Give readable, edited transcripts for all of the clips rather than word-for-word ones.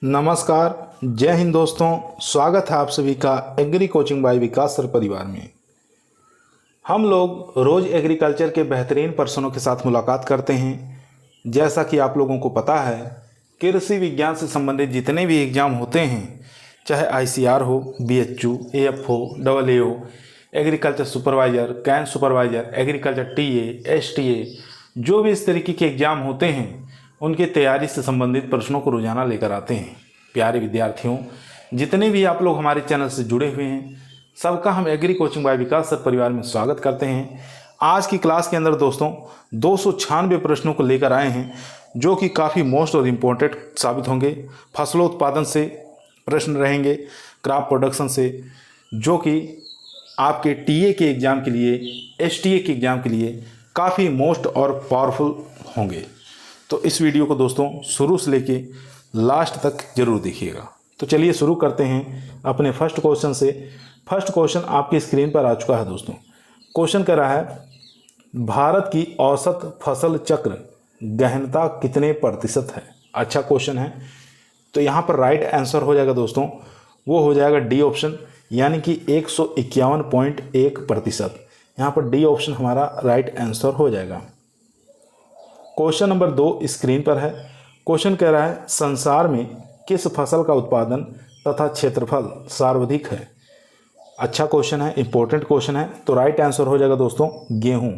नमस्कार, जय हिंद दोस्तों। स्वागत है आप सभी का एग्री कोचिंग बाय विकास सर परिवार में। हम लोग रोज़ एग्रीकल्चर के बेहतरीन पर्सनों के साथ मुलाकात करते हैं। जैसा कि आप लोगों को पता है, कृषि विज्ञान से संबंधित जितने भी एग्ज़ाम होते हैं, चाहे ICR हो, BHU, AF हो, AAO, agriculture supervisor, can supervisor, agriculture TA, STA, जो भी इस तरीके के एग्ज़ाम होते हैं, उनकी तैयारी से संबंधित प्रश्नों को रोजाना लेकर आते हैं। प्यारे विद्यार्थियों, जितने भी आप लोग हमारे चैनल से जुड़े हुए हैं, सबका हम एग्री कोचिंग बाय विकास सर परिवार में स्वागत करते हैं। आज की क्लास के अंदर दोस्तों 296 प्रश्नों को लेकर आए हैं, जो कि काफ़ी मोस्ट और इम्पोर्टेंट साबित होंगे। फसलों उत्पादन से प्रश्न रहेंगे, क्रॉप प्रोडक्शन से, जो कि आपके TA के एग्ज़ाम के लिए, STA के एग्ज़ाम के लिए काफ़ी मोस्ट और पावरफुल होंगे। तो इस वीडियो को दोस्तों शुरू से लेके लास्ट तक जरूर देखिएगा। तो चलिए शुरू करते हैं अपने फर्स्ट क्वेश्चन से। फर्स्ट क्वेश्चन आपकी स्क्रीन पर आ चुका है दोस्तों। क्वेश्चन कह रहा है, भारत की औसत फसल चक्र गहनता कितने प्रतिशत है? अच्छा क्वेश्चन है। तो यहाँ पर राइट आंसर हो जाएगा दोस्तों, वो हो जाएगा डी ऑप्शन, यानी कि 151.1%। यहाँ पर डी ऑप्शन हमारा राइट आंसर हो जाएगा। क्वेश्चन नंबर 2 स्क्रीन पर है। क्वेश्चन कह रहा है, संसार में किस फसल का उत्पादन तथा क्षेत्रफल सर्वाधिक है? अच्छा क्वेश्चन है, इंपॉर्टेंट क्वेश्चन है। तो राइट आंसर हो जाएगा दोस्तों गेहूं।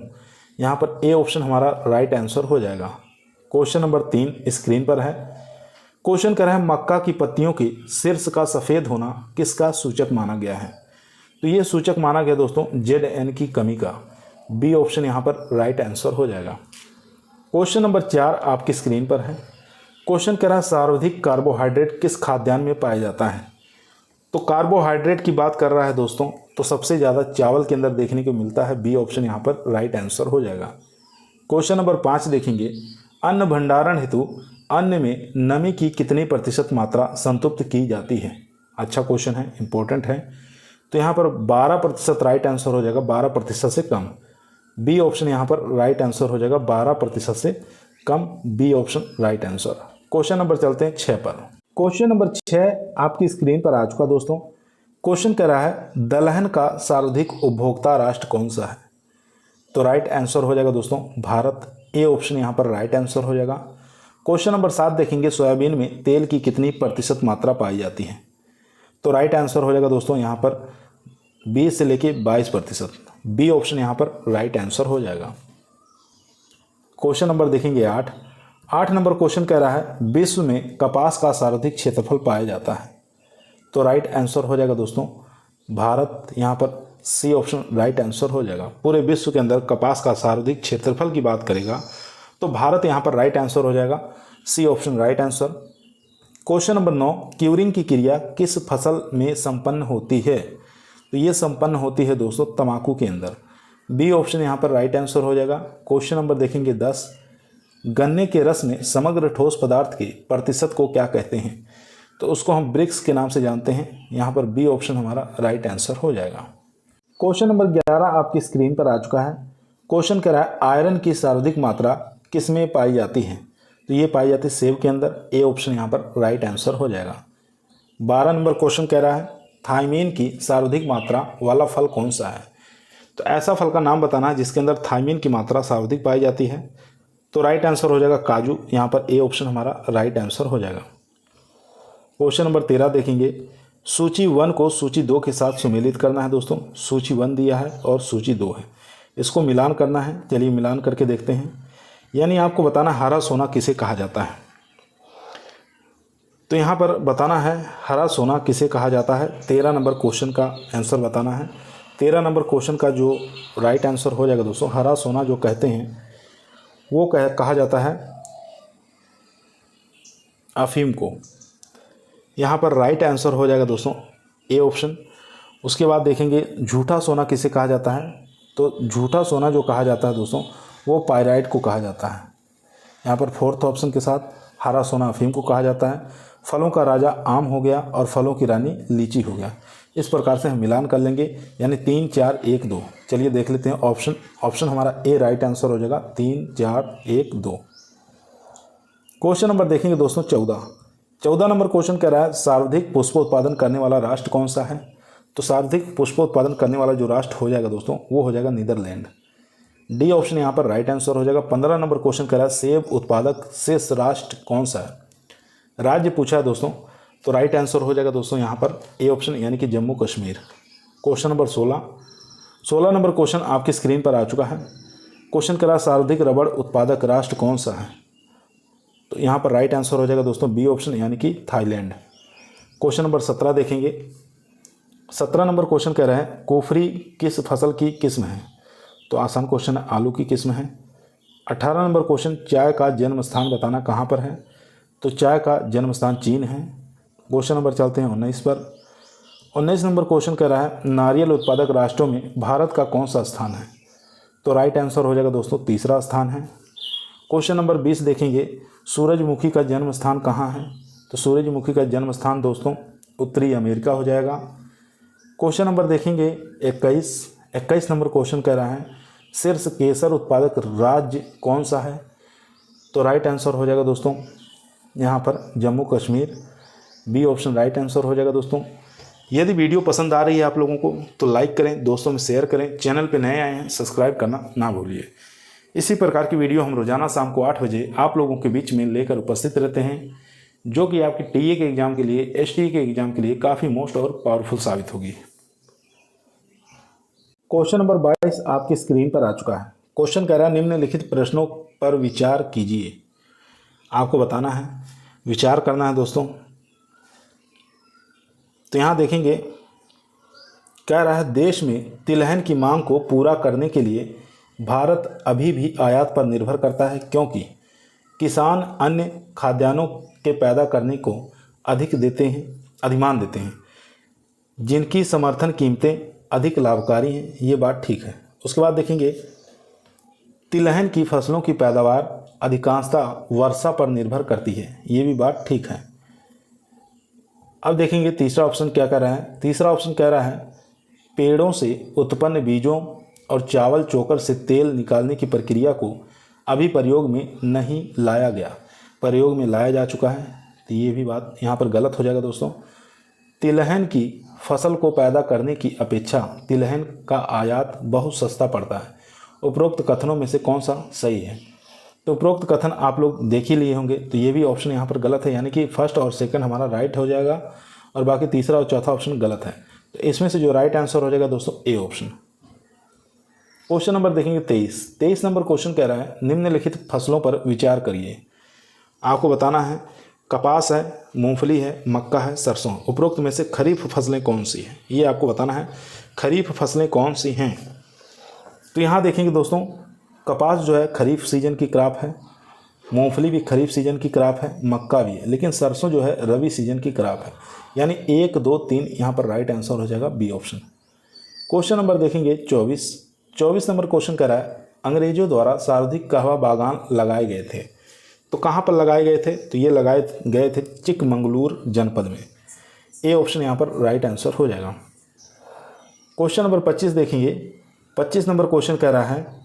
यहाँ पर ए ऑप्शन हमारा राइट आंसर हो जाएगा। क्वेश्चन नंबर 3 स्क्रीन पर है। क्वेश्चन कह रहा है, मक्का की पत्तियों के शीर्ष का सफ़ेद होना किसका सूचक माना गया है? तो ये सूचक माना गया दोस्तों ZN की कमी का। बी ऑप्शन यहाँ पर राइट आंसर हो जाएगा। क्वेश्चन नंबर 4 आपकी स्क्रीन पर है। क्वेश्चन कह रहा है, सर्वाधिक कार्बोहाइड्रेट किस खाद्यान्न में पाया जाता है? तो कार्बोहाइड्रेट की बात कर रहा है दोस्तों, तो सबसे ज़्यादा चावल के अंदर देखने को मिलता है। बी ऑप्शन यहाँ पर राइट आंसर हो जाएगा। क्वेश्चन नंबर 5 देखेंगे, अन्न भंडारण हेतु अन्न में नमी की कितनी प्रतिशत मात्रा संतृप्त की जाती है? अच्छा क्वेश्चन है, इंपॉर्टेंट है। तो यहाँ पर 12% राइट आंसर हो जाएगा, 12% से कम। बी ऑप्शन यहाँ पर राइट आंसर हो जाएगा, 12% से कम। B option right answer. Question number चलते हैं 6 पर। क्वेश्चन नंबर 6 आपकी स्क्रीन पर आ चुका दोस्तों। क्वेश्चन कह रहा है, दलहन का सर्वाधिक उपभोक्ता राष्ट्र कौन सा है? तो राइट आंसर हो जाएगा दोस्तों भारत। ए ऑप्शन यहाँ पर राइट आंसर हो जाएगा। क्वेश्चन नंबर 7 देखेंगे, सोयाबीन में तेल की कितनी प्रतिशत मात्रा पाई जाती है? तो राइट आंसर हो जाएगा दोस्तों यहाँ पर 20 से लेके 22%। बी ऑप्शन यहाँ पर राइट आंसर हो जाएगा। क्वेश्चन नंबर देखेंगे 8 नंबर क्वेश्चन कह रहा है, विश्व में कपास का सर्वाधिक क्षेत्रफल पाया जाता है? तो राइट आंसर हो जाएगा दोस्तों भारत। यहाँ पर सी ऑप्शन राइट आंसर हो जाएगा। पूरे विश्व के अंदर कपास का सर्वाधिक क्षेत्रफल की बात करेगा तो भारत यहाँ पर राइट आंसर हो जाएगा। C option right answer. Question number 9, curing की क्रिया किस फसल में संपन्न होती है? तो ये संपन्न होती है दोस्तों तंबाकू के अंदर। बी ऑप्शन यहाँ पर राइट आंसर हो जाएगा। क्वेश्चन नंबर देखेंगे 10, गन्ने के रस में समग्र ठोस पदार्थ के प्रतिशत को क्या कहते हैं? तो उसको हम ब्रिक्स के नाम से जानते हैं। यहाँ पर बी ऑप्शन हमारा राइट आंसर हो जाएगा। क्वेश्चन नंबर 11 आपकी स्क्रीन पर आ चुका है। क्वेश्चन कह रहा है, आयरन की सर्वाधिक मात्रा किस में पाई जाती है? तो ये पाई जाती है सेब के अंदर। ए ऑप्शन यहाँ पर राइट आंसर हो जाएगा। 12 नंबर क्वेश्चन कह रहा है, थायमीन की सर्वाधिक मात्रा वाला फल कौन सा है? तो ऐसा फल का नाम बताना है जिसके अंदर थायमीन की मात्रा सर्वाधिक पाई जाती है। तो राइट आंसर हो जाएगा काजू। यहाँ पर ए ऑप्शन हमारा राइट आंसर हो जाएगा। क्वेश्चन नंबर 13 देखेंगे, सूची 1 को सूची 2 के साथ सुमेलित करना है दोस्तों। सूची 1 दिया है और सूची 2 है, इसको मिलान करना है। चलिए मिलान करके देखते हैं। यानी आपको बताना हरा सोना किसे कहा जाता है। तो यहाँ पर बताना है हरा सोना किसे कहा जाता है। 13 नंबर क्वेश्चन का आंसर बताना है। 13 नंबर क्वेश्चन का जो राइट आंसर हो जाएगा दोस्तों, हरा सोना जो कहते हैं वो कहा जाता है अफीम को। यहाँ पर राइट आंसर हो जाएगा दोस्तों ए ऑप्शन। उसके बाद देखेंगे झूठा सोना किसे कहा जाता है। तो झूठा सोना जो कहा जाता है दोस्तों वो पायराइट को कहा जाता है। यहाँ पर 4th ऑप्शन के साथ हरा सोना अफीम को कहा जाता है। फलों का राजा आम हो गया और फलों की रानी लीची हो गया। इस प्रकार से हम मिलान कर लेंगे, यानी 3 4 1 2। चलिए देख लेते हैं ऑप्शन हमारा ए राइट आंसर हो जाएगा। 3 4 1 2। क्वेश्चन नंबर देखेंगे दोस्तों 14, 14 नंबर क्वेश्चन कह रहा है सर्वाधिक पुष्पोत्पादन करने वाला राष्ट्र कौन सा है। तो सर्वाधिक पुष्पोत्पादन करने वाला जो राष्ट्र हो जाएगा दोस्तों वो हो जाएगा नीदरलैंड। डी ऑप्शन यहाँ पर राइट आंसर हो जाएगा। 15 नंबर क्वेश्चन कह रहा है सेब उत्पादक शेष राष्ट्र कौन सा है। राज्य पूछा है दोस्तों, तो राइट आंसर हो जाएगा दोस्तों यहाँ पर ए ऑप्शन यानी कि Jammu Kashmir. Question number 16 number question आपकी स्क्रीन पर आ चुका है। क्वेश्चन कह रहा है सर्वाधिक रबड़ उत्पादक राष्ट्र कौन सा है। तो यहाँ पर राइट आंसर हो जाएगा दोस्तों बी ऑप्शन यानी कि थाईलैंड। क्वेश्चन नंबर 17 देखेंगे। 17 नंबर क्वेश्चन कह रहे हैं कोफरी किस फसल की किस्म है। तो आसान क्वेश्चन है, आलू की किस्म है। 18 नंबर क्वेश्चन चाय का जन्म स्थान बताना कहाँ पर है। तो चाय का जन्म स्थान चीन है। क्वेश्चन नंबर चलते हैं 19 पर। 19 नंबर क्वेश्चन कह रहा है नारियल उत्पादक राष्ट्रों में भारत का कौन सा स्थान है। तो राइट आंसर हो जाएगा दोस्तों तीसरा स्थान है। क्वेश्चन नंबर 20 देखेंगे सूरजमुखी का जन्म स्थान कहाँ है। तो सूरजमुखी का जन्म स्थान दोस्तों उत्तरी अमेरिका हो जाएगा। क्वेश्चन नंबर देखेंगे 21 नंबर क्वेश्चन कह रहा है शीर्ष केसर उत्पादक राज्य कौन सा है। तो राइट आंसर हो जाएगा दोस्तों यहाँ पर Jammu Kashmir. B option right answer हो जाएगा दोस्तों। यदि वीडियो पसंद आ रही है आप लोगों को तो लाइक करें, दोस्तों में शेयर करें, चैनल पे नए आए हैं सब्सक्राइब करना ना भूलिए। इसी प्रकार की वीडियो हम रोजाना शाम को 8 बजे आप लोगों के बीच में लेकर उपस्थित रहते हैं, जो कि आपके टीए के एग्ज़ाम के लिए, एसटीए के एग्ज़ाम के लिए काफ़ी मोस्ट और पावरफुल साबित होगी। क्वेश्चन नंबर 22 आपकी स्क्रीन पर आ चुका है। क्वेश्चन कह रहा है निम्नलिखित प्रश्नों पर विचार कीजिए। आपको बताना है, विचार करना है दोस्तों। तो यहाँ देखेंगे कह रहा है देश में तिलहन की मांग को पूरा करने के लिए भारत अभी भी आयात पर निर्भर करता है, क्योंकि किसान अन्य खाद्यान्नों के पैदा करने को अधिमान देते हैं जिनकी समर्थन कीमतें अधिक लाभकारी हैं। ये बात ठीक है। उसके बाद देखेंगे तिलहन की फसलों की पैदावार अधिकांशतः वर्षा पर निर्भर करती है। ये भी बात ठीक है। अब देखेंगे तीसरा ऑप्शन क्या कह रहा है। तीसरा ऑप्शन कह रहा है पेड़ों से उत्पन्न बीजों और चावल चोकर से तेल निकालने की प्रक्रिया को अभी प्रयोग में नहीं लाया गया, प्रयोग में लाया जा चुका है। तो ये भी बात यहाँ पर गलत हो जाएगा दोस्तों। तिलहन की फसल को पैदा करने की अपेक्षा तिलहन का आयात बहुत सस्ता पड़ता है। उपरोक्त कथनों में से कौन सा सही है। तो उपरोक्त कथन आप लोग देख ही लिए होंगे, तो ये भी ऑप्शन यहाँ पर गलत है, यानी कि फर्स्ट और सेकंड हमारा राइट हो जाएगा और बाकी तीसरा और चौथा ऑप्शन गलत है। तो इसमें से जो राइट आंसर हो जाएगा दोस्तों ए ऑप्शन। क्वेश्चन नंबर देखेंगे 23 नंबर क्वेश्चन कह रहा है निम्नलिखित फसलों पर विचार करिए। आपको बताना है कपास है, मूंगफली है, मक्का है, सरसों। उपरोक्त में से खरीफ फसलें कौन सी हैं, ये आपको बताना है। खरीफ फसलें कौन सी हैं। तो यहाँ देखेंगे दोस्तों कपास जो है खरीफ सीजन की क्रॉप है, मूंगफली भी खरीफ सीजन की क्रॉप है, मक्का भी है, लेकिन सरसों जो है रबी सीजन की क्रॉप है। यानी 1, 2, 3 यहाँ पर राइट आंसर हो जाएगा बी ऑप्शन। क्वेश्चन नंबर देखेंगे 24 नंबर क्वेश्चन कह रहा है अंग्रेजों द्वारा सर्वाधिक कहवा बागान लगाए गए थे। तो कहाँ पर लगाए गए थे। तो ये लगाए गए थे चिकमंगलूर जनपद में। ए ऑप्शन यहाँ पर राइट आंसर हो जाएगा। क्वेश्चन नंबर 25 देखेंगे। 25 नंबर क्वेश्चन कह रहा है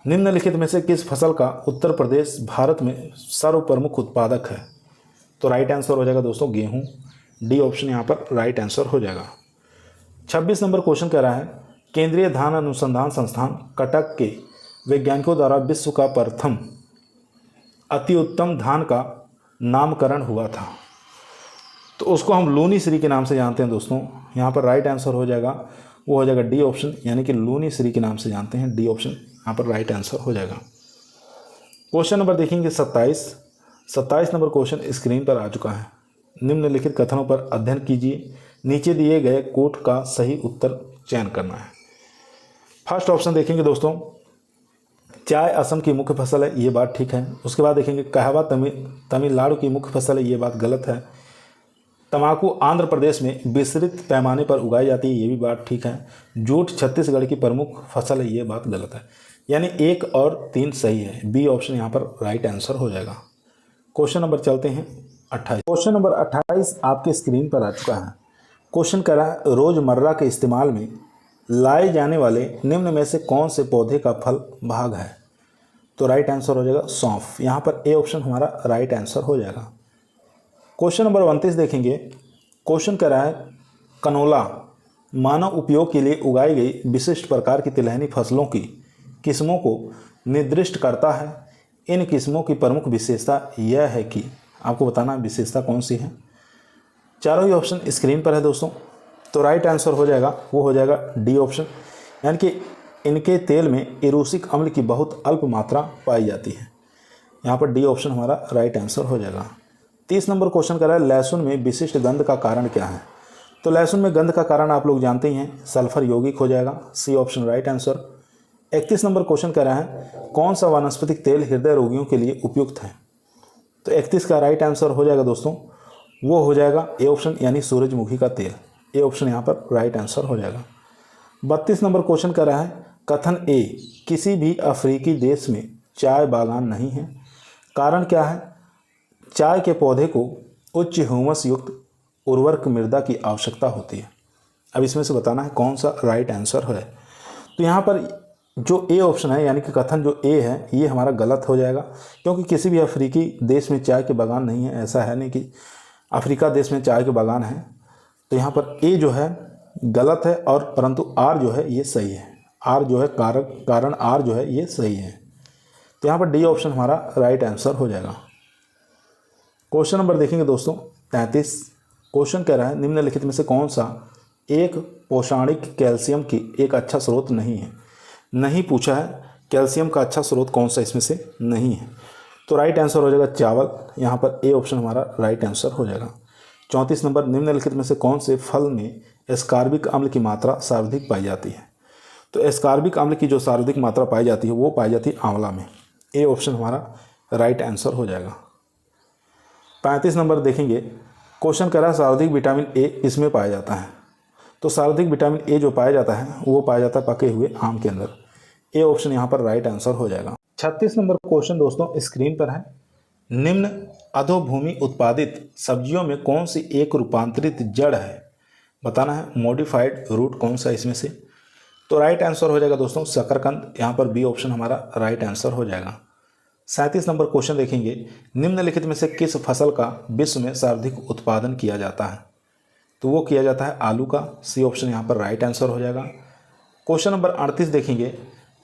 निम्नलिखित में से किस फसल का उत्तर प्रदेश भारत में सर्वप्रमुख उत्पादक है। तो राइट आंसर हो जाएगा दोस्तों गेहूं। डी ऑप्शन यहाँ पर राइट आंसर हो जाएगा। 26 नंबर क्वेश्चन कह रहा है केंद्रीय धान अनुसंधान संस्थान कटक के वैज्ञानिकों द्वारा विश्व का प्रथम अति उत्तम धान का नामकरण हुआ था। तो उसको हम लूनी श्री के नाम से जानते हैं दोस्तों। यहाँ पर राइट आंसर हो जाएगा, वो हो जाएगा डी ऑप्शन, यानी कि लूनी श्री के नाम से जानते हैं। डी ऑप्शन यहाँ पर राइट आंसर हो जाएगा। क्वेश्चन नंबर देखेंगे 27 नंबर क्वेश्चन स्क्रीन पर आ चुका है। निम्नलिखित कथनों पर अध्ययन कीजिए, नीचे दिए गए कोट का सही उत्तर चयन करना है। फर्स्ट ऑप्शन देखेंगे दोस्तों चाय असम की मुख्य फसल है, ये बात ठीक है। उसके बाद देखेंगे कहवा तमिलनाडु की मुख्य फसल है, ये बात गलत है। तंबाकू आंध्र प्रदेश में विस्तृत पैमाने पर उगाई जाती है, ये भी बात ठीक है। जूट छत्तीसगढ़ की प्रमुख फसल है, ये बात गलत है। यानी 1 और 3 सही है। बी ऑप्शन यहाँ पर राइट आंसर हो जाएगा। क्वेश्चन नंबर चलते हैं 28। क्वेश्चन नंबर 28 आपके स्क्रीन पर आ चुका है। क्वेश्चन कह रहा है रोजमर्रा के इस्तेमाल में लाए जाने वाले निम्न में से कौन से पौधे का फल भाग है। तो राइट आंसर हो जाएगा सौंफ। यहाँ पर ए ऑप्शन हमारा राइट आंसर हो जाएगा। क्वेश्चन नंबर 29 देखेंगे। क्वेश्चन कह रहा है कनोला मानव उपयोग के लिए उगाई गई विशिष्ट प्रकार की तिलहनी फसलों की किस्मों को निर्दिष्ट करता है। इन किस्मों की प्रमुख विशेषता यह है कि आपको बताना विशेषता कौन सी है। चारों ही ऑप्शन स्क्रीन पर है दोस्तों। तो राइट आंसर हो जाएगा, वो हो जाएगा डी ऑप्शन, यानी कि इनके तेल में एरोसिक अम्ल की बहुत अल्प मात्रा पाई जाती है। यहाँ पर डी ऑप्शन हमारा राइट आंसर हो जाएगा। 30 नंबर क्वेश्चन कर रहा है लहसुन में विशिष्ट गंध का कारण क्या है। तो लहसुन में गंध का कारण आप लोग जानते ही हैं, सल्फर यौगिक हो जाएगा, C option right answer. 31 number question कह रहा है कौन सा वानस्पतिक तेल हृदय रोगियों के लिए उपयुक्त है। तो 31 का राइट आंसर हो जाएगा दोस्तों, वो हो जाएगा ए ऑप्शन, यानी सूरजमुखी का तेल। ए ऑप्शन यहाँ पर राइट आंसर हो जाएगा। 32 नंबर क्वेश्चन कर रहा है कथन ए किसी भी अफ्रीकी देश में चाय बागान नहीं है, कारण क्या है। चाय के पौधे को उच्च ह्यूमस युक्त उर्वरक मृदा की आवश्यकता होती है। अब इसमें से बताना है कौन सा राइट आंसर है। तो यहाँ पर जो ए ऑप्शन है, यानी कि कथन जो ए है, ये हमारा गलत हो जाएगा, क्योंकि किसी भी अफ्रीकी देश में चाय के बागान नहीं है। ऐसा है नहीं कि अफ्रीका देश में चाय के बागान है। तो यहाँ पर ए जो है गलत है, और परंतु आर जो है ये सही है। आर जो है कारण आर जो है ये सही है। तो यहाँ पर डी ऑप्शन हमारा राइट आंसर हो जाएगा। क्वेश्चन नंबर देखेंगे दोस्तों 33। क्वेश्चन कह रहा है निम्नलिखित में से कौन सा एक पोषाणिक कैल्शियम की एक अच्छा स्रोत नहीं है। नहीं पूछा है कैल्शियम का अच्छा स्रोत कौन सा इसमें से नहीं है। तो राइट आंसर हो जाएगा चावल। यहाँ पर ए ऑप्शन हमारा राइट आंसर हो जाएगा। 34 नंबर निम्नलिखित में से कौन से फल में एस्कार्बिक अम्ल की मात्रा सर्वाधिक पाई जाती है। तो एस्कार्बिक अम्ल की जो सर्वाधिक मात्रा पाई जाती है वो पाई जाती है आंवला में। ए ऑप्शन हमारा राइट आंसर हो जाएगा। 35 नंबर देखेंगे। क्वेश्चन कह रहा है सर्वाधिक विटामिन ए किसमें पाया जाता है। तो सर्वाधिक विटामिन ए जो पाया जाता है वो पाया जाता है पके हुए आम के अंदर। ए ऑप्शन यहाँ पर राइट आंसर हो जाएगा। 36 नंबर क्वेश्चन दोस्तों स्क्रीन पर है। निम्न अधोभूमि उत्पादित सब्जियों में कौन सी एक रूपांतरित जड़ है, बताना है मॉडिफाइड रूट कौन सा इसमें से। तो राइट आंसर हो जाएगा दोस्तों शकरकंद। यहाँ पर बी ऑप्शन हमारा राइट आंसर हो जाएगा। 37 नंबर क्वेश्चन देखेंगे। निम्नलिखित में से किस फसल का विश्व में सर्वाधिक उत्पादन किया जाता है। तो वो किया जाता है आलू का। सी ऑप्शन यहाँ पर राइट आंसर हो जाएगा। क्वेश्चन नंबर 38 देखेंगे।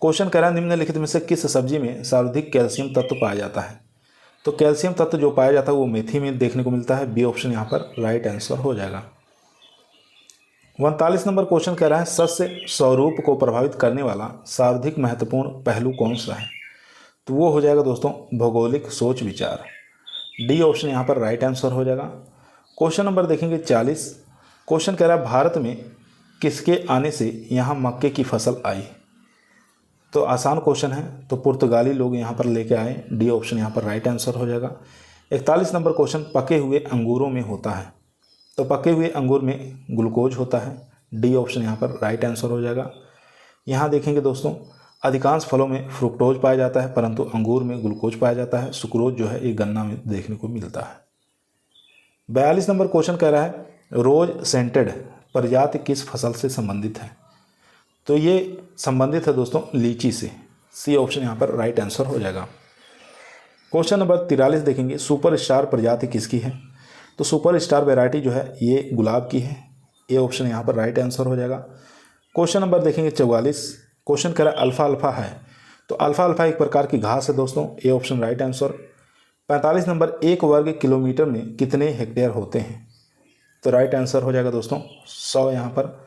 क्वेश्चन कह रहा है निम्नलिखित में से किस सब्जी में सर्वाधिक कैल्शियम तत्व पाया जाता है। तो कैल्शियम तत्व जो पाया जाता है वो मेथी में देखने को मिलता है। बी ऑप्शन यहाँ पर राइट आंसर हो जाएगा। 39 नंबर क्वेश्चन कह रहा है सस्य स्वरूप को प्रभावित करने वाला सर्वाधिक महत्वपूर्ण पहलू कौन सा है। तो वो हो जाएगा दोस्तों भौगोलिक सोच विचार। डी ऑप्शन यहाँ पर राइट आंसर हो जाएगा। क्वेश्चन नंबर देखेंगे 40। क्वेश्चन कह रहा है भारत में किसके आने से यहाँ मक्के की फसल आई। तो आसान क्वेश्चन है, तो पुर्तगाली लोग यहाँ पर लेके आए। डी ऑप्शन यहाँ पर राइट आंसर हो जाएगा। 41 नंबर क्वेश्चन पके हुए अंगूरों में होता है। तो पके हुए अंगूर में ग्लूकोज होता है। डी ऑप्शन यहाँ पर राइट आंसर हो जाएगा। यहाँ देखेंगे दोस्तों अधिकांश फलों में फ्रुक्टोज पाया जाता है, परंतु अंगूर में ग्लूकोज पाया जाता है। सुक्रोज जो है ये गन्ना में देखने को मिलता है। 42 नंबर क्वेश्चन कह रहा है रोज सेंटेड प्रजाति किस फसल से संबंधित है। तो ये संबंधित है दोस्तों लीची से। सी ऑप्शन यहाँ पर राइट आंसर हो जाएगा। क्वेश्चन नंबर 43 देखेंगे सुपर स्टार प्रजाति किसकी है। तो सुपर स्टार वेराइटी जो है ये गुलाब की है। ए ऑप्शन यहाँ पर राइट आंसर हो जाएगा। क्वेश्चन नंबर देखेंगे 44। क्वेश्चन कह रहा है अल्फा अल्फा है। तो अल्फा अल्फा एक प्रकार की घास है दोस्तों। A option right answer. 45 number 1 वर्ग किलोमीटर में कितने हेक्टेयर होते हैं। तो राइट आंसर हो जाएगा दोस्तों 100 यहाँ पर।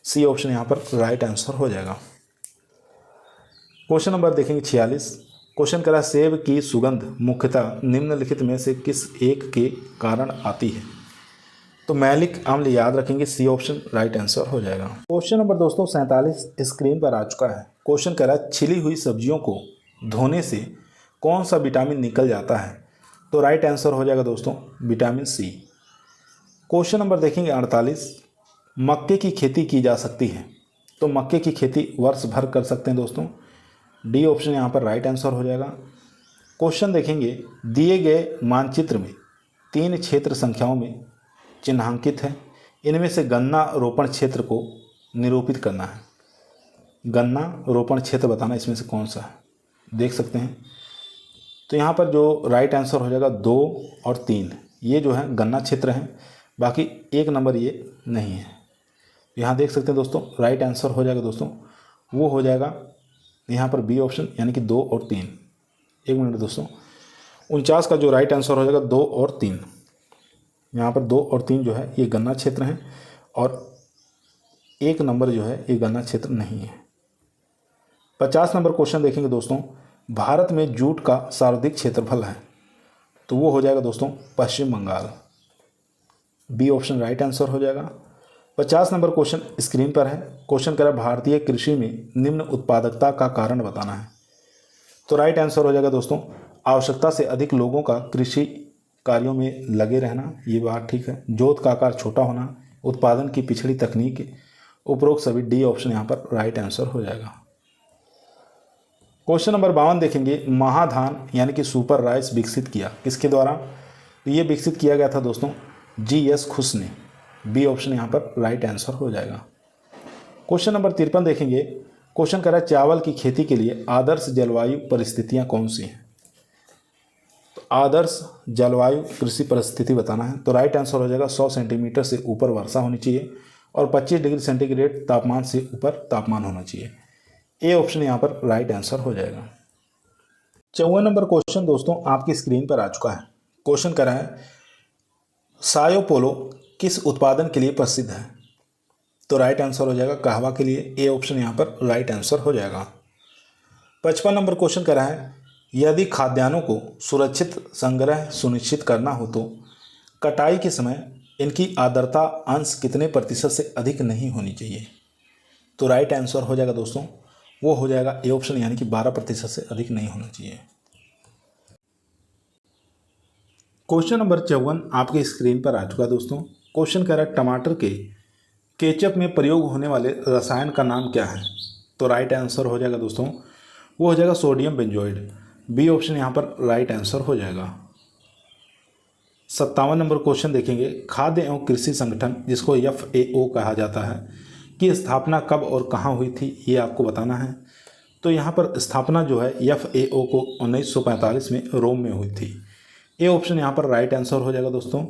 सी ऑप्शन यहाँ पर राइट आंसर हो जाएगा। क्वेश्चन नंबर देखेंगे 46। क्वेश्चन कह रहा है सेब की सुगंध मुख्यतः निम्नलिखित में से किस एक के कारण आती है। तो मैलिक अम्ल याद रखेंगे। सी ऑप्शन राइट आंसर हो जाएगा। क्वेश्चन नंबर दोस्तों 47 स्क्रीन पर आ चुका है। क्वेश्चन कह रहा है छिली हुई सब्जियों को धोने से कौन सा विटामिन निकल जाता है। तो राइट आंसर हो जाएगा दोस्तों विटामिन सी। क्वेश्चन नंबर देखेंगे 48। मक्के की खेती की जा सकती है। तो मक्के की खेती वर्ष भर कर सकते हैं दोस्तों। डी ऑप्शन यहाँ पर राइट आंसर हो जाएगा। क्वेश्चन देखेंगे दिए गए मानचित्र में 3 क्षेत्र संख्याओं में चिन्हांकित है। इनमें से गन्ना रोपण क्षेत्र को निरूपित करना है। गन्ना रोपण क्षेत्र बताना इसमें से कौन सा है, देख सकते हैं। तो यहाँ पर जो राइट आंसर हो जाएगा 2 और 3, ये जो है गन्ना क्षेत्र है, बाकी 1 नंबर ये नहीं है। यहाँ देख सकते हैं दोस्तों, राइट आंसर हो जाएगा दोस्तों, वो हो जाएगा यहाँ पर बी ऑप्शन, यानी कि 2 और 3। 1 मिनट दोस्तों, 49 का जो राइट आंसर हो जाएगा 2 और 3। यहाँ पर 2 और 3 जो है ये गन्ना क्षेत्र है, और 1 नंबर जो है ये गन्ना क्षेत्र नहीं है। 50 नंबर क्वेश्चन देखेंगे दोस्तों, भारत में जूट का सर्वाधिक क्षेत्रफल है, तो वो हो जाएगा दोस्तों पश्चिम Bengal. B option right answer हो जाएगा। 50 नंबर क्वेश्चन स्क्रीन पर है। क्वेश्चन कह रहा है भारतीय कृषि में निम्न उत्पादकता का कारण बताना है, तो राइट आंसर हो जाएगा दोस्तों आवश्यकता से अधिक लोगों का कृषि कार्यों में लगे रहना, ये बात ठीक है। जोत का आकार छोटा होना, उत्पादन की पिछड़ी तकनीक, उपरोक्त सभी, डी ऑप्शन यहाँ पर राइट आंसर हो जाएगा। क्वेश्चन नंबर 52 देखेंगे, महाधान यानी कि सुपर राइस विकसित किया किसके द्वारा, तो ये विकसित किया गया था दोस्तों जी.एस. खुश ने। बी ऑप्शन यहाँ पर राइट आंसर हो जाएगा। क्वेश्चन नंबर 53 देखेंगे। क्वेश्चन कह रहा है चावल की खेती के लिए आदर्श जलवायु परिस्थितियाँ कौन सी हैं, तो आदर्श जलवायु कृषि परिस्थिति बताना है, तो राइट आंसर हो जाएगा 100 सेंटीमीटर से ऊपर वर्षा होनी चाहिए और 25 डिग्री सेंटीग्रेड तापमान से ऊपर तापमान होना चाहिए। ए ऑप्शन यहाँ पर राइट आंसर हो जाएगा। 54 नंबर क्वेश्चन दोस्तों आपकी स्क्रीन पर आ चुका है। क्वेश्चन कह रहा है सायो पोलो किस उत्पादन के लिए प्रसिद्ध है, तो राइट आंसर हो जाएगा कहवा के लिए। ए ऑप्शन यहाँ पर राइट आंसर हो जाएगा। 55 नंबर क्वेश्चन कह रहा है यदि खाद्यान्नों को सुरक्षित संग्रह सुनिश्चित करना हो तो कटाई के समय इनकी आर्द्रता अंश कितने प्रतिशत से अधिक नहीं होनी चाहिए, तो राइट आंसर हो जाएगा दोस्तों, वो हो जाएगा ए ऑप्शन, यानी कि 12% से अधिक नहीं होना चाहिए। क्वेश्चन नंबर 54 आपके स्क्रीन पर आ चुका है दोस्तों। क्वेश्चन कह रहा है टमाटर के केचप में प्रयोग होने वाले रसायन का नाम क्या है, तो राइट आंसर हो जाएगा दोस्तों, वो हो जाएगा सोडियम बेंजोइड। बी ऑप्शन यहाँ पर राइट आंसर हो जाएगा। 57 नंबर क्वेश्चन देखेंगे, खाद्य एवं कृषि संगठन जिसको FAO कहा जाता है की स्थापना कब और कहाँ हुई थी, ये आपको बताना है। तो यहाँ पर स्थापना जो है FAO को 1945 में रोम में हुई थी। ए ऑप्शन यहाँ पर राइट आंसर हो जाएगा दोस्तों।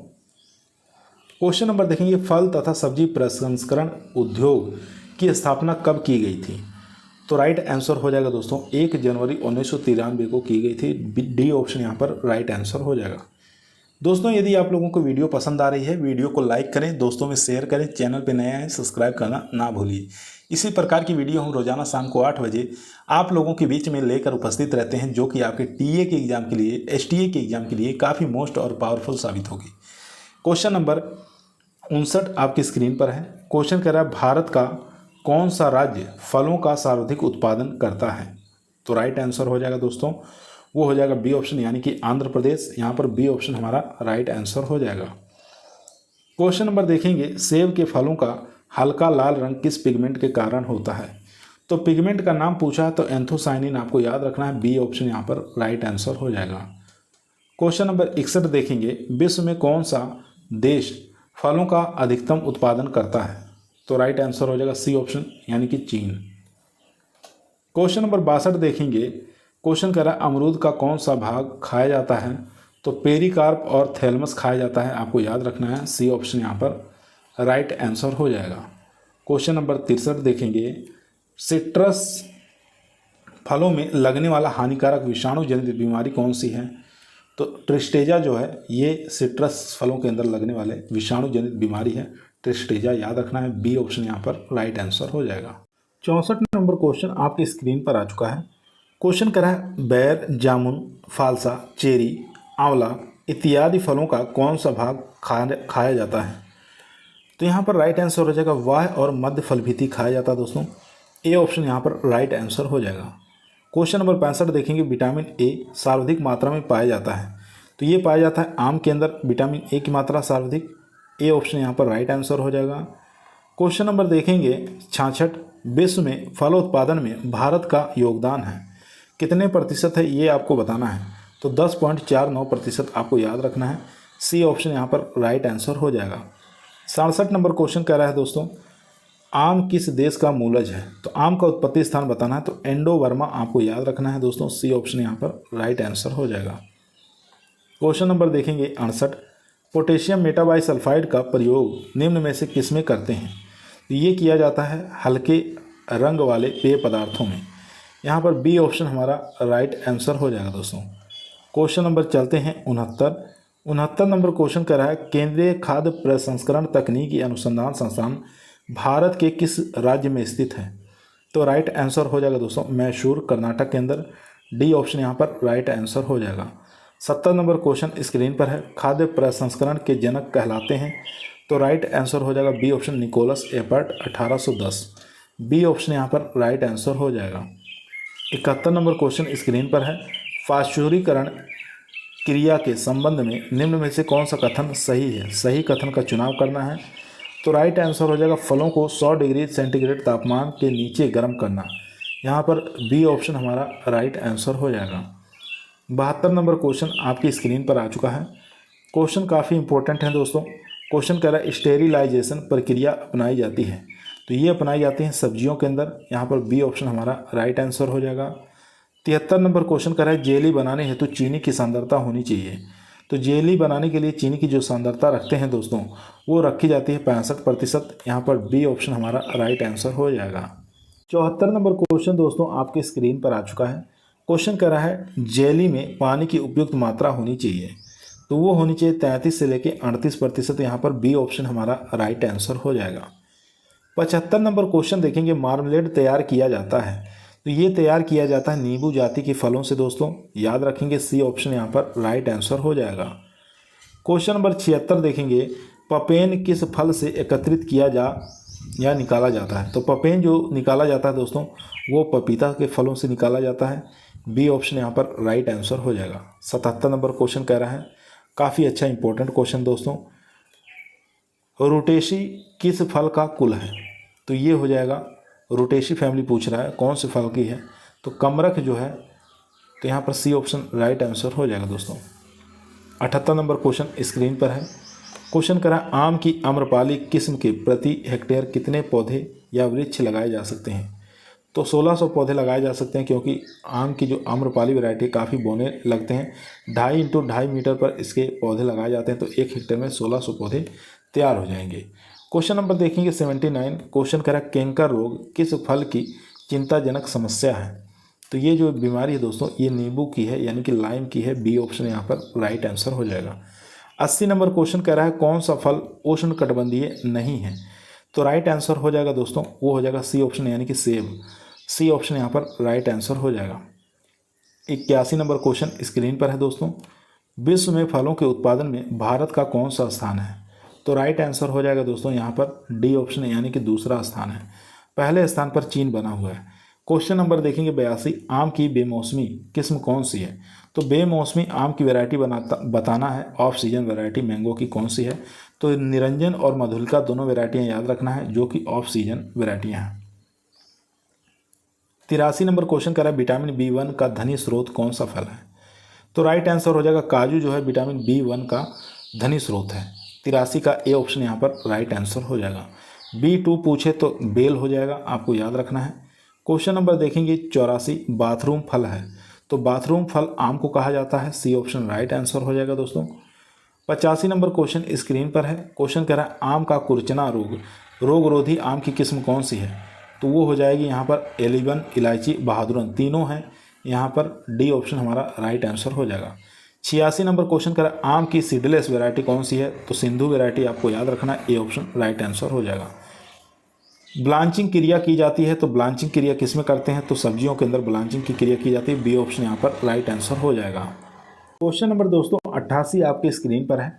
क्वेश्चन नंबर देखेंगे, फल तथा सब्जी प्रसंस्करण उद्योग की स्थापना कब की गई थी, तो राइट आंसर हो जाएगा दोस्तों 1 जनवरी 1993 को की गई थी। डी ऑप्शन यहाँ पर राइट आंसर हो जाएगा। दोस्तों यदि आप लोगों को वीडियो पसंद आ रही है, वीडियो को लाइक करें, दोस्तों में शेयर करें, चैनल पे नए हैं सब्सक्राइब करना ना भूलिए। इसी प्रकार की वीडियो हम रोजाना शाम को 8 बजे आप लोगों के बीच में लेकर उपस्थित रहते हैं, जो कि आपके टीए के एग्जाम के लिए, STA के एग्जाम के लिए काफ़ी मोस्ट और पावरफुल साबित होगी। क्वेश्चन नंबर 59 आपकी स्क्रीन पर है। क्वेश्चन कह रहा है भारत का कौन सा राज्य फलों का सर्वाधिक उत्पादन करता है, तो राइट आंसर हो जाएगा दोस्तों, वो हो जाएगा बी ऑप्शन, यानी कि आंध्र प्रदेश। यहाँ पर बी ऑप्शन हमारा राइट आंसर हो जाएगा। क्वेश्चन नंबर देखेंगे, सेब के फलों का हल्का लाल रंग किस पिगमेंट के कारण होता है, तो पिगमेंट का नाम पूछा है तो एंथोसाइनिन आपको याद रखना है। बी ऑप्शन यहाँ पर राइट आंसर हो जाएगा। क्वेश्चन नंबर 61 देखेंगे, विश्व में कौन सा देश फलों का अधिकतम उत्पादन करता है, तो राइट आंसर हो जाएगा सी ऑप्शन, यानी कि चीन। क्वेश्चन नंबर 62 देखेंगे। क्वेश्चन कह रहा है अमरूद का कौन सा भाग खाया जाता है, तो पेरिकार्प और थैलमस खाया जाता है, आपको याद रखना है। सी ऑप्शन यहाँ पर राइट आंसर हो जाएगा। क्वेश्चन नंबर 63 देखेंगे, सिट्रस फलों में लगने वाला हानिकारक विषाणु जनित बीमारी कौन सी है, तो ट्रिस्टेजा जो है ये सिट्रस फलों के अंदर लगने वाले विषाणु जनित बीमारी है, ट्रिस्टेजा याद रखना है। बी ऑप्शन यहाँ पर राइट आंसर हो जाएगा। 64 नंबर क्वेश्चन आपकी स्क्रीन पर आ चुका है। क्वेश्चन करा है बैर, जामुन, फालसा, चेरी, आंवला इत्यादि फलों का कौन सा भाग खाया जाता है, तो यहाँ पर राइट आंसर हो जाएगा वाह और मध्य फल भी खाया जाता है दोस्तों। ए ऑप्शन यहाँ पर राइट आंसर हो जाएगा। क्वेश्चन नंबर 65 देखेंगे, विटामिन ए सर्वाधिक मात्रा में पाया जाता है, तो ये पाया जाता है आम के अंदर विटामिन ए की मात्रा सर्वाधिक। ए ऑप्शन यहाँ पर राइट आंसर हो जाएगा। क्वेश्चन नंबर देखेंगे 66, विश्व में फलोत्पादन में भारत का योगदान है कितने प्रतिशत है, ये आपको बताना है, तो 10.49% आपको याद रखना है। सी ऑप्शन यहाँ पर राइट आंसर हो जाएगा। 67 नंबर क्वेश्चन कह रहा है दोस्तों, आम किस देश का मूलज है, तो आम का उत्पत्ति स्थान बताना है, तो इंडो बर्मा आपको याद रखना है दोस्तों। सी ऑप्शन यहाँ पर राइट आंसर हो जाएगा। क्वेश्चन नंबर देखेंगे 68, पोटेशियम मेटाबाइसल्फाइड का प्रयोग निम्न में से किस में करते हैं? तो ये किया जाता है हल्के रंग वाले पेय पदार्थों में। यहाँ पर बी ऑप्शन हमारा राइट आंसर हो जाएगा दोस्तों। क्वेश्चन नंबर चलते हैं 69 नंबर क्वेश्चन कर रहा है केंद्रीय खाद्य प्रसंस्करण तकनीकी अनुसंधान संस्थान भारत के किस राज्य में स्थित है? तो राइट आंसर हो जाएगा दोस्तों मैसूर, कर्नाटक के अंदर। डी ऑप्शन यहाँ पर राइट आंसर हो जाएगा। 70 नंबर क्वेश्चन स्क्रीन पर है खाद्य प्रसंस्करण के जनक कहलाते हैं? तो राइट आंसर हो जाएगा B option Nicolas Appert 1810। B option यहाँ पर राइट आंसर हो जाएगा। 71 नंबर क्वेश्चन स्क्रीन पर है पाश्चुरीकरण क्रिया के संबंध में निम्न में से कौन सा कथन सही है? सही कथन का चुनाव करना है। तो राइट आंसर हो जाएगा फलों को 100 डिग्री सेंटीग्रेड तापमान के नीचे गर्म करना। यहाँ पर बी ऑप्शन हमारा राइट आंसर हो जाएगा। 72 नंबर क्वेश्चन आपकी स्क्रीन पर आ चुका है। क्वेश्चन काफ़ी इंपॉर्टेंट है दोस्तों। क्वेश्चन कह रहा है स्टेरिलाइजेशन प्रक्रिया अपनाई जाती है? तो ये अपनाई जाती है सब्जियों के अंदर। यहाँ पर बी ऑप्शन हमारा राइट आंसर हो जाएगा। 73 नंबर क्वेश्चन कर रहा है जेली बनाने हेतु चीनी की सांद्रता होनी चाहिए? तो जेली बनाने के लिए चीनी की जो सांद्रता रखते हैं दोस्तों वो रखी जाती है 65%। यहाँ पर बी ऑप्शन हमारा राइट आंसर हो जाएगा। 74 नंबर क्वेश्चन दोस्तों आपके स्क्रीन पर आ चुका है। क्वेश्चन कर रहा है जेली में पानी की उपयुक्त मात्रा होनी चाहिए? तो वो होनी चाहिए 33 से लेकर 38%। यहाँ पर बी ऑप्शन हमारा राइट आंसर हो जाएगा। 75 नंबर क्वेश्चन देखेंगे मार्मलेड तैयार किया जाता है? तो ये तैयार किया जाता है नींबू जाति के फलों से दोस्तों। याद रखेंगे सी ऑप्शन यहाँ पर राइट आंसर हो जाएगा। क्वेश्चन नंबर 76 देखेंगे पपेन किस फल से एकत्रित किया या निकाला जाता है? तो पपेन जो निकाला जाता है दोस्तों वो पपीता के फलों से निकाला जाता है। बी ऑप्शन यहाँ पर राइट आंसर हो जाएगा। 77 नंबर क्वेश्चन कह रहा है काफ़ी अच्छा इंपॉर्टेंट क्वेश्चन दोस्तों, रुटेसी किस फल का कुल है? तो ये हो जाएगा रुटेसी फैमिली पूछ रहा है कौन से फल की है? तो कमरख जो है, तो यहाँ पर सी ऑप्शन राइट आंसर हो जाएगा दोस्तों। 78 नंबर क्वेश्चन स्क्रीन पर है। क्वेश्चन करा आम की आम्रपाली किस्म के प्रति हेक्टेयर कितने पौधे या वृक्ष लगाए जा सकते हैं? तो 1600 पौधे लगाए जा सकते हैं, क्योंकि आम की जो आम्रपाली वैरायटी काफ़ी बोने लगते हैं। 2.5 इंटू 2.5 मीटर पर इसके पौधे लगाए जाते हैं, तो 1 हेक्टेयर में 1600 पौधे तैयार हो जाएंगे। क्वेश्चन नंबर देखेंगे 79। क्वेश्चन करा कैंकर रोग किस फल की चिंताजनक समस्या है? तो ये जो बीमारी है दोस्तों ये नींबू की है, यानी कि लाइम की है। बी ऑप्शन यहाँ पर राइट आंसर हो जाएगा। 80 नंबर क्वेश्चन कह रहा है कौन सा फल उष्णकटिबंधीय नहीं है? तो राइट आंसर हो जाएगा दोस्तों वो हो जाएगा सी ऑप्शन यानी कि सेब। सी ऑप्शन यहाँ पर राइट आंसर हो जाएगा। 81 नंबर क्वेश्चन स्क्रीन पर है दोस्तों विश्व में फलों के उत्पादन में भारत का कौन सा स्थान है? तो राइट आंसर हो जाएगा दोस्तों यहाँ पर डी ऑप्शन यानी कि दूसरा स्थान है। पहले स्थान पर चीन बना हुआ है। क्वेश्चन नंबर देखेंगे 82। आम की बेमौसमी किस्म कौन सी है? तो बेमौसमी आम की वैरायटी बताना है। ऑफ सीजन वैरायटी मैंगो की कौन सी है? तो निरंजन और मधुलिका दोनों वैरायटियाँ याद रखना है जो कि ऑफ सीजन वैरायटियाँ हैं। 83 नंबर क्वेश्चन कर रहा है विटामिन B1 का धनी स्रोत कौन सा फल है? तो राइट आंसर हो जाएगा काजू जो है विटामिन B1 का धनी स्रोत है। 83 का ए ऑप्शन यहाँ पर राइट आंसर हो जाएगा। B2 पूछे तो बेल हो जाएगा, आपको याद रखना है। क्वेश्चन नंबर देखेंगे 84। बाथरूम फल है? तो बाथरूम फल आम को कहा जाता है। सी ऑप्शन राइट आंसर हो जाएगा दोस्तों। 85 नंबर क्वेश्चन स्क्रीन पर है। क्वेश्चन कह रहा है आम का कुरचना रोग रोधी आम की किस्म कौन सी है? तो वो हो जाएगी यहाँ पर एलिबन, इलायची, बहादुरन तीनों हैं। यहाँ पर डी ऑप्शन हमारा राइट आंसर हो जाएगा। 86 नंबर क्वेश्चन कर आम की सीडलेस वैरायटी कौन सी है? तो सिंधु वैरायटी आपको याद रखना है। ए ऑप्शन राइट आंसर हो जाएगा। ब्लांचिंग क्रिया की जाती है, तो ब्लांचिंग क्रिया किस में करते हैं? तो सब्जियों के अंदर ब्लांचिंग की क्रिया की जाती है। बी ऑप्शन यहाँ पर राइट आंसर हो जाएगा। क्वेश्चन नंबर दोस्तों 88 आपके स्क्रीन पर है।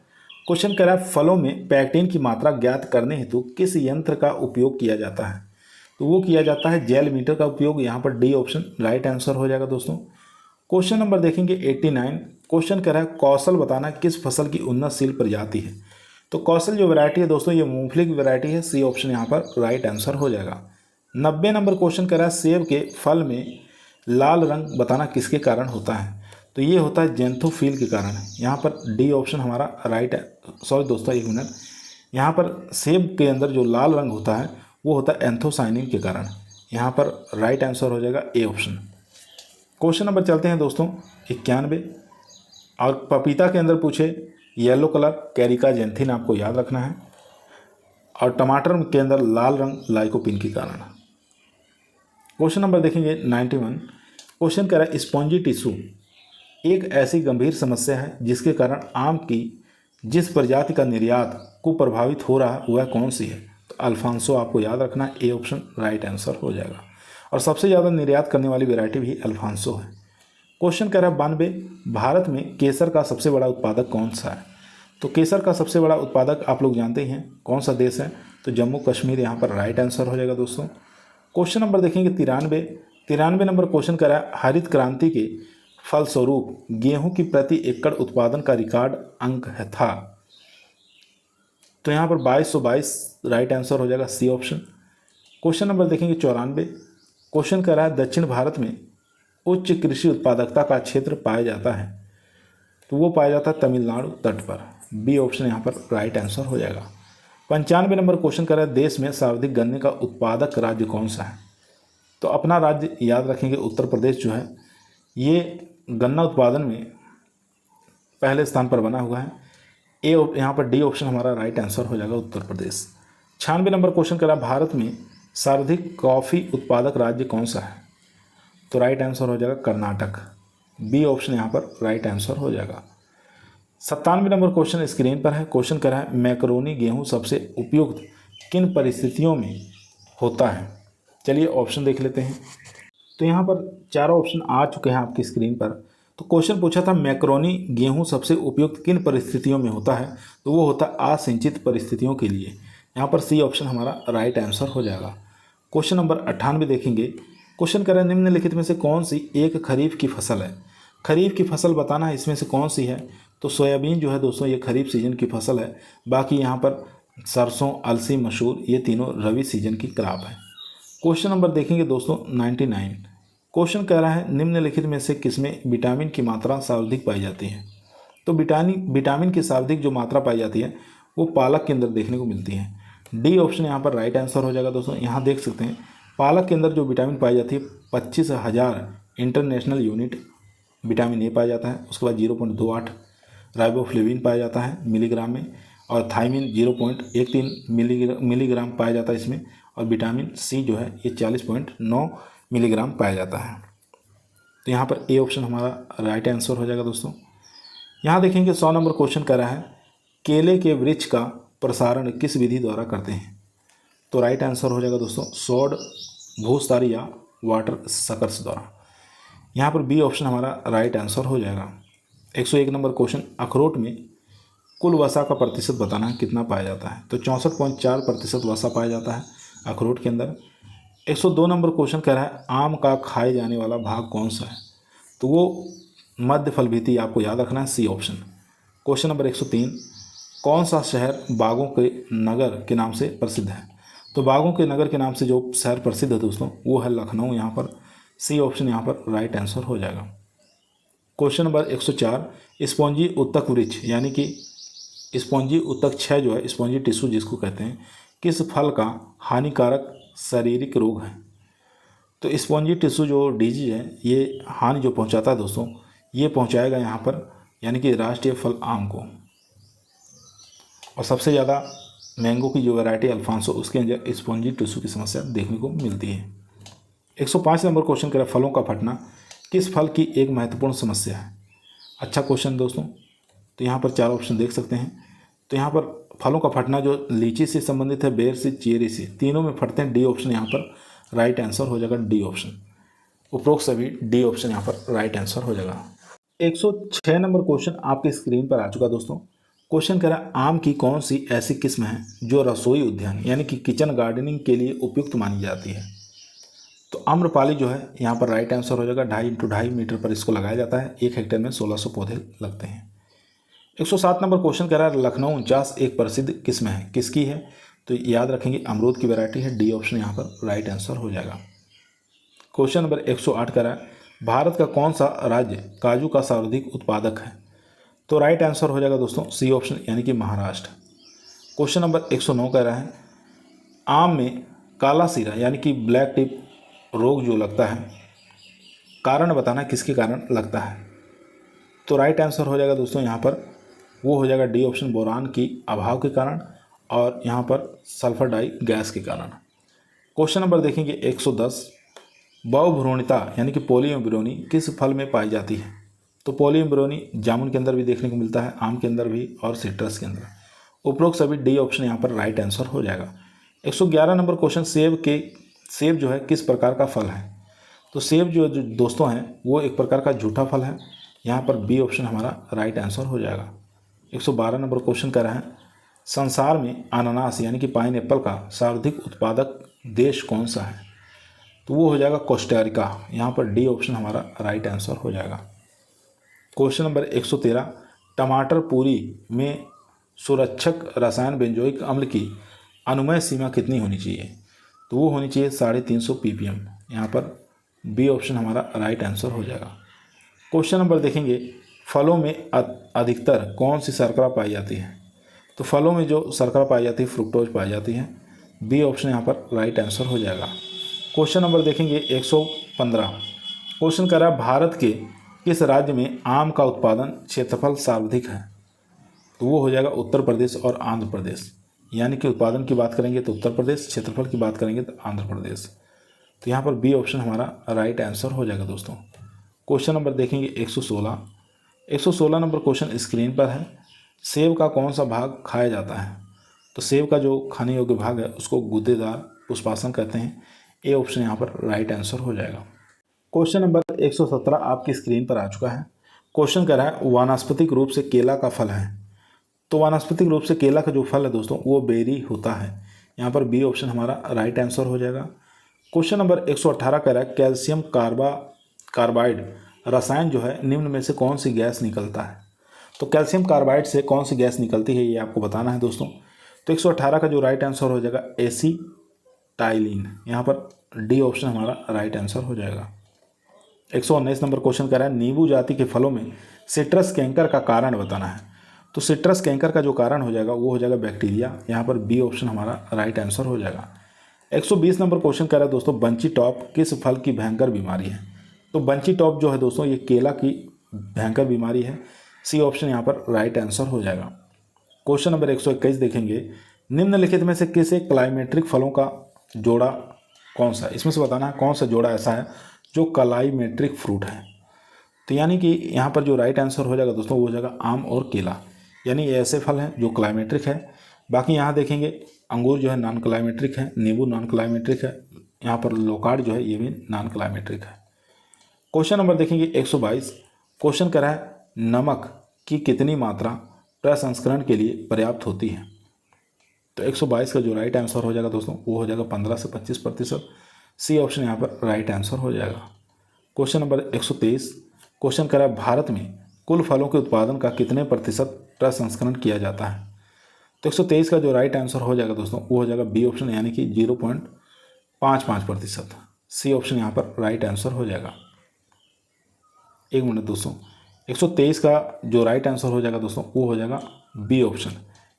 क्वेश्चन कर रहा है फलों में पैक्टिन की मात्रा ज्ञात करने हेतु किस यंत्र का उपयोग किया जाता है? तो वो किया जाता है जेल मीटर का उपयोग। यहाँ पर डी ऑप्शन राइट आंसर हो जाएगा दोस्तों। क्वेश्चन नंबर देखेंगे 89। क्वेश्चन कह रहा है कौशल बताना किस फसल की उन्नतशील प्रजाति है? तो कौशल जो वैरायटी है दोस्तों ये मूंगफली की वैरायटी है। सी ऑप्शन यहाँ पर राइट आंसर हो जाएगा। 90 नंबर क्वेश्चन कह रहा है सेब के फल में लाल रंग बताना किसके कारण होता है? तो ये होता है जेंथोफिल के कारण। यहाँ पर डी ऑप्शन हमारा राइट है। सॉरी दोस्तों एक मिनट, यहाँ पर सेब के अंदर जो लाल रंग होता है वो होता है एंथोसाइनिन के कारण। यहाँ पर राइट आंसर हो जाएगा ए ऑप्शन। क्वेश्चन नंबर चलते हैं दोस्तों 91। और पपीता के अंदर पूछे येलो कलर कैरिका जेंथिन आपको याद रखना है, और टमाटर के अंदर लाल रंग लाइकोपिन के कारण। क्वेश्चन नंबर देखेंगे 91। क्वेश्चन कह रहा है स्पॉन्जी टिश्यू एक ऐसी गंभीर समस्या है जिसके कारण आम की जिस प्रजाति का निर्यात को प्रभावित हो रहा है वह कौन सी है? तो अल्फांसो आपको याद रखना है, ए ऑप्शन राइट आंसर हो जाएगा। और सबसे ज़्यादा निर्यात करने वाली वैरायटी भी अल्फांसो है। क्वेश्चन कह रहा है 92। भारत में केसर का सबसे बड़ा उत्पादक कौन सा है? तो केसर का सबसे बड़ा उत्पादक आप लोग जानते ही हैं कौन सा देश है, तो जम्मू कश्मीर यहाँ पर राइट आंसर हो जाएगा दोस्तों। क्वेश्चन नंबर देखेंगे 93 नंबर क्वेश्चन कह रहा है हरित क्रांति के फलस्वरूप गेहूं की प्रति एकड़ उत्पादन का रिकॉर्ड अंक है था, तो यहाँ पर 2222 राइट आंसर हो जाएगा, सी ऑप्शन। क्वेश्चन नंबर देखेंगे 94। क्वेश्चन कह रहा है दक्षिण भारत में उच्च कृषि उत्पादकता का क्षेत्र पाया जाता है, तो वो पाया जाता है तमिलनाडु तट पर, बी ऑप्शन यहाँ पर राइट आंसर हो जाएगा। 95 नंबर क्वेश्चन कर रहा है देश में सर्वाधिक गन्ने का उत्पादक राज्य कौन सा है? तो अपना राज्य याद रखेंगे, उत्तर प्रदेश जो है ये गन्ना उत्पादन में पहले स्थान पर बना हुआ है, ए यहाँ पर डी ऑप्शन हमारा राइट आंसर हो जाएगा, उत्तर प्रदेश। 96 नंबर क्वेश्चन कर रहा है भारत में सर्वाधिक कॉफ़ी उत्पादक राज्य कौन सा है? तो राइट आंसर हो जाएगा कर्नाटक, बी ऑप्शन यहाँ पर राइट आंसर हो जाएगा। 97 नंबर क्वेश्चन स्क्रीन पर है। क्वेश्चन कर रहा है मैक्रोनी गेहूं सबसे उपयुक्त किन परिस्थितियों में होता है? चलिए ऑप्शन देख लेते हैं। तो यहाँ पर चारों ऑप्शन आ चुके हैं आपकी स्क्रीन पर। तो क्वेश्चन पूछा था मैक्रोनी गेहूं सबसे उपयुक्त किन परिस्थितियों में होता है, तो वो होता है असिंचित परिस्थितियों के लिए, यहाँ पर सी ऑप्शन हमारा राइट आंसर हो जाएगा। क्वेश्चन नंबर 98 देखेंगे। क्वेश्चन कर रहे हैं निम्नलिखित में से कौन सी एक खरीफ की फसल है? खरीफ की फसल बताना है इसमें से कौन सी है, तो सोयाबीन जो है दोस्तों ये खरीफ सीजन की फसल है। बाकी यहाँ पर सरसों, अलसी, मसूर ये तीनों रवि सीजन की क्रॉप है। क्वेश्चन नंबर देखेंगे दोस्तों 99। क्वेश्चन कह रहा है निम्नलिखित में से किसमें विटामिन की मात्रा सर्वाधिक पाई जाती है? तो विटामिन की सर्वाधिक जो मात्रा पाई जाती है वो पालक के अंदर देखने को मिलती है, डी ऑप्शन यहाँ पर राइट आंसर हो जाएगा दोस्तों। यहाँ देख सकते हैं पालक के अंदर जो विटामिन पाई जाती है 25,000 इंटरनेशनल यूनिट विटामिन ए पाया जाता है। उसके बाद 0.28 राइबोफ्लेविन पाया जाता है मिलीग्राम में, और थाइमिन 0.13 मिलीग्राम पाया जाता है इसमें, और विटामिन सी जो है ये 40.9 मिलीग्राम पाया जाता है। तो यहाँ पर ए ऑप्शन हमारा राइट आंसर हो जाएगा दोस्तों। यहाँ देखेंगे 100 नंबर क्वेश्चन कर रहा है केले के वृक्ष का प्रसारण किस विधि द्वारा करते हैं? तो राइट आंसर हो जाएगा दोस्तों सौड़, भूस्तारी या वाटर सकर्स द्वारा। यहाँ पर बी ऑप्शन हमारा राइट आंसर हो जाएगा। 101 नंबर क्वेश्चन अखरोट में कुल वसा का प्रतिशत बताना है कितना पाया जाता है? तो 64.4% वसा पाया जाता है अखरोट के अंदर। 102 नंबर क्वेश्चन कह रहा है आम का खाए जाने वाला भाग कौन सा है? तो वो मध्य फलभिति आपको याद रखना है, सी ऑप्शन। क्वेश्चन नंबर 103 कौन सा शहर बागों के नगर के नाम से प्रसिद्ध है? तो बागों के नगर के नाम से जो शहर प्रसिद्ध है दोस्तों वो है लखनऊ, यहाँ पर सी ऑप्शन यहाँ पर राइट आंसर हो जाएगा। क्वेश्चन नंबर 104 स्पॉन्जी उत्तक वृक्ष यानी कि स्पॉन्जी उत्तक क्षय जो है स्पॉन्जी टिश्यू जिसको कहते हैं किस फल का हानिकारक शारीरिक रोग है? तो स्पॉन्जी टिश्यू जो डिजीज है ये हानि जो पहुंचाता है दोस्तों ये पहुंचाएगा यहाँ पर यानी कि राष्ट्रीय फल आम को। और सबसे ज़्यादा मैंगो की जो वैरायटी अल्फांसो उसके अंदर स्पॉन्जी टिश्यू की समस्या देखने को मिलती है। 105 नंबर क्वेश्चन कह रहा है फलों का फटना किस फल की एक महत्वपूर्ण समस्या है? अच्छा क्वेश्चन दोस्तों। तो यहाँ पर चार ऑप्शन देख सकते हैं। तो यहाँ पर फलों का फटना जो लीची से संबंधित है, बेर से, चेरी से, तीनों में फटते हैं, डी ऑप्शन यहाँ पर राइट आंसर हो जाएगा, डी ऑप्शन। उपरोक्त सभी डी ऑप्शन यहाँ पर राइट आंसर हो जाएगा। 106 नंबर क्वेश्चन आपकी स्क्रीन पर आ चुका दोस्तों। क्वेश्चन कह रहा है आम की कौन सी ऐसी किस्म है जो रसोई उद्यान यानी कि किचन गार्डनिंग के लिए उपयुक्त मानी जाती है? तो आम्रपाली जो है यहाँ पर राइट आंसर हो जाएगा। 2.5 × 2.5 मीटर पर इसको लगाया जाता है। 1 हेक्टेयर में 1600 पौधे लगते हैं। 107 नंबर क्वेश्चन कह रहा है लखनऊ 49 एक प्रसिद्ध किस्म है, किसकी है? तो याद रखेंगे अमरूद की वैरायटी है, डी ऑप्शन यहाँ पर राइट आंसर हो जाएगा। क्वेश्चन नंबर 108 कह रहा है भारत का कौन सा राज्य काजू का सर्वाधिक उत्पादक है? तो राइट आंसर हो जाएगा दोस्तों सी ऑप्शन यानी कि महाराष्ट्र। क्वेश्चन नंबर 109 कह रहा है आम में काला सीरा यानी कि ब्लैक टिप रोग जो लगता है कारण बताना किसके कारण लगता है? तो राइट आंसर हो जाएगा दोस्तों यहाँ पर वो हो जाएगा डी ऑप्शन, बोरान की अभाव के कारण और यहाँ पर सल्फर डाई गैस के कारण। क्वेश्चन नंबर देखेंगे 110, बहुभ्रूणिता यानी कि पॉलीअम्ब्रोनी किस फल में पाई जाती है? तो पॉलीअम्ब्रोनी जामुन के अंदर भी देखने को मिलता है, आम के अंदर भी और सिट्रस के अंदर। उपरोक्त सभी डी ऑप्शन यहाँ पर राइट आंसर हो जाएगा। 111 नंबर क्वेश्चन, सेब जो है किस प्रकार का फल है? तो सेब जो दोस्तों हैं वो एक प्रकार का झूठा फल है, यहाँ पर बी ऑप्शन हमारा राइट आंसर हो जाएगा। 112 नंबर क्वेश्चन कह रहा है संसार में अनानास यानी कि पाइन एप्पल का सर्वाधिक उत्पादक देश कौन सा है? तो वो हो जाएगा कोस्टारिका, यहाँ पर डी ऑप्शन हमारा राइट आंसर हो जाएगा। क्वेश्चन नंबर 113, टमाटर पूरी में सुरक्षक रसायन बेंजोइक अम्ल की अनुमेय सीमा कितनी होनी चाहिए? तो वो होनी चाहिए 350 ppm, यहाँ पर बी ऑप्शन हमारा राइट आंसर हो जाएगा। क्वेश्चन नंबर देखेंगे फलों में अधिकतर कौन सी शर्करा पाई जाती है? तो फलों में जो शर्करा पाई जाती है फ्रुक्टोज पाई जाती है, बी ऑप्शन यहाँ पर राइट आंसर हो जाएगा। क्वेश्चन नंबर देखेंगे 115, क्वेश्चन कर रहा है भारत के किस राज्य में आम का उत्पादन क्षेत्रफल सर्वाधिक है? तो वो हो जाएगा उत्तर प्रदेश और आंध्र प्रदेश, यानी कि उत्पादन की बात करेंगे तो उत्तर प्रदेश, क्षेत्रफल की बात करेंगे तो आंध्र प्रदेश। तो यहाँ पर बी ऑप्शन हमारा राइट आंसर हो जाएगा दोस्तों। क्वेश्चन नंबर देखेंगे 116 नंबर क्वेश्चन स्क्रीन पर है, सेब का कौन सा भाग खाया जाता है? तो सेब का जो खाने योग्य भाग है उसको गूदेदार पुष्पासन कहते हैं, ए ऑप्शन यहाँ पर राइट आंसर हो जाएगा। क्वेश्चन नंबर 117 आपकी स्क्रीन पर आ चुका है। क्वेश्चन कह रहा है वानस्पतिक रूप से केला का फल है। तो वानस्पतिक रूप से केला का जो फल है दोस्तों वो बेरी होता है, यहाँ पर बी ऑप्शन हमारा राइट आंसर हो जाएगा। क्वेश्चन नंबर 118 कह रहा है कैल्शियम कार्बाइड रसायन जो है निम्न में से कौन सी गैस निकलता है? तो कैल्शियम कार्बाइड से कौन सी गैस निकलती है ये आपको बताना है दोस्तों। तो 118 का जो राइट आंसर हो जाएगा एसीटाइलिन, यहाँ पर डी ऑप्शन हमारा राइट आंसर हो जाएगा। 119 नंबर क्वेश्चन कह रहा है नींबू जाति के फलों में सिट्रस कैंकर का कारण बताना है। तो सिट्रस कैंकर का जो कारण हो जाएगा वो हो जाएगा बैक्टीरिया, यहाँ पर बी ऑप्शन हमारा राइट आंसर हो जाएगा। 120 नंबर क्वेश्चन कह रहा है दोस्तों बंची टॉप किस फल की भयंकर बीमारी है? तो बंची टॉप जो है दोस्तों ये केला की भयंकर बीमारी है, सी ऑप्शन यहाँ पर राइट आंसर हो जाएगा। क्वेश्चन नंबर 121 देखेंगे निम्नलिखित में से किस एक क्लाइमेट्रिक फलों का जोड़ा कौन सा है? इसमें से बताना है कौन सा जोड़ा ऐसा है जो क्लाइमेट्रिक फ्रूट है। तो यानी कि यहाँ पर जो राइट आंसर हो जाएगा दोस्तों वो हो जाएगा आम और केला, यानी ये ऐसे फल हैं जो क्लाइमेट्रिक है। बाकी यहाँ देखेंगे अंगूर जो है नॉन क्लाइमेट्रिक है, नींबू नॉन क्लाइमेट्रिक है, यहाँ पर लोकार्ड जो है ये भी नॉन क्लाइमेट्रिक है। क्वेश्चन नंबर देखेंगे 122, क्वेश्चन कह रहा है नमक की कितनी मात्रा प्रसंस्करण के लिए पर्याप्त होती है? तो 122 का जो राइट आंसर हो जाएगा दोस्तों वो हो जाएगा 15 से 25%, सी ऑप्शन यहाँ पर राइट आंसर हो जाएगा। क्वेश्चन नंबर 123, क्वेश्चन कह रहा है भारत में कुल फलों के उत्पादन का कितने प्रतिशत प्रसंस्करण किया जाता है? तो 123 का जो राइट आंसर हो जाएगा दोस्तों वो हो जाएगा बी ऑप्शन यानी कि 0.55%, सी ऑप्शन यहाँ पर राइट आंसर हो जाएगा। एक मिनट दोस्तों, 123 का जो राइट आंसर हो जाएगा दोस्तों वो हो जाएगा बी ऑप्शन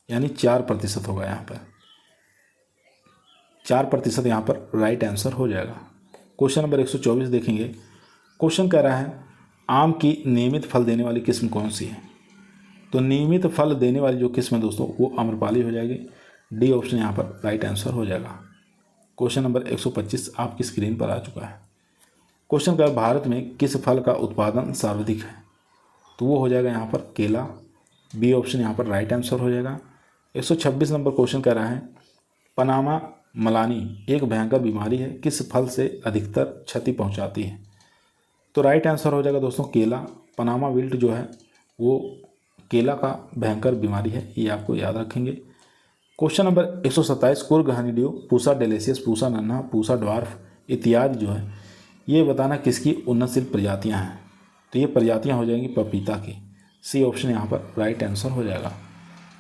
यानी 4% होगा, यहाँ पर 4% यहाँ पर राइट आंसर हो जाएगा। क्वेश्चन नंबर 124 देखेंगे, क्वेश्चन कह रहा है आम की नियमित फल देने वाली किस्म कौन सी है? तो नियमित फल देने वाली जो किस्म है दोस्तों वो आम्रपाली हो जाएगी, डी ऑप्शन यहाँ पर राइट आंसर हो जाएगा। क्वेश्चन नंबर 125 आपकी स्क्रीन पर आ चुका है। क्वेश्चन का भारत में किस फल का उत्पादन सर्वाधिक है? तो वो हो जाएगा यहाँ पर केला, बी ऑप्शन यहाँ पर राइट आंसर हो जाएगा। 126 नंबर क्वेश्चन कह रहा है पनामा मलानी एक भयंकर बीमारी है, किस फल से अधिकतर क्षति पहुँचाती है? तो राइट आंसर हो जाएगा दोस्तों केला। पनामा विल्ट जो है वो केला का भयंकर बीमारी है, ये आपको याद रखेंगे। Question number 127 Coorg honeydew, Pusa delicious, Pusa नन्हा, पूसा ड्वार्फ इत्यादि जो है ये बताना किसकी उन्नतशील प्रजातियां हैं? तो ये प्रजातियां हो जाएंगी पपीता की, सी ऑप्शन यहाँ पर राइट आंसर हो जाएगा।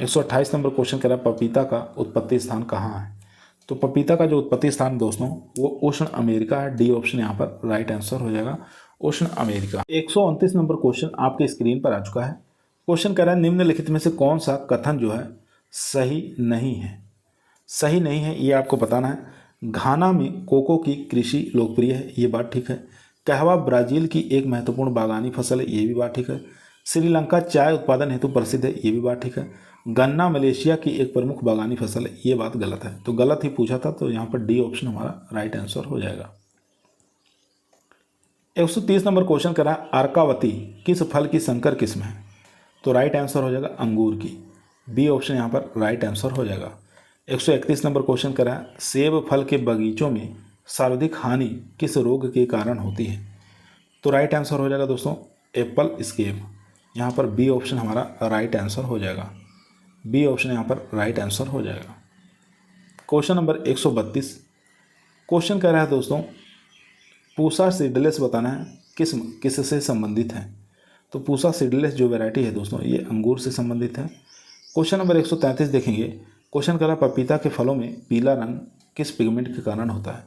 128 नंबर क्वेश्चन कह रहा है पपीता का उत्पत्ति स्थान कहाँ है? तो पपीता का जो उत्पत्ति स्थान दोस्तों वो उष्ण अमेरिका है, डी ऑप्शन यहाँ पर राइट आंसर हो जाएगा, उष्ण अमेरिका। 129 नंबर क्वेश्चन आपके स्क्रीन पर आ चुका है। क्वेश्चन कह रहा है निम्नलिखित में से कौन सा कथन जो है सही नहीं है? सही नहीं है ये आपको बताना है। घाना में कोको की कृषि लोकप्रिय है, ये बात ठीक है। कहवा ब्राज़ील की एक महत्वपूर्ण बागानी फसल है, ये भी बात ठीक है। श्रीलंका चाय उत्पादन हेतु प्रसिद्ध है, ये भी बात ठीक है। गन्ना मलेशिया की एक प्रमुख बागानी फसल है, ये बात गलत है। तो गलत ही पूछा था, तो यहाँ पर डी ऑप्शन हमारा राइट आंसर हो जाएगा। 130 नंबर क्वेश्चन करा है, अर्कावती किस फल की संकर किस्म है? तो राइट आंसर हो जाएगा अंगूर की, बी ऑप्शन यहाँ पर राइट आंसर हो जाएगा। 131 नंबर क्वेश्चन करा है, सेब फल के बगीचों में सर्वाधिक हानि किस रोग के कारण होती है? तो राइट आंसर हो जाएगा दोस्तों एप्पल स्केब, यहाँ पर बी ऑप्शन हमारा राइट आंसर हो जाएगा। बी ऑप्शन यहाँ पर राइट आंसर हो जाएगा। क्वेश्चन नंबर 132 क्वेश्चन कह रहा है दोस्तों, पूसा सीडलेस बताना है किस्म किससे संबंधित है? तो पूसा सीडलेस जो वैरायटी है दोस्तों, ये अंगूर से संबंधित है। क्वेश्चन नंबर 133 देखेंगे, क्वेश्चन कह रहा है पपीता के फलों में पीला रंग किस पिगमेंट के कारण होता है?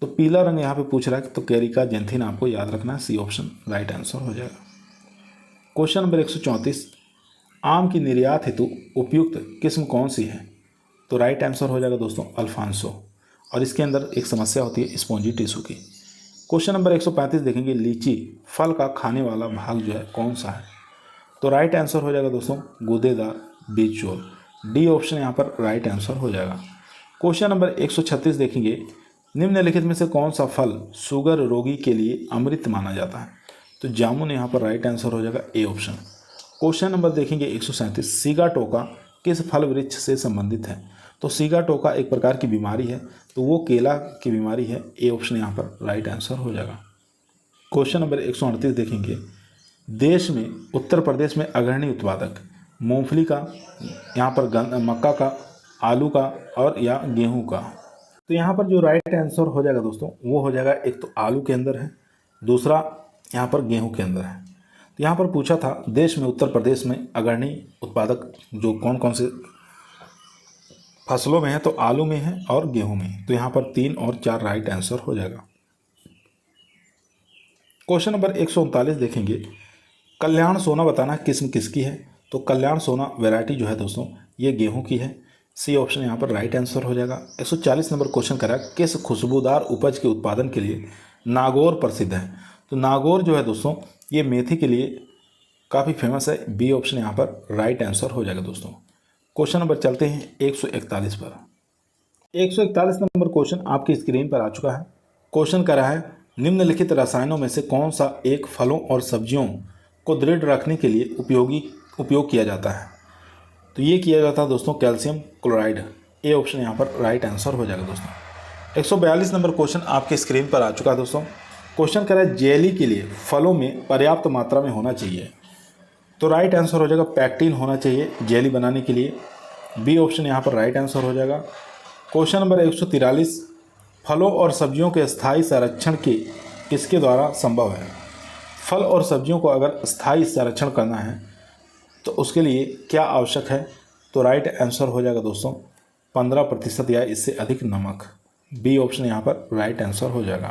तो पीला रंग यहाँ पे पूछ रहा है, तो कैरिका जेंथिन आपको याद रखना है, सी ऑप्शन राइट आंसर हो जाएगा। क्वेश्चन नंबर 134 आम की निर्यात हेतु उपयुक्त किस्म कौन सी है? तो राइट आंसर हो जाएगा दोस्तों अल्फांसो, और इसके अंदर एक समस्या होती है स्पॉन्जी टिश्यू की। क्वेश्चन नंबर 135 देखेंगे, लीची फल का खाने वाला भाग जो है कौन सा है? तो राइट आंसर हो जाएगा दोस्तों गूदेदार बीज चोल, डी ऑप्शन यहाँ पर राइट आंसर हो जाएगा। क्वेश्चन नंबर 136 देखेंगे, निम्नलिखित में से कौन सा फल शुगर रोगी के लिए अमृत माना जाता है? तो जामुन यहाँ पर राइट आंसर हो जाएगा, ए ऑप्शन। क्वेश्चन नंबर देखेंगे 137 सीगाटोका किस फल वृक्ष से संबंधित है? तो सीगाटोका एक प्रकार की बीमारी है, तो वो केला की बीमारी है, ए ऑप्शन यहाँ पर राइट आंसर हो जाएगा। क्वेश्चन नंबर 138 देखेंगे, देश में उत्तर प्रदेश में अग्रणी उत्पादक मूंगफली का, यहाँ पर मक्का का, आलू का और या गेहूं का। तो यहाँ पर जो राइट आंसर हो जाएगा दोस्तों वो हो जाएगा, एक तो आलू के अंदर है, दूसरा यहाँ पर गेहूं के अंदर है। तो यहाँ पर पूछा था देश में उत्तर प्रदेश में अग्रणी उत्पादक जो कौन कौन से फसलों में है, तो आलू में है और गेहूं में। तो यहाँ पर 3 और 4 राइट आंसर हो जाएगा। क्वेश्चन नंबर 139 देखेंगे, कल्याण सोना बताना किस्म किसकी है? तो कल्याण सोना वैरायटी जो है दोस्तों ये गेहूं की है, सी ऑप्शन यहाँ पर राइट आंसर हो जाएगा। 140 नंबर क्वेश्चन करा, किस खुशबूदार उपज के उत्पादन के लिए नागौर प्रसिद्ध है? तो नागौर जो है दोस्तों ये मेथी के लिए काफ़ी फेमस है, बी ऑप्शन यहाँ पर राइट आंसर हो जाएगा दोस्तों। क्वेश्चन नंबर चलते हैं 141 पर। 141 नंबर क्वेश्चन आपकी स्क्रीन पर आ चुका है। क्वेश्चन कर रहा है, निम्नलिखित रसायनों में से कौन सा एक फलों और सब्जियों को दृढ़ रखने के लिए उपयोग किया जाता है? तो ये किया जाता है दोस्तों कैल्शियम क्लोराइड, ए ऑप्शन यहाँ पर राइट आंसर हो जाएगा दोस्तों। 142 नंबर क्वेश्चन आपके स्क्रीन पर आ चुका है दोस्तों। क्वेश्चन कर रहा है, जेली के लिए फलों में पर्याप्त मात्रा में होना चाहिए? तो राइट आंसर हो जाएगा पैक्टिन होना चाहिए जेली बनाने के लिए, बी ऑप्शन यहाँ पर राइट आंसर हो जाएगा। क्वेश्चन नंबर 143 फलों और सब्जियों के स्थायी संरक्षण के किसके द्वारा संभव है? फल और सब्जियों को अगर स्थायी संरक्षण करना है तो उसके लिए क्या आवश्यक है? तो राइट आंसर हो जाएगा दोस्तों 15% या इससे अधिक नमक, बी ऑप्शन यहाँ पर राइट आंसर हो जाएगा।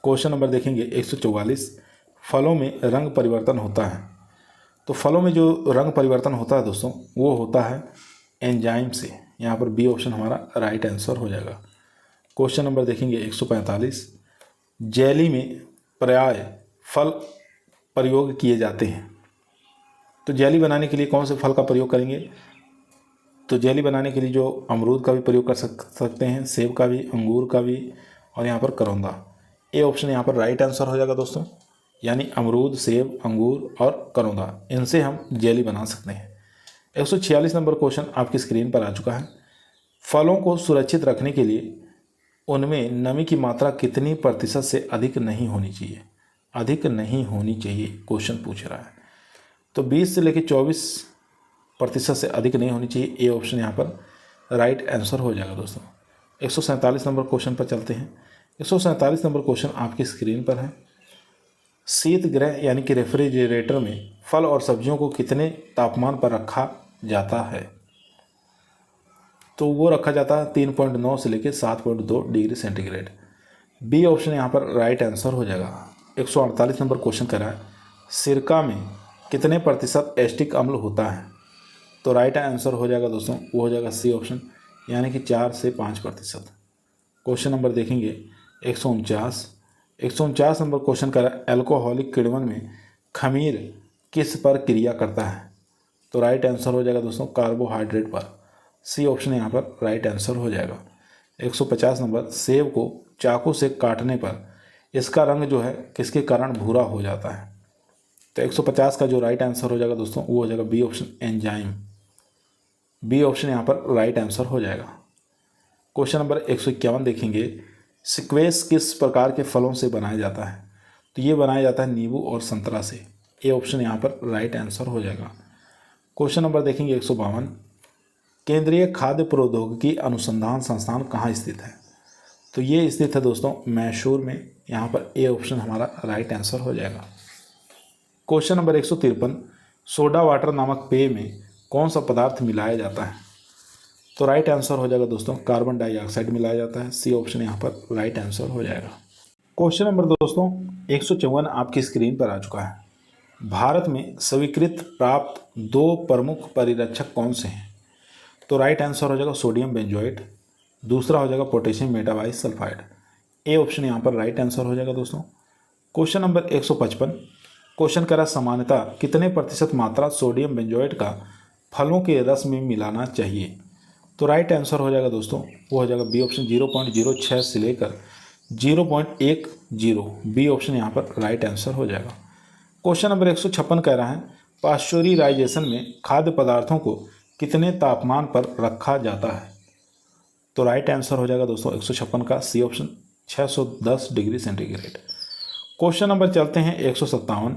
क्वेश्चन नंबर देखेंगे 144 फलों में रंग परिवर्तन होता है? तो फलों में जो रंग परिवर्तन होता है दोस्तों वो होता है एंजाइम से, यहाँ पर बी ऑप्शन हमारा राइट आंसर हो जाएगा। क्वेश्चन नंबर देखेंगे 145 जेली में प्राय फल प्रयोग किए जाते हैं? तो जेली बनाने के लिए कौन से फल का प्रयोग करेंगे? तो जेली बनाने के लिए जो अमरूद का भी प्रयोग कर सकते हैं, सेब का भी, अंगूर का भी और यहाँ पर करौंदा, ए ऑप्शन यहाँ पर राइट आंसर हो जाएगा दोस्तों। यानी अमरूद, सेब, अंगूर और करौंदा, इनसे हम जेली बना सकते हैं। 146 नंबर क्वेश्चन आपकी स्क्रीन पर आ चुका है। फलों को सुरक्षित रखने के लिए उनमें नमी की मात्रा कितनी प्रतिशत से अधिक नहीं होनी चाहिए? अधिक नहीं होनी चाहिए क्वेश्चन पूछ रहा है। तो 20 से लेकर 24% से अधिक नहीं होनी चाहिए, ए ऑप्शन यहाँ पर राइट आंसर हो जाएगा दोस्तों। 147 नंबर क्वेश्चन पर चलते हैं। 147 नंबर क्वेश्चन आपकी स्क्रीन पर है। शीत गृह यानी कि रेफ्रिजरेटर में फल और सब्जियों को कितने तापमान पर रखा जाता है? तो वो रखा जाता है 3.9 से लेकर 7.2 डिग्री सेंटीग्रेड, बी ऑप्शन यहाँ पर राइट आंसर हो जाएगा। 148 नंबर क्वेश्चन कर रहा है, सिरका में कितने प्रतिशत एस्टिक अम्ल होता है? तो राइट आंसर हो जाएगा दोस्तों वो हो जाएगा सी ऑप्शन, यानी कि 4 से 5%। क्वेश्चन नंबर देखेंगे 149 नंबर क्वेश्चन कर रहा है, एल्कोहलिक किण्वन में खमीर किस पर क्रिया करता है? तो राइट आंसर हो जाएगा दोस्तों कार्बोहाइड्रेट पर। सी ऑप्शन यहाँ पर राइट आंसर हो जाएगा। 150 नंबर, सेब को चाकू से काटने पर इसका रंग जो है किसके कारण भूरा हो जाता है? तो 150 का जो राइट आंसर हो जाएगा दोस्तों वो हो जाएगा B option enzyme. B option यहाँ पर राइट आंसर हो जाएगा। क्वेश्चन नंबर 151 देखेंगे, स्क्वैश किस प्रकार के फलों से बनाया जाता है? तो ये बनाया जाता है नींबू और संतरा से। ए ऑप्शन यहाँ पर राइट आंसर हो जाएगा। क्वेश्चन नंबर देखेंगे 152, केंद्रीय खाद्य प्रौद्योगिकी अनुसंधान संस्थान कहाँ स्थित है? तो ये स्थित है दोस्तों मैसूर में। यहाँ पर ए ऑप्शन हमारा राइट आंसर हो जाएगा। क्वेश्चन नंबर 153, सोडा वाटर नामक पेय में कौन सा पदार्थ मिलाया जाता है? तो राइट आंसर हो जाएगा दोस्तों कार्बन डाइऑक्साइड मिलाया जाता है। सी ऑप्शन यहाँ पर राइट आंसर हो जाएगा। क्वेश्चन नंबर दोस्तों 154 आपकी स्क्रीन पर आ चुका है। भारत में स्वीकृत प्राप्त 2 प्रमुख परिरक्षक कौन से हैं? तो राइट आंसर हो जाएगा सोडियम बेंजोएट, दूसरा हो जाएगा पोटेशियम मेटाबाइसल्फाइड। ए ऑप्शन यहाँ पर राइट आंसर हो जाएगा दोस्तों। क्वेश्चन नंबर 155, क्वेश्चन करा सामान्यतः कितने प्रतिशत मात्रा सोडियम बेंजोएट का फलों के रस में मिलाना चाहिए? तो राइट आंसर हो जाएगा दोस्तों वो हो जाएगा बी ऑप्शन 0.06 से लेकर 0.10। बी ऑप्शन यहाँ पर राइट आंसर हो जाएगा। क्वेश्चन नंबर 156 कह रहा है, पाश्चुराइजेशन में खाद्य पदार्थों को कितने तापमान पर रखा जाता है? तो राइट आंसर हो जाएगा दोस्तों 156 का C option 610 degree centigrade. Question number चलते हैं 157।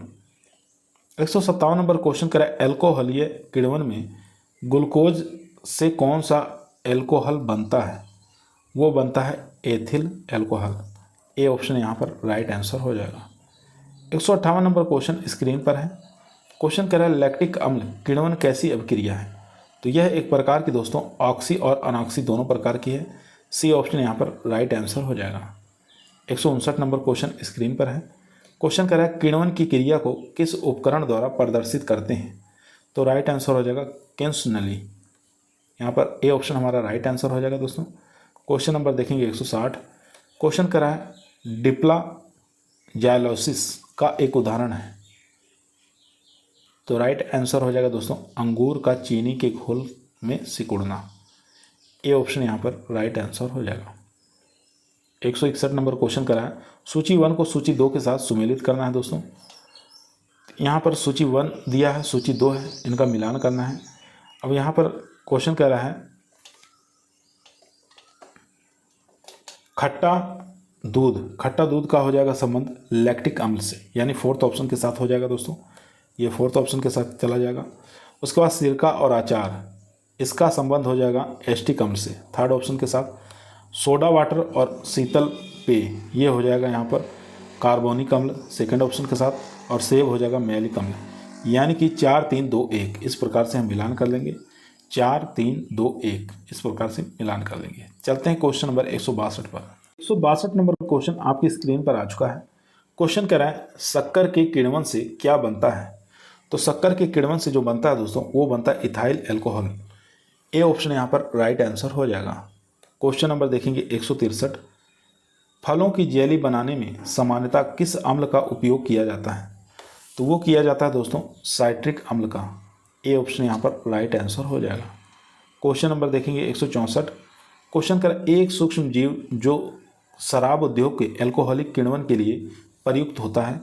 157 नंबर क्वेश्चन करें, एल्कोहलीय किण्वन में ग्लूकोज से कौन सा एल्कोहल बनता है? वो बनता है एथिल एल्कोहल। ए ऑप्शन यहाँ पर राइट आंसर हो जाएगा। 158 नंबर क्वेश्चन स्क्रीन पर है। क्वेश्चन कह रहा है लैक्टिक अम्ल किण्वन कैसी अभिक्रिया है? तो यह एक प्रकार की दोस्तों ऑक्सी और अनॉक्सी दोनों प्रकार की है। सी ऑप्शन यहाँ पर राइट आंसर हो जाएगा। 159 नंबर क्वेश्चन स्क्रीन पर है। क्वेश्चन कह रहा है किण्वन की क्रिया को किस उपकरण द्वारा प्रदर्शित करते हैं? तो राइट आंसर हो जाएगा किन्स नली। यहाँ पर ए ऑप्शन हमारा राइट आंसर हो जाएगा दोस्तों। क्वेश्चन नंबर देखेंगे 160। क्वेश्चन कह रहा है डिप्ला जाइलोसिस का एक उदाहरण है। तो राइट आंसर हो जाएगा दोस्तों अंगूर का चीनी के घोल में सिकुड़ना। ए ऑप्शन यहाँ पर राइट आंसर हो जाएगा। 161 नंबर क्वेश्चन करा है सूची 1 को सूची 2 के साथ सुमेलित करना है दोस्तों। यहाँ पर सूची 1 दिया है, सूची 2 है, इनका मिलान करना है। अब यहाँ पर क्वेश्चन कह रहा है खट्टा दूध का हो जाएगा संबंध लैक्टिक अम्ल से, यानी फोर्थ ऑप्शन के साथ हो जाएगा दोस्तों। ये फोर्थ ऑप्शन के साथ चला जाएगा। उसके बाद सिरका और अचार, इसका संबंध हो जाएगा एस्टिक अम्ल से, थर्ड ऑप्शन के साथ। सोडा वाटर और शीतल पेय ये हो जाएगा यहाँ पर कार्बोनिक अम्ल सेकंड ऑप्शन के साथ, और सेब हो जाएगा मैलिक अम्ल। यानी कि 4 3 2 1 इस प्रकार से हम मिलान कर लेंगे। 4 3 2 1 इस प्रकार से मिलान कर लेंगे। चलते हैं क्वेश्चन नंबर 162 पर। 162 नंबर क्वेश्चन आपकी स्क्रीन पर आ चुका है। क्वेश्चन कह रहा है शक्कर के किण्वन से क्या बनता है? तो शक्कर के किण्वन से जो बनता है दोस्तों वो बनता है इथाइल एल्कोहल। ए ऑप्शन यहाँ पर राइट आंसर हो जाएगा। क्वेश्चन नंबर देखेंगे 163। फलों की जेली बनाने में सामान्यतः किस अम्ल का उपयोग किया जाता है? तो वो किया जाता है दोस्तों साइट्रिक अम्ल का। ए ऑप्शन यहाँ पर राइट आंसर हो जाएगा। क्वेश्चन नंबर देखेंगे 164। क्वेश्चन कर एक सूक्ष्म जीव जो शराब उद्योग के एल्कोहलिक किण्वन के लिए प्रयुक्त होता है?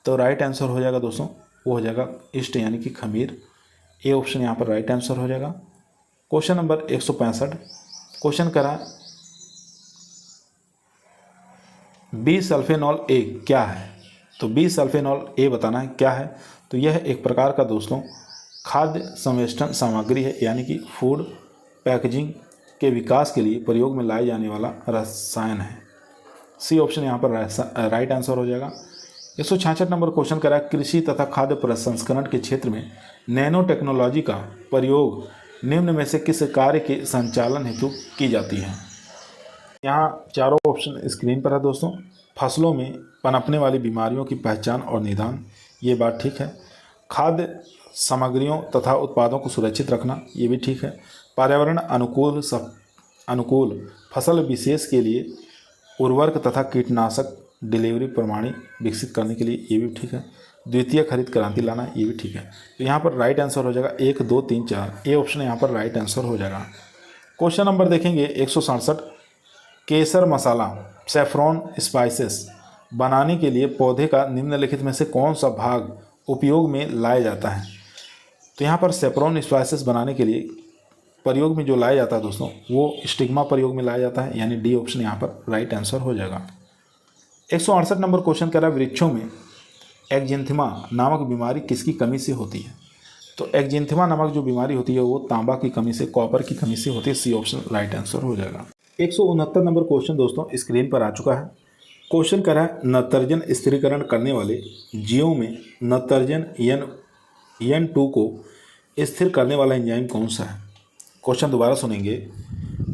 तो राइट आंसर हो जाएगा दोस्तों वो हो जाएगा ईस्ट यानी कि खमीर। ए ऑप्शन यहाँ पर राइट आंसर हो जाएगा। Question number 165। क्वेश्चन करा बी सल्फेनॉल ए क्या है? तो बी सल्फेनॉल ए बताना है क्या है। तो यह एक प्रकार का दोस्तों खाद्य संवेष्टन सामग्री है, यानी कि फूड पैकेजिंग के विकास के लिए प्रयोग में लाए जाने वाला रसायन है। सी ऑप्शन यहाँ पर राइट आंसर हो जाएगा। 166 नंबर क्वेश्चन करा कृषि तथा खाद्य प्रसंस्करण के क्षेत्र में नैनो टेक्नोलॉजी का प्रयोग निम्न में से किस कार्य के संचालन हेतु की जाती है? यहाँ चारों ऑप्शन स्क्रीन पर है दोस्तों। फसलों में पनपने वाली बीमारियों की पहचान और निदान, ये बात ठीक है। खाद्य सामग्रियों तथा उत्पादों को सुरक्षित रखना, ये भी ठीक है। पर्यावरण अनुकूल फसल विशेष के लिए उर्वरक तथा कीटनाशक डिलीवरी प्रणाली विकसित करने के लिए, ये भी ठीक है। द्वितीय खरीद क्रांति लाना, ये भी ठीक है। तो यहाँ पर राइट आंसर हो जाएगा 1, 2, 3, 4, ए ऑप्शन यहाँ पर राइट आंसर हो जाएगा। क्वेश्चन नंबर देखेंगे 167, केसर मसाला सैफरॉन स्पाइसेस बनाने के लिए पौधे का निम्नलिखित में से कौन सा भाग उपयोग में लाया जाता है। तो यहाँ पर सैफरॉन स्पाइसेस बनाने के लिए प्रयोग में जो लाया जाता है दोस्तों, वो स्टिग्मा प्रयोग में लाया जाता है, यानी डी ऑप्शन यहाँ पर राइट आंसर हो जाएगा। 168 नंबर क्वेश्चन कह रहा है वृक्षों में एक्जिंथिमा नामक बीमारी किसकी कमी से होती है। तो एक्जिंथिमा नामक जो बीमारी होती है वो तांबा की कमी से, कॉपर की कमी से होती है, सी ऑप्शन राइट आंसर हो जाएगा। 169 नंबर क्वेश्चन दोस्तों स्क्रीन पर आ चुका है। क्वेश्चन कह रहा है नत्रजन स्थिरीकरण करने वाले जीवों में नत्रजन N2 को स्थिर करने वाला एंजाइम कौन सा है। क्वेश्चन दोबारा सुनेंगे।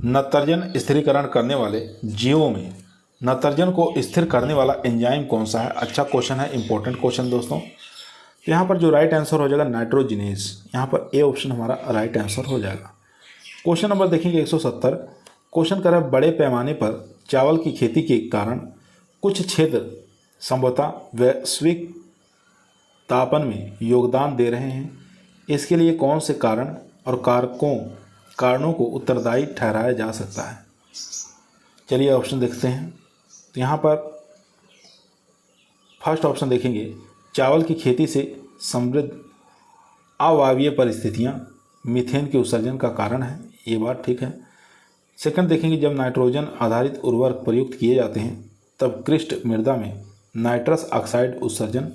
नत्रजन स्थिरीकरण करने वाले जीवों में नत्रजन को स्थिर करने वाला एंजाइम कौन सा है। अच्छा क्वेश्चन है, इंपॉर्टेंट क्वेश्चन दोस्तों। तो यहाँ पर जो राइट आंसर हो जाएगा नाइट्रोजिनेज, यहाँ पर ए ऑप्शन हमारा राइट आंसर हो जाएगा। क्वेश्चन नंबर देखेंगे 170। क्वेश्चन कर रहा है बड़े पैमाने पर चावल की खेती के कारण कुछ क्षेत्र संभवतः वैश्विक तापन में योगदान दे रहे हैं, इसके लिए कौन से कारण और कारणों को उत्तरदायी ठहराया जा सकता है। चलिए ऑप्शन देखते हैं। तो यहाँ पर फर्स्ट ऑप्शन देखेंगे, चावल की खेती से समृद्ध अवायवीय परिस्थितियाँ मीथेन के उत्सर्जन का कारण है, ये बात ठीक है। सेकंड देखेंगे, जब नाइट्रोजन आधारित उर्वरक प्रयुक्त किए जाते हैं तब कृष्ण मृदा में नाइट्रस ऑक्साइड उत्सर्जन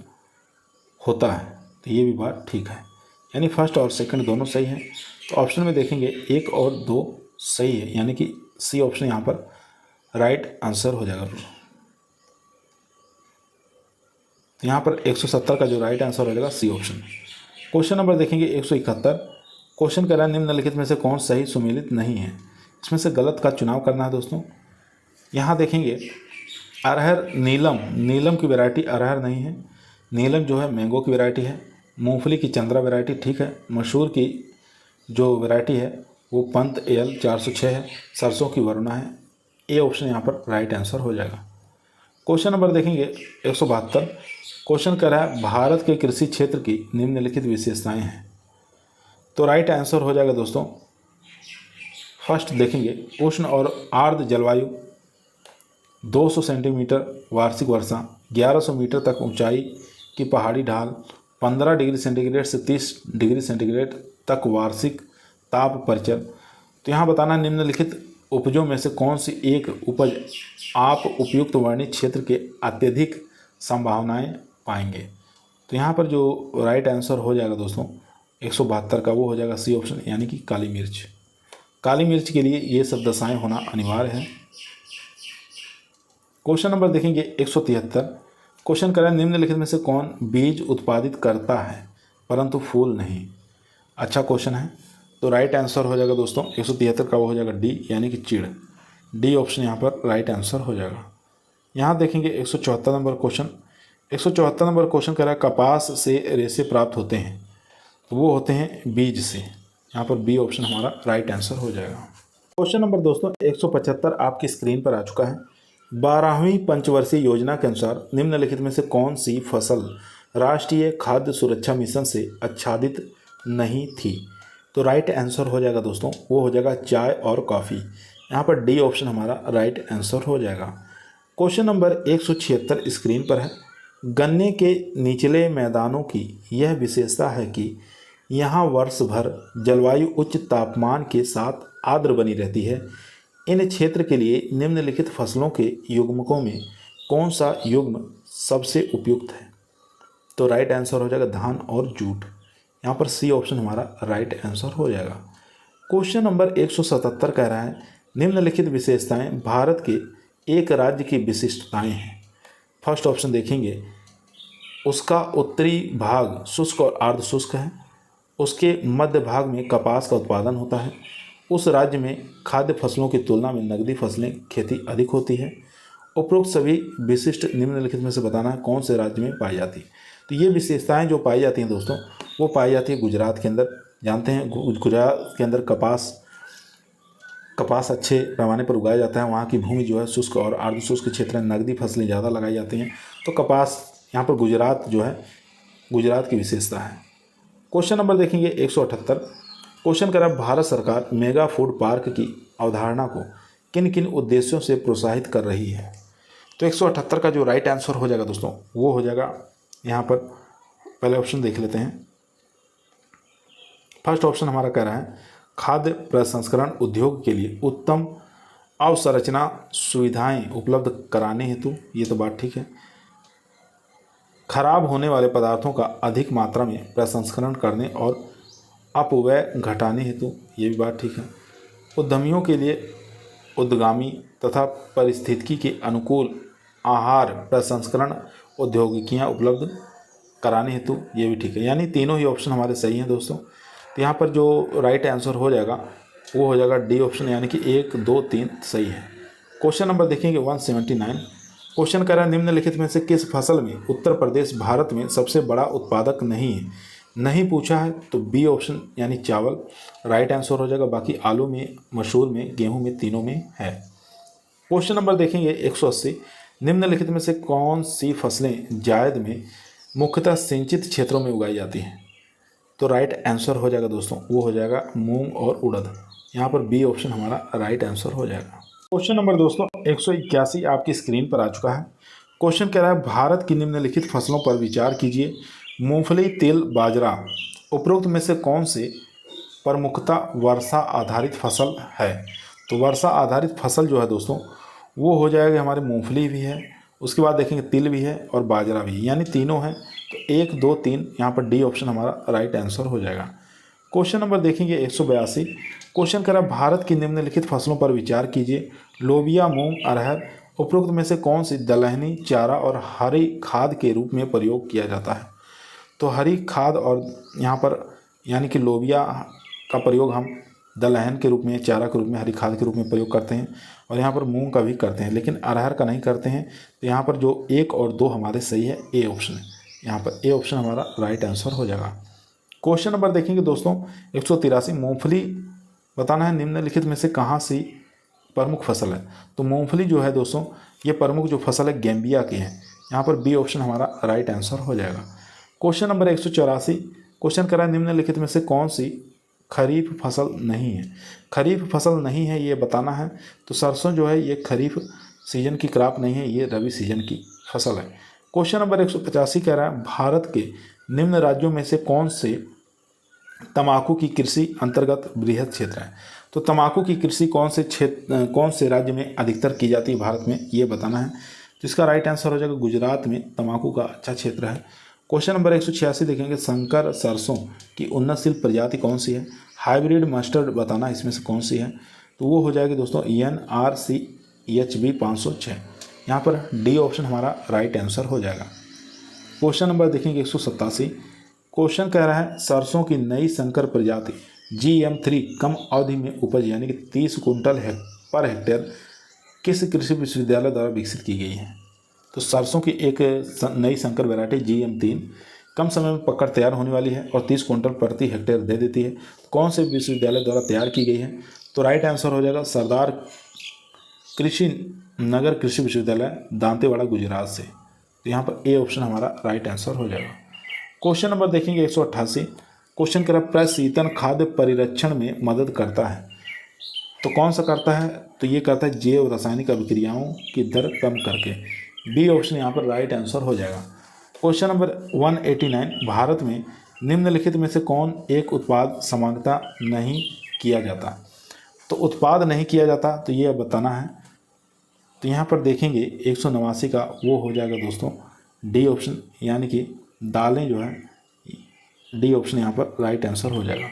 होता है, तो ये भी बात ठीक है। यानी फर्स्ट और सेकंड दोनों सही हैं। तो ऑप्शन में देखेंगे 1 और 2 सही है, यानी कि सी ऑप्शन यहाँ पर राइट आंसर हो जाएगा। तो यहाँ पर 170 का जो राइट आंसर हो जाएगा सी ऑप्शन। क्वेश्चन नंबर देखेंगे 171। क्वेश्चन कह रहा है निम्नलिखित में से कौन सही सुमेलित नहीं है, इसमें से गलत का चुनाव करना है दोस्तों। यहाँ देखेंगे अरहर नीलम की वैरायटी अरहर नहीं है। नीलम जो है मैंगो की वैरायटी है। मूंगफली की चंद्रा वैरायटी ठीक है। मसूर की जो वैरायटी है वो पंत AL 406 है। सरसों की वरुणा है। ए ऑप्शन यहाँ पर राइट आंसर हो जाएगा। क्वेश्चन नंबर देखेंगे 172। क्वेश्चन कह रहा है भारत के कृषि क्षेत्र की निम्नलिखित विशेषताएं हैं, तो राइट आंसर हो जाएगा दोस्तों। फर्स्ट देखेंगे उष्ण और आर्द्र जलवायु, 200 सेंटीमीटर वार्षिक वर्षा, 1100 मीटर तक ऊंचाई की पहाड़ी ढाल, 15 डिग्री सेंटीग्रेड से 30 डिग्री सेंटीग्रेड तक वार्षिक ताप परिचर। तो यहाँ बताना निम्नलिखित उपजों में से कौन सी एक उपज आप उपयुक्त वर्णित क्षेत्र के अत्यधिक संभावनाएं पाएंगे। तो यहाँ पर जो राइट आंसर हो जाएगा दोस्तों 172 का वो हो जाएगा सी ऑप्शन, यानी कि काली मिर्च। काली मिर्च के लिए ये सब दशाएं होना अनिवार्य है। क्वेश्चन नंबर देखेंगे 173। क्वेश्चन करें निम्नलिखित में से कौन बीज उत्पादित करता है परंतु फूल नहीं। अच्छा क्वेश्चन है, तो राइट आंसर हो जाएगा दोस्तों 173 का वो हो जाएगा डी, यानी कि चीड़। डी ऑप्शन यहाँ पर राइट आंसर हो जाएगा। यहाँ देखेंगे 174 नंबर क्वेश्चन। 174 नंबर क्वेश्चन कह रहा है कपास से रेशे प्राप्त होते हैं, तो वो होते हैं बीज से। यहाँ पर बी ऑप्शन हमारा राइट आंसर हो जाएगा। क्वेश्चन नंबर दोस्तों 175 आपकी स्क्रीन पर आ चुका है। 12वीं पंचवर्षीय योजना के अनुसार निम्नलिखित में से कौन सी फसल राष्ट्रीय खाद्य सुरक्षा मिशन से आच्छादित नहीं थी। तो राइट आंसर हो जाएगा दोस्तों, वो हो जाएगा चाय और कॉफ़ी। यहाँ पर डी ऑप्शन हमारा राइट आंसर हो जाएगा। क्वेश्चन नंबर 176 स्क्रीन पर है। गन्ने के निचले मैदानों की यह विशेषता है कि यहाँ वर्ष भर जलवायु उच्च तापमान के साथ आर्द्र बनी रहती है। इन क्षेत्र के लिए निम्नलिखित फसलों के युग्मकों में कौन सा युग्म सबसे उपयुक्त है। तो राइट आंसर हो जाएगा धान और जूट। यहाँ पर सी ऑप्शन हमारा राइट आंसर हो जाएगा। क्वेश्चन नंबर 177 कह रहा है निम्नलिखित विशेषताएं भारत के एक राज्य की विशिष्टताएं हैं। फर्स्ट ऑप्शन देखेंगे उसका उत्तरी भाग शुष्क और अर्ध शुष्क है। उसके मध्य भाग में कपास का उत्पादन होता है। उस राज्य में खाद्य फसलों की तुलना में नकदी फसलें खेती अधिक होती है। उपरोक्त सभी विशिष्ट निम्नलिखित में से बताना है कौन से राज्य में पाई जाती है। तो ये विशेषताएं जो पाई जाती हैं दोस्तों वो पाई जाती है गुजरात के अंदर। जानते हैं गुजरात के अंदर कपास अच्छे पैमाने पर उगाया जाता है। वहाँ की भूमि जो है शुष्क और अर्ध शुष्क क्षेत्र में नकदी फसलें ज़्यादा लगाई जाती हैं। तो कपास यहाँ पर गुजरात जो है गुजरात की विशेषता है। क्वेश्चन नंबर देखेंगे 178। क्वेश्चन कह रहा है भारत सरकार मेगा फूड पार्क की अवधारणा को किन किन उद्देश्यों से प्रोत्साहित कर रही है। तो 178 का जो राइट आंसर हो जाएगा दोस्तों वो हो जाएगा, यहाँ पर पहले ऑप्शन देख लेते हैं। फर्स्ट ऑप्शन हमारा कह रहा है खाद्य प्रसंस्करण उद्योग के लिए उत्तम अवसंरचना सुविधाएं उपलब्ध कराने हेतु, ये तो बात ठीक है। खराब होने वाले पदार्थों का अधिक मात्रा में प्रसंस्करण करने और अपव्यय घटाने हेतु, ये भी बात ठीक है। उद्यमियों के लिए उद्गामी तथा पारिस्थितिकी के अनुकूल आहार प्रसंस्करण औद्योगिकियाँ उपलब्ध कराने हेतु, ये भी ठीक है। यानी तीनों ही ऑप्शन हमारे सही हैं दोस्तों। तो यहाँ पर जो राइट आंसर हो जाएगा वो हो जाएगा डी ऑप्शन, यानी कि 1, 2, 3 सही है। क्वेश्चन नंबर देखेंगे 179। क्वेश्चन कह रहा है निम्नलिखित में से किस फसल में उत्तर प्रदेश भारत में सबसे बड़ा उत्पादक नहीं है। नहीं पूछा है तो बी ऑप्शन यानी चावल राइट आंसर हो जाएगा। बाकी आलू में, मसूर में, गेहूं में, तीनों में है। क्वेश्चन नंबर देखेंगे 180। निम्नलिखित में से कौन सी फसलें जायद में मुख्यतः सिंचित क्षेत्रों में उगाई जाती हैं। तो राइट आंसर हो जाएगा दोस्तों वो हो जाएगा मूंग और उड़द। यहाँ पर बी ऑप्शन हमारा राइट आंसर हो जाएगा। क्वेश्चन नंबर दोस्तों 181 आपकी स्क्रीन पर आ चुका है। क्वेश्चन कह रहा है भारत की निम्नलिखित फसलों पर विचार कीजिए। मूंगफली, तिल, बाजरा उपरोक्त में से कौन से प्रमुखतः वर्षा आधारित फसल है। तो वर्षा आधारित फसल जो है दोस्तों वो हो जाएगा हमारे मूंगफली भी है, उसके बाद देखेंगे तिल भी है और बाजरा भी है, यानी तीनों हैं। तो 1, 2, 3 यहाँ पर डी ऑप्शन हमारा राइट आंसर हो जाएगा। क्वेश्चन नंबर देखेंगे 182। क्वेश्चन कह रहा है भारत की निम्नलिखित फसलों पर विचार कीजिए। लोबिया, मूंग, अरहर उपरोक्त में से कौन सी दलहनी चारा और हरी खाद के रूप में प्रयोग किया जाता है। तो हरी खाद और यहाँ पर यानी कि लोबिया का प्रयोग हम दलहन के रूप में, चारा के रूप में, हरी खाद के रूप में प्रयोग करते हैं और यहाँ पर मूंग का भी करते हैं, लेकिन अरहर का नहीं करते हैं। तो यहाँ पर जो 1 और 2 हमारे सही है, ए ऑप्शन है। यहाँ पर ए ऑप्शन हमारा राइट आंसर हो जाएगा। क्वेश्चन नंबर देखेंगे दोस्तों 183। मूंगफली बताना है निम्नलिखित में से कहाँ सी प्रमुख फसल है। तो मूंगफली जो है दोस्तों ये प्रमुख जो फसल है गैम्बिया की है। यहाँ पर बी ऑप्शन हमारा राइट आंसर हो जाएगा। Question number 184। क्वेश्चन करा निम्नलिखित में से कौन सी खरीफ फसल नहीं है। खरीफ फसल नहीं है ये बताना है। तो सरसों जो है ये खरीफ सीजन की क्रॉप नहीं है, ये रबी सीजन की फसल है। क्वेश्चन नंबर 185 कह रहा है भारत के निम्न राज्यों में से कौन से तंबाकू की कृषि अंतर्गत बृहद क्षेत्र है। तो तंबाकू की कृषि कौन से राज्य में अधिकतर की जाती है भारत में, ये बताना है। तो इसका राइट आंसर हो जाएगा गुजरात में तंबाकू का अच्छा क्षेत्र है। क्वेश्चन नंबर 186 देखेंगे संकर सरसों की उन्नतशील प्रजाति कौन सी है। हाइब्रिड मस्टर्ड बताना इसमें से कौन सी है। तो वो हो जाएगी दोस्तों NRCHB 506। यहाँ पर डी ऑप्शन हमारा राइट आंसर हो जाएगा। क्वेश्चन नंबर देखेंगे 187। क्वेश्चन कह रहा है सरसों की नई संकर प्रजाति GM3 कम अवधि में उपज यानी कि 30 कुंटल पर हेक्टेयर किस कृषि विश्वविद्यालय द्वारा विकसित की गई है। तो सरसों की एक नई संकर वैरायटी GM3 कम समय में पककर तैयार होने वाली है और 30 कुंटल प्रति हेक्टेयर दे देती है। कौन से विश्वविद्यालय द्वारा तैयार की गई है। तो राइट आंसर हो जाएगा सरदार कृषि नगर कृषि विश्वविद्यालय दांतेवाड़ा गुजरात से। तो यहाँ पर ए ऑप्शन हमारा राइट आंसर हो जाएगा। क्वेश्चन नंबर देखेंगे 188। क्वेश्चन कह रहा है प्रशीतन खाद्य परिरक्षण में मदद करता है। तो कौन सा करता है। तो ये करता है जैव रासायनिक अभिक्रियाओं की दर कम करके। बी ऑप्शन यहाँ पर राइट आंसर हो जाएगा। Question number 189। भारत में निम्नलिखित में से कौन एक उत्पाद सामान्यतः नहीं किया जाता। तो उत्पाद नहीं किया जाता तो ये बताना है। तो यहाँ पर देखेंगे 189 का वो हो जाएगा दोस्तों डी ऑप्शन, यानी कि दालें जो है डी ऑप्शन यहाँ पर राइट आंसर हो जाएगा।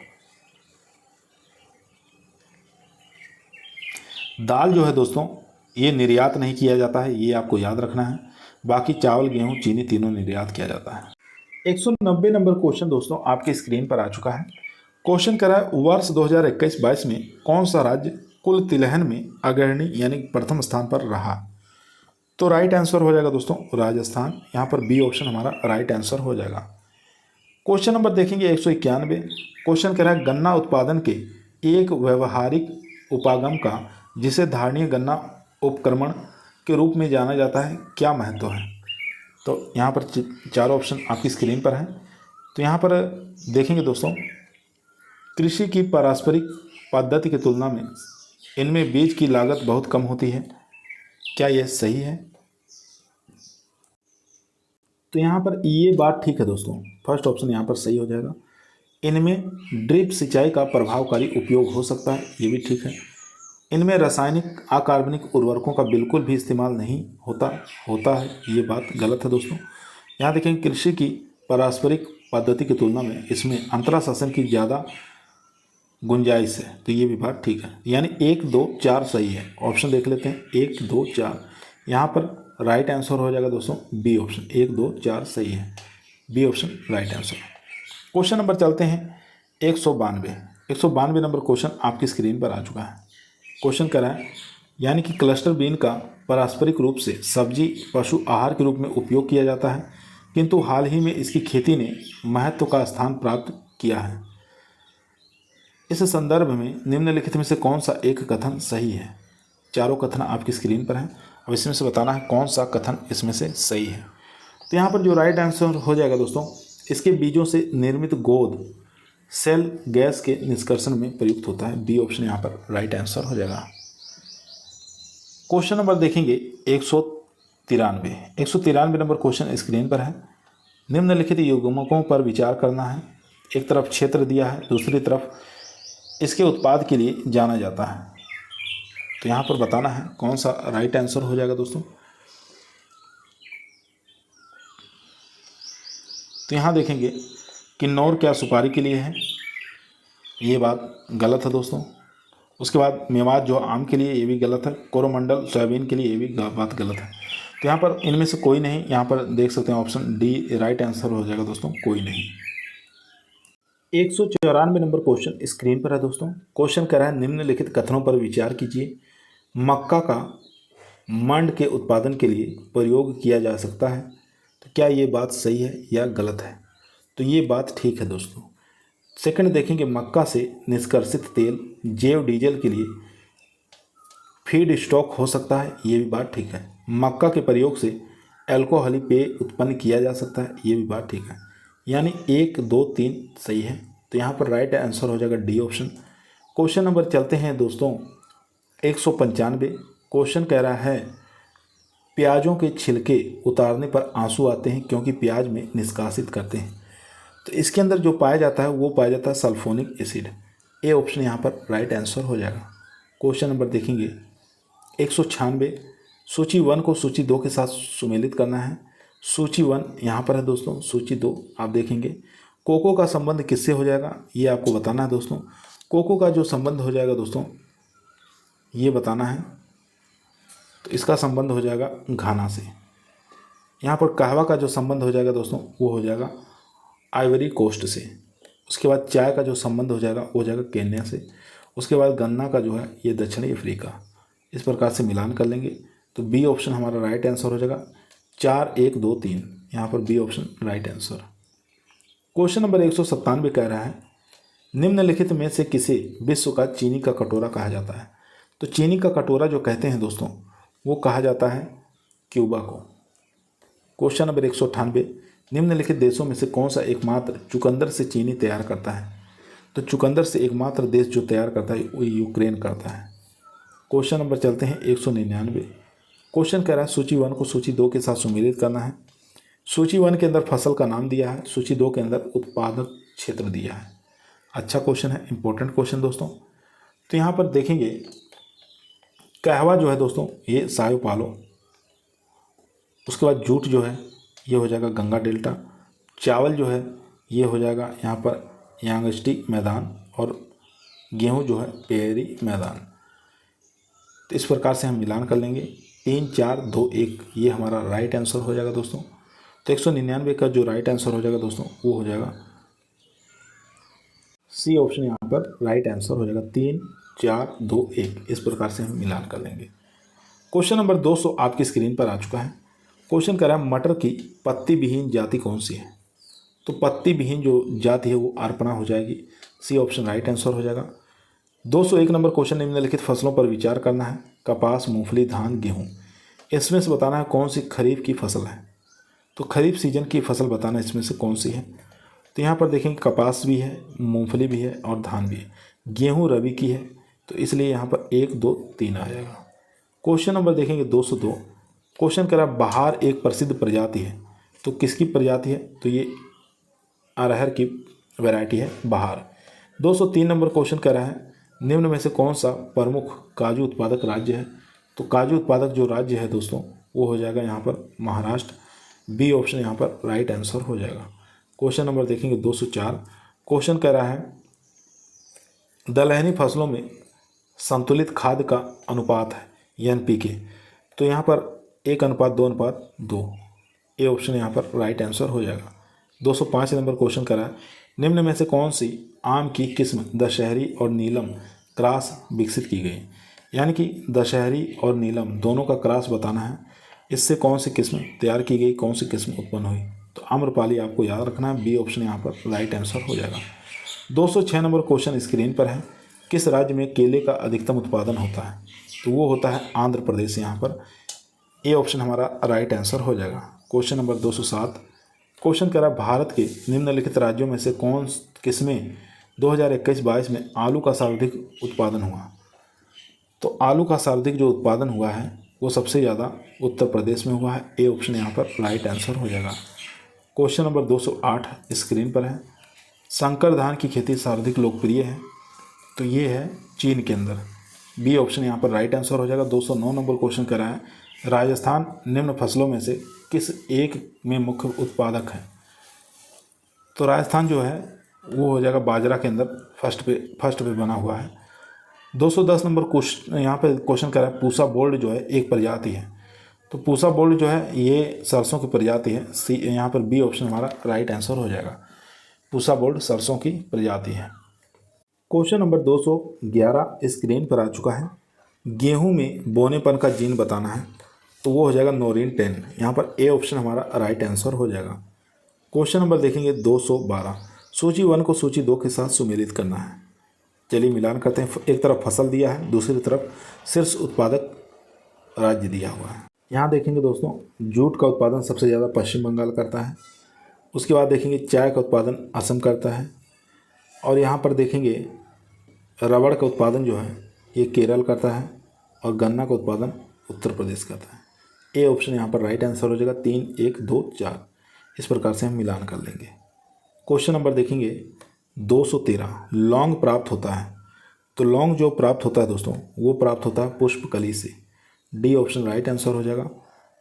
दाल जो है दोस्तों ये निर्यात नहीं किया जाता है, ये आपको याद रखना है। बाकी चावल, गेहूं, चीनी तीनों निर्यात किया जाता है। 190 नंबर क्वेश्चन दोस्तों आपकी स्क्रीन पर आ चुका है। क्वेश्चन कह रहा है वर्ष 2021-22 में कौन सा राज्य कुल तिलहन में अग्रणी यानी प्रथम स्थान पर रहा। तो राइट आंसर हो जाएगा दोस्तों राजस्थान। यहाँ पर बी ऑप्शन हमारा राइट आंसर हो जाएगा। क्वेश्चन नंबर देखेंगे 191। क्वेश्चन कह रहा है गन्ना उत्पादन के एक व्यवहारिक उपागम का जिसे धारणीय गन्ना उपक्रमण के रूप में जाना जाता है क्या महत्व है। तो यहाँ पर 4 ऑप्शन आपकी स्क्रीन पर हैं। तो यहाँ पर देखेंगे दोस्तों, कृषि की पारंपरिक पद्धति की तुलना में इनमें बीज की लागत बहुत कम होती है। क्या यह सही है? तो यहाँ पर ये बात ठीक है दोस्तों, फर्स्ट ऑप्शन यहाँ पर सही हो जाएगा। इनमें ड्रिप सिंचाई का प्रभावकारी उपयोग हो सकता है, ये भी ठीक है। इनमें रासायनिक अकार्बनिक उर्वरकों का बिल्कुल भी इस्तेमाल नहीं होता है, ये बात गलत है दोस्तों। यहाँ देखेंगे कृषि की पारंपरिक पद्धति की तुलना में इसमें अंतरा शासन की ज़्यादा गुंजाइश है, तो ये भी बात ठीक है। यानी 1, 2, 4 सही है। ऑप्शन देख लेते हैं, 1, 2, 4। यहाँ पर राइट आंसर हो जाएगा दोस्तों बी ऑप्शन, 1, 2, 4 सही है, B option right answer. Question number चलते हैं 192 नंबर क्वेश्चन आपकी स्क्रीन पर आ चुका है। क्वेश्चन करा है, यानी कि क्लस्टर बीन का पारंपरिक रूप से सब्जी पशु आहार के रूप में उपयोग किया जाता है, किंतु हाल ही में इसकी खेती ने महत्व का स्थान प्राप्त किया है। इस संदर्भ में निम्नलिखित में से कौन सा एक कथन सही है? चारों कथन आपकी स्क्रीन पर हैं, अब इसमें से बताना है कौन सा कथन इसमें से सही है। तो यहाँ पर जो राइट आंसर हो जाएगा दोस्तों, इसके बीजों से निर्मित गोंद सेल गैस के निष्कर्षण में प्रयुक्त होता है, बी ऑप्शन यहाँ पर राइट आंसर हो जाएगा। क्वेश्चन नंबर देखेंगे 193 नंबर क्वेश्चन स्क्रीन पर है। निम्नलिखित युग्मकों पर विचार करना है। एक तरफ क्षेत्र दिया है, दूसरी तरफ इसके उत्पाद के लिए जाना जाता है। तो यहाँ पर बताना है कौन सा राइट आंसर हो जाएगा दोस्तों। तो यहाँ देखेंगे किन्नौर क्या सुपारी के लिए है, ये बात गलत है दोस्तों। उसके बाद मेवात जो आम के लिए, ये भी गलत है। कोरोमंडल सोयाबीन के लिए, ये भी बात गलत है। तो यहाँ पर इनमें से कोई नहीं, यहाँ पर देख सकते हैं ऑप्शन डी राइट आंसर हो जाएगा दोस्तों, कोई नहीं। 194 नंबर क्वेश्चन स्क्रीन पर है दोस्तों। क्वेश्चन कह रहा है, निम्नलिखित कथनों पर विचार कीजिए। मक्का का मंड के उत्पादन के लिए प्रयोग किया जा सकता है, तो क्या ये बात सही है या गलत है? तो ये बात ठीक है दोस्तों। सेकंड देखेंगे, मक्का से निष्कर्षित तेल जैव डीजल के लिए फीड स्टॉक हो सकता है, ये भी बात ठीक है। मक्का के प्रयोग से अल्कोहली पेय उत्पन्न किया जा सकता है, ये भी बात ठीक है। यानी 1, 2, 3 सही है, तो यहाँ पर राइट आंसर हो जाएगा डी ऑप्शन। क्वेश्चन नंबर चलते हैं दोस्तों 195। क्वेश्चन कह रहा है, प्याजों के छिलके उतारने पर आंसू आते हैं क्योंकि प्याज में निष्कासित करते हैं। तो इसके अंदर जो पाया जाता है वो पाया जाता है सल्फोनिक एसिड, ए ऑप्शन यहाँ पर राइट आंसर हो जाएगा। क्वेश्चन नंबर देखेंगे 196। सूची 1 को सूची 2 के साथ सुमेलित करना है। सूची 1 यहाँ पर है दोस्तों, सूची 2 आप देखेंगे। कोको का संबंध किससे हो जाएगा, ये आपको बताना है दोस्तों। कोको का जो संबंध हो जाएगा दोस्तों, ये बताना है, तो इसका संबंध हो जाएगा घाना से। यहाँ पर कहवा का जो संबंध हो जाएगा दोस्तों, वो हो जाएगा आइवरी कोस्ट से। उसके बाद चाय का जो संबंध हो जाएगा वो हो जाएगा केन्या से। उसके बाद गन्ना का जो है ये दक्षिणी अफ्रीका। इस प्रकार से मिलान कर लेंगे तो बी ऑप्शन हमारा राइट आंसर हो जाएगा। 4, 1, 2, 3 यहाँ पर B option right answer. Question number 197 कह रहा है, निम्नलिखित में से किसे विश्व का चीनी का कटोरा कहा जाता है? तो चीनी का कटोरा जो कहते हैं दोस्तों, वो कहा जाता है क्यूबा को। क्वेश्चन नंबर 198, निम्नलिखित देशों में से कौन सा एकमात्र चुकंदर से चीनी तैयार करता है? तो चुकंदर से एकमात्र देश जो तैयार करता है वो यूक्रेन करता है। क्वेश्चन नंबर चलते हैं 199। क्वेश्चन कह रहा है, सूची 1 को सूची 2 के साथ सुमेलित करना है। सूची 1 के अंदर फसल का नाम दिया है, सूची 2 के अंदर उत्पादक क्षेत्र दिया है। अच्छा क्वेश्चन है, इंपॉर्टेंट क्वेश्चन दोस्तों। तो यहाँ पर देखेंगे कहवा जो है दोस्तों ये सायो पालो। उसके बाद जूट जो है ये हो जाएगा गंगा डेल्टा। चावल जो है ये हो जाएगा यहाँ पर यांगस्टी मैदान, और गेहूँ जो है पेरी मैदान। तो इस प्रकार से हम मिलान कर लेंगे। 3, 4, 2, 1 ये हमारा राइट आंसर हो जाएगा दोस्तों। तो 199 का जो राइट आंसर हो जाएगा दोस्तों वो हो जाएगा सी ऑप्शन, यहाँ पर राइट आंसर हो जाएगा। 3, 4, 2, 1 इस प्रकार से हम मिलान कर लेंगे। क्वेश्चन नंबर 200 आपकी स्क्रीन पर आ चुका है। क्वेश्चन कह रहा है, मटर की पत्ती विहीन जाति कौन सी है? तो पत्ती विहीन जो जाति है वो अर्पणा हो जाएगी, सी ऑप्शन राइट आंसर हो जाएगा। 201 नंबर क्वेश्चन, निम्नलिखित फसलों पर विचार करना है। कपास, मूंगफली, धान, गेहूँ। इसमें से बताना है कौन सी खरीफ की फसल है। तो खरीफ सीजन की फसल बताना इसमें से कौन सी है। तो यहाँ पर देखेंगे कपास भी है, मूंगफली भी है और धान भी है। गेहूँ रबी की है, तो इसलिए यहाँ पर 1 2 3 आ जाएगा। क्वेश्चन नंबर देखेंगे 202। क्वेश्चन कह रहा है बहार एक प्रसिद्ध प्रजाति है, तो किसकी प्रजाति है? तो ये अरहर की वैरायटी है बहार। 203 नंबर क्वेश्चन कह रहा है निम्न में से कौन सा प्रमुख काजू उत्पादक राज्य है? तो काजू उत्पादक जो राज्य है दोस्तों वो हो जाएगा यहाँ पर महाराष्ट्र। बी ऑप्शन यहाँ पर राइट आंसर हो जाएगा। क्वेश्चन नंबर देखेंगे 204। क्वेश्चन कह रहा है दलहनी फसलों में संतुलित खाद का अनुपात है एनपीके, तो यहाँ पर 1:2:2। ए ऑप्शन यहाँ पर राइट आंसर हो जाएगा। 205 नंबर क्वेश्चन करा है निम्न में से कौन सी आम की किस्म दशहरी और नीलम क्रॉस विकसित की गई? यानी कि दशहरी और नीलम दोनों का क्रॉस बताना है। इससे कौन सी किस्म तैयार की गई, कौन सी किस्म उत्पन्न हुई? तो आम्रपाली आपको याद रखना है। बी ऑप्शन यहाँ पर राइट आंसर हो जाएगा। 206 नंबर क्वेश्चन स्क्रीन पर है किस राज्य में केले का अधिकतम उत्पादन होता है? तो वो होता है आंध्र प्रदेश। यहाँ पर ए ऑप्शन हमारा राइट आंसर हो जाएगा। Question number 207। क्वेश्चन कह रहा है भारत के निम्नलिखित राज्यों में से कौन किसमें 2021-22 में आलू का सर्वाधिक उत्पादन हुआ? तो आलू का सर्वाधिक जो उत्पादन हुआ है वो सबसे ज़्यादा उत्तर प्रदेश में हुआ है। ए ऑप्शन यहाँ पर राइट आंसर हो जाएगा। क्वेश्चन नंबर 208 स्क्रीन पर है संकर धान की खेती सर्वाधिक लोकप्रिय है, तो ये है चीन के अंदर। बी ऑप्शन यहाँ पर राइट आंसर हो जाएगा। 209 नंबर क्वेश्चन कर रहा है राजस्थान निम्न फसलों में से किस एक में मुख्य उत्पादक है? तो राजस्थान जो है वो हो जाएगा बाजरा के अंदर फर्स्ट पे बना हुआ है। 210 नंबर क्वेश्चन यहाँ पे क्वेश्चन कर रहा है पूसा बोल्ड जो है एक प्रजाति है, तो पूसा बोल्ड जो है ये सरसों की प्रजाति है। सी यहाँ पर बी ऑप्शन हमारा राइट आंसर हो जाएगा। पूसा बोल्ड सरसों की प्रजाति है। क्वेश्चन नंबर 211 स्क्रीन पर आ चुका है गेहूं में बोनेपन का जीन बताना है, तो वो हो जाएगा नोरिन 10। यहाँ पर ए ऑप्शन हमारा राइट आंसर हो जाएगा। क्वेश्चन नंबर देखेंगे 212 सूची 1 को सूची 2 के साथ सुमेलित करना है। चलिए मिलान करते हैं। एक तरफ फसल दिया है, दूसरी तरफ शीर्ष उत्पादक राज्य दिया हुआ है। यहाँ देखेंगे दोस्तों जूट का उत्पादन सबसे ज़्यादा पश्चिम बंगाल करता है। उसके बाद देखेंगे चाय का उत्पादन असम करता है, और यहाँ पर देखेंगे रबड़ का उत्पादन जो है ये केरल करता है, और गन्ना का उत्पादन उत्तर प्रदेश करता है। ए ऑप्शन यहाँ पर राइट आंसर हो जाएगा। 3 1 2 4 इस प्रकार से हम मिलान कर लेंगे। क्वेश्चन नंबर देखेंगे 213 लौंग प्राप्त होता है, तो लौंग जो प्राप्त होता है दोस्तों वो प्राप्त होता है पुष्पकली से। डी ऑप्शन राइट आंसर हो जाएगा।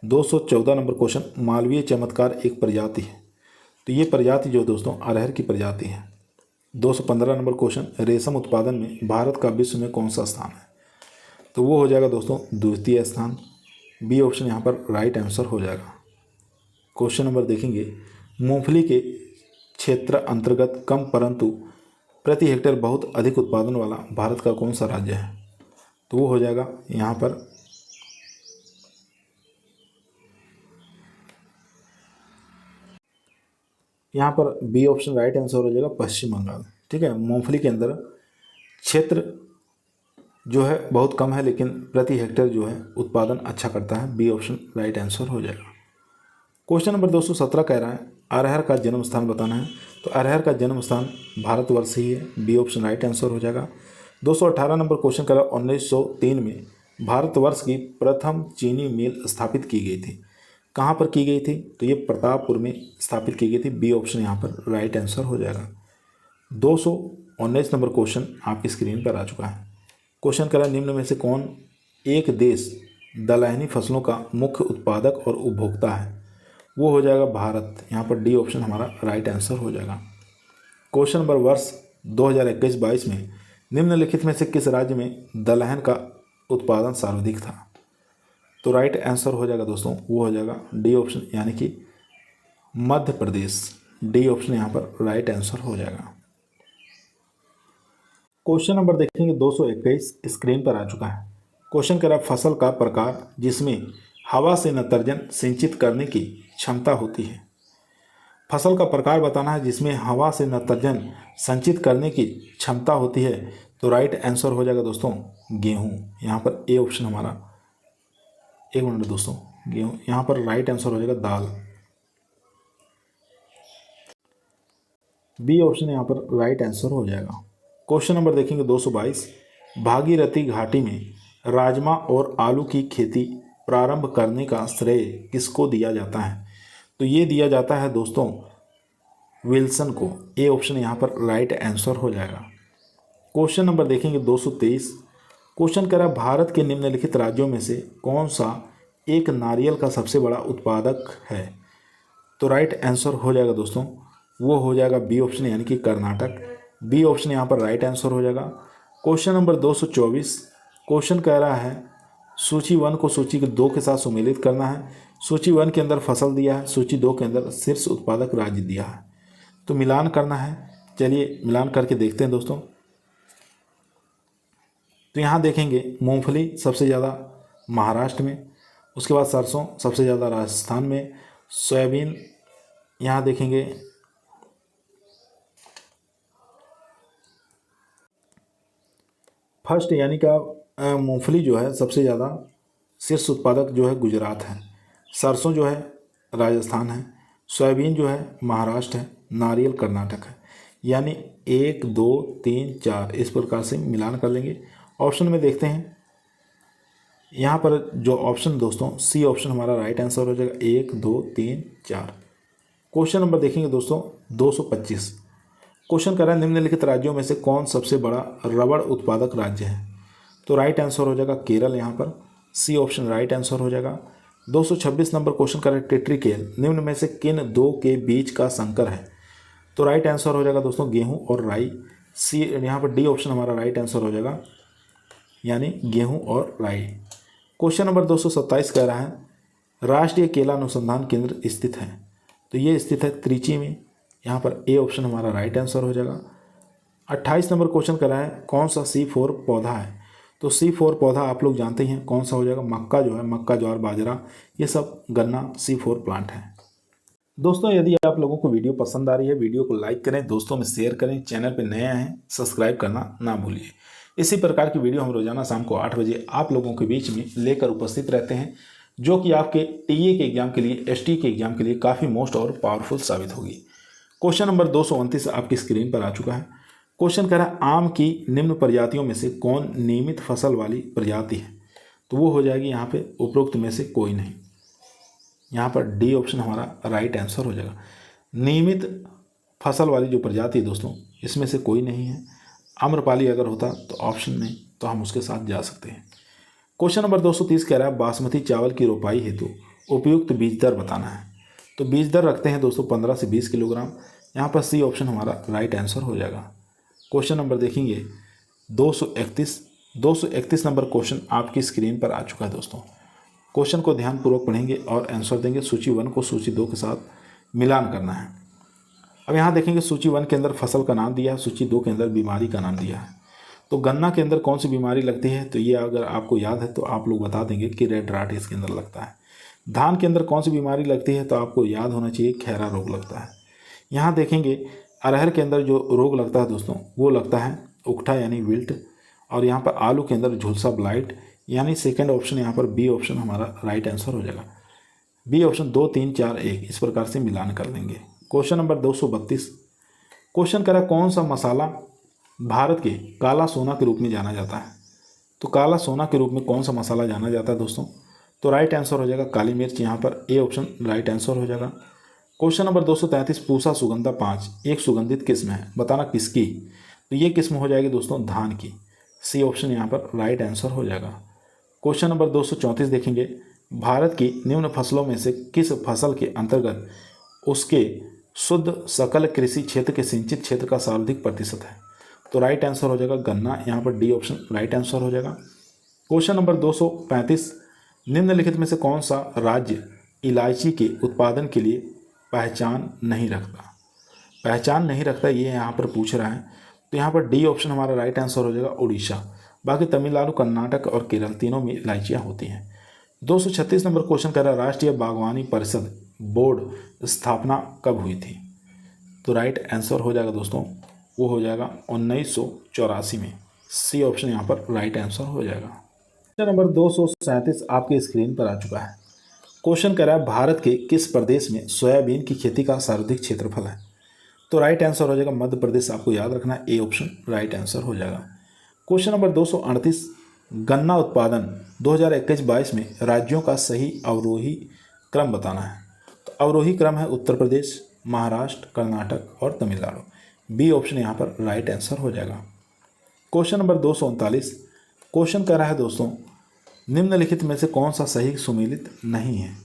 214 नंबर क्वेश्चन मालवीय चमत्कार एक प्रजाति है, तो ये प्रजाति जो दोस्तों अरहर की प्रजाति है। 215 नंबर क्वेश्चन रेशम उत्पादन में भारत का विश्व में कौन सा स्थान है? तो वो हो जाएगा दोस्तों द्वितीय स्थान। बी ऑप्शन यहाँ पर राइट आंसर हो जाएगा। क्वेश्चन नंबर देखेंगे मूंगफली के क्षेत्र अंतर्गत कम परंतु प्रति हेक्टेयर बहुत अधिक उत्पादन वाला भारत का कौन सा राज्य है? तो वो हो जाएगा यहाँ पर बी ऑप्शन राइट आंसर हो जाएगा पश्चिम बंगाल। ठीक है, मूंगफली के अंदर क्षेत्र जो है बहुत कम है, लेकिन प्रति हेक्टेयर जो है उत्पादन अच्छा करता है। बी ऑप्शन राइट आंसर हो जाएगा। क्वेश्चन नंबर 217 कह रहा है अरहर का जन्म स्थान बताना है, तो अरहर का जन्म स्थान भारतवर्ष ही है। बी ऑप्शन राइट आंसर हो जाएगा। 218 नंबर क्वेश्चन कह रहा है 1903 में भारतवर्ष की प्रथम चीनी मिल स्थापित की गई थी, कहाँ पर की गई थी? तो ये प्रतापपुर में स्थापित की गई थी। बी ऑप्शन यहाँ पर राइट आंसर हो जाएगा। 219 नंबर क्वेश्चन आपकी स्क्रीन पर आ चुका है। क्वेश्चन कह रहा है निम्न में से कौन एक देश दलहनी फसलों का मुख्य उत्पादक और उपभोक्ता है? वो हो जाएगा भारत। यहाँ पर डी ऑप्शन हमारा राइट आंसर हो जाएगा। क्वेश्चन नंबर वर्ष 2021-22 में निम्नलिखित में से किस राज्य में दलहन का उत्पादन सर्वाधिक था? तो राइट आंसर हो जाएगा दोस्तों, वो हो जाएगा डी ऑप्शन यानी कि मध्य प्रदेश। डी ऑप्शन यहाँ पर राइट आंसर हो जाएगा। क्वेश्चन नंबर देखेंगे 221 स्क्रीन पर आ चुका है। क्वेश्चन कह रहा है फसल का प्रकार जिसमें हवा से नाइट्रोजन सिंचित करने की क्षमता होती है। फसल का प्रकार बताना है जिसमें हवा से नाइट्रोजन संचित करने की क्षमता होती है, तो राइट आंसर हो जाएगा दोस्तों गेहूँ। यहाँ पर ए ऑप्शन हमारा, एक मिनट दोस्तों, गेहूँ यहाँ पर राइट आंसर हो जाएगा दाल। बी ऑप्शन यहाँ पर राइट आंसर हो जाएगा। क्वेश्चन नंबर देखेंगे 222, भागीरथी घाटी में राजमा और आलू की खेती प्रारंभ करने का श्रेय किसको दिया जाता है? तो ये दिया जाता है दोस्तों विल्सन को। ए ऑप्शन यहाँ पर राइट आंसर हो जाएगा। क्वेश्चन नंबर देखेंगे 223, क्वेश्चन कह रहा है भारत के निम्नलिखित राज्यों में से कौन सा एक नारियल का सबसे बड़ा उत्पादक है? तो राइट आंसर हो जाएगा दोस्तों, वो हो जाएगा बी ऑप्शन यानी कि कर्नाटक। बी ऑप्शन यहाँ पर राइट आंसर हो जाएगा। क्वेश्चन नंबर 224, क्वेश्चन कह रहा है सूची 1 को सूची 2 के साथ सुमेलित करना है। सूची 1 के अंदर फसल दिया है, सूची 2 के अंदर शीर्ष उत्पादक राज्य दिया है, तो मिलान करना है। चलिए मिलान करके देखते हैं दोस्तों। तो यहाँ देखेंगे मूंगफली सबसे ज़्यादा महाराष्ट्र में, उसके बाद सरसों सबसे ज़्यादा राजस्थान में, सोयाबीन यहाँ देखेंगे फर्स्ट यानी का मूंगफली जो है सबसे ज़्यादा शीर्ष उत्पादक जो है गुजरात है, सरसों जो है राजस्थान है, सोयाबीन जो है महाराष्ट्र है, नारियल कर्नाटक है। यानी 1 2 3 4 इस प्रकार से मिलान कर लेंगे। ऑप्शन में देखते हैं, यहाँ पर जो ऑप्शन दोस्तों सी ऑप्शन हमारा राइट आंसर हो जाएगा। 1 2 3 4। क्वेश्चन नंबर देखेंगे दोस्तों 225, क्वेश्चन कर रहा है निम्नलिखित राज्यों में से कौन सबसे बड़ा रबड़ उत्पादक राज्य है? तो राइट आंसर हो जाएगा केरल, यहाँ पर सी ऑप्शन राइट आंसर हो जाएगा। 226 नंबर क्वेश्चन कर रहा है टेट्रिकेल निम्न में से किन दो के बीच का संकर है? तो राइट आंसर हो जाएगा दोस्तों गेहूं और राई। सी यहाँ पर डी ऑप्शन हमारा राइट आंसर हो जाएगा, यानी गेहूं और राई। क्वेश्चन नंबर 227 कह रहा है राष्ट्रीय केला अनुसंधान केंद्र स्थित है, तो ये स्थित है त्रिची में, यहाँ पर ए ऑप्शन हमारा राइट आंसर हो जाएगा। 28 नंबर क्वेश्चन कर रहा है कौन सा C4 पौधा है? तो C4 पौधा आप लोग जानते हैं कौन सा हो जाएगा, मक्का जो है, मक्का ज्वार बाजरा ये सब गन्ना C4 प्लांट है। दोस्तों यदि आप लोगों को वीडियो पसंद आ रही है, वीडियो को लाइक करें, दोस्तों में शेयर करें, चैनल पर नए आए हैं सब्सक्राइब करना ना भूलिए। इसी प्रकार की वीडियो हम रोजाना शाम को 8 बजे आप लोगों के बीच में लेकर उपस्थित रहते हैं, जो कि आपके टीए के एग्जाम के लिए, एसटी के एग्जाम के लिए काफ़ी मोस्ट और पावरफुल साबित होगी। क्वेश्चन नंबर 229 आपकी स्क्रीन पर आ चुका है। क्वेश्चन कह रहा है आम की निम्न प्रजातियों में से कौन नियमित फसल वाली प्रजाति है? तो वो हो जाएगी यहाँ पे उपरोक्त में से कोई नहीं, यहाँ पर डी ऑप्शन हमारा राइट आंसर हो जाएगा। नियमित फसल वाली जो प्रजाति है दोस्तों इसमें से कोई नहीं है। आम्रपाली अगर होता तो ऑप्शन में तो हम उसके साथ जा सकते हैं। क्वेश्चन नंबर 230 कह रहा है बासमती चावल की रोपाई हेतु उपयुक्त बीज दर बताना है। तो बीज दर रखते हैं दोस्तों 15 से 20 किलोग्राम, यहाँ पर सी ऑप्शन हमारा राइट आंसर हो जाएगा। क्वेश्चन नंबर देखेंगे 231 नंबर क्वेश्चन आपकी स्क्रीन पर आ चुका है दोस्तों। क्वेश्चन को ध्यानपूर्वक पढ़ेंगे और आंसर देंगे। सूची 1 को सूची 2 के साथ मिलान करना है। अब यहाँ देखेंगे सूची 1 के अंदर फसल का नाम दिया है, सूची 2 के अंदर बीमारी का नाम दिया है। तो गन्ना के अंदर कौन सी बीमारी लगती है? तो ये अगर आपको याद है तो आप लोग बता देंगे कि रेड राट इसके अंदर लगता है। धान के अंदर कौन सी बीमारी लगती है? तो आपको याद होना चाहिए खैरा रोग लगता है। यहाँ देखेंगे अरहर के अंदर जो रोग लगता है दोस्तों वो लगता है उकठा यानी विल्ट। और यहाँ पर आलू के अंदर झुलसा ब्लाइट, यानी सेकंड ऑप्शन यहाँ पर बी ऑप्शन हमारा राइट आंसर हो जाएगा। बी ऑप्शन 2 3 4 1 इस प्रकार से मिलान कर लेंगे। क्वेश्चन नंबर 232 क्वेश्चन करा कौन सा मसाला भारत के काला सोना के रूप में जाना जाता है? तो काला सोना के रूप में कौन सा मसाला जाना जाता है दोस्तों? तो राइट आंसर हो जाएगा काली मिर्च, यहाँ पर ए ऑप्शन राइट आंसर हो जाएगा। क्वेश्चन नंबर 233 पूसा सुगंधा 5 एक सुगंधित किस्म है, बताना किसकी? तो ये किस्म हो जाएगी दोस्तों धान की, सी ऑप्शन यहाँ पर राइट आंसर हो जाएगा। क्वेश्चन नंबर 234 देखेंगे भारत की निम्न फसलों में से किस फसल के अंतर्गत उसके शुद्ध सकल कृषि क्षेत्र के सिंचित क्षेत्र का सर्वाधिक प्रतिशत है? तो राइट आंसर हो जाएगा गन्ना, यहाँ पर डी ऑप्शन राइट आंसर हो जाएगा। क्वेश्चन नंबर 235 निम्नलिखित में से कौन सा राज्य इलायची के उत्पादन के लिए पहचान नहीं रखता? पहचान नहीं रखता ये यहाँ पर पूछ रहा है, तो यहाँ पर डी ऑप्शन हमारा राइट आंसर हो जाएगा उड़ीसा। बाकी तमिलनाडु, कर्नाटक और केरल तीनों में इलायचियाँ होती हैं। 236 नंबर क्वेश्चन कह रहा है राष्ट्रीय बागवानी परिषद बोर्ड स्थापना कब हुई थी? तो राइट आंसर हो जाएगा दोस्तों वो हो जाएगा 1984 में, सी ऑप्शन यहाँ पर राइट आंसर हो जाएगा। क्वेश्चन नंबर 237 आपके स्क्रीन पर आ चुका है। क्वेश्चन कह रहा है भारत के किस प्रदेश में सोयाबीन की खेती का सर्वाधिक क्षेत्रफल है? तो राइट आंसर हो जाएगा मध्य प्रदेश, आपको याद रखना है, ए ऑप्शन राइट आंसर हो जाएगा। क्वेश्चन नंबर 238, गन्ना उत्पादन 2021-22 में राज्यों का सही अवरोही क्रम बताना है। तो अवरोही क्रम है उत्तर प्रदेश, महाराष्ट्र, कर्नाटक और तमिलनाडु। बी ऑप्शन यहाँ पर राइट आंसर हो जाएगा। क्वेश्चन नंबर 239, क्वेश्चन कह रहा है दोस्तों, निम्नलिखित में से कौन सा सही सुमेलित नहीं है।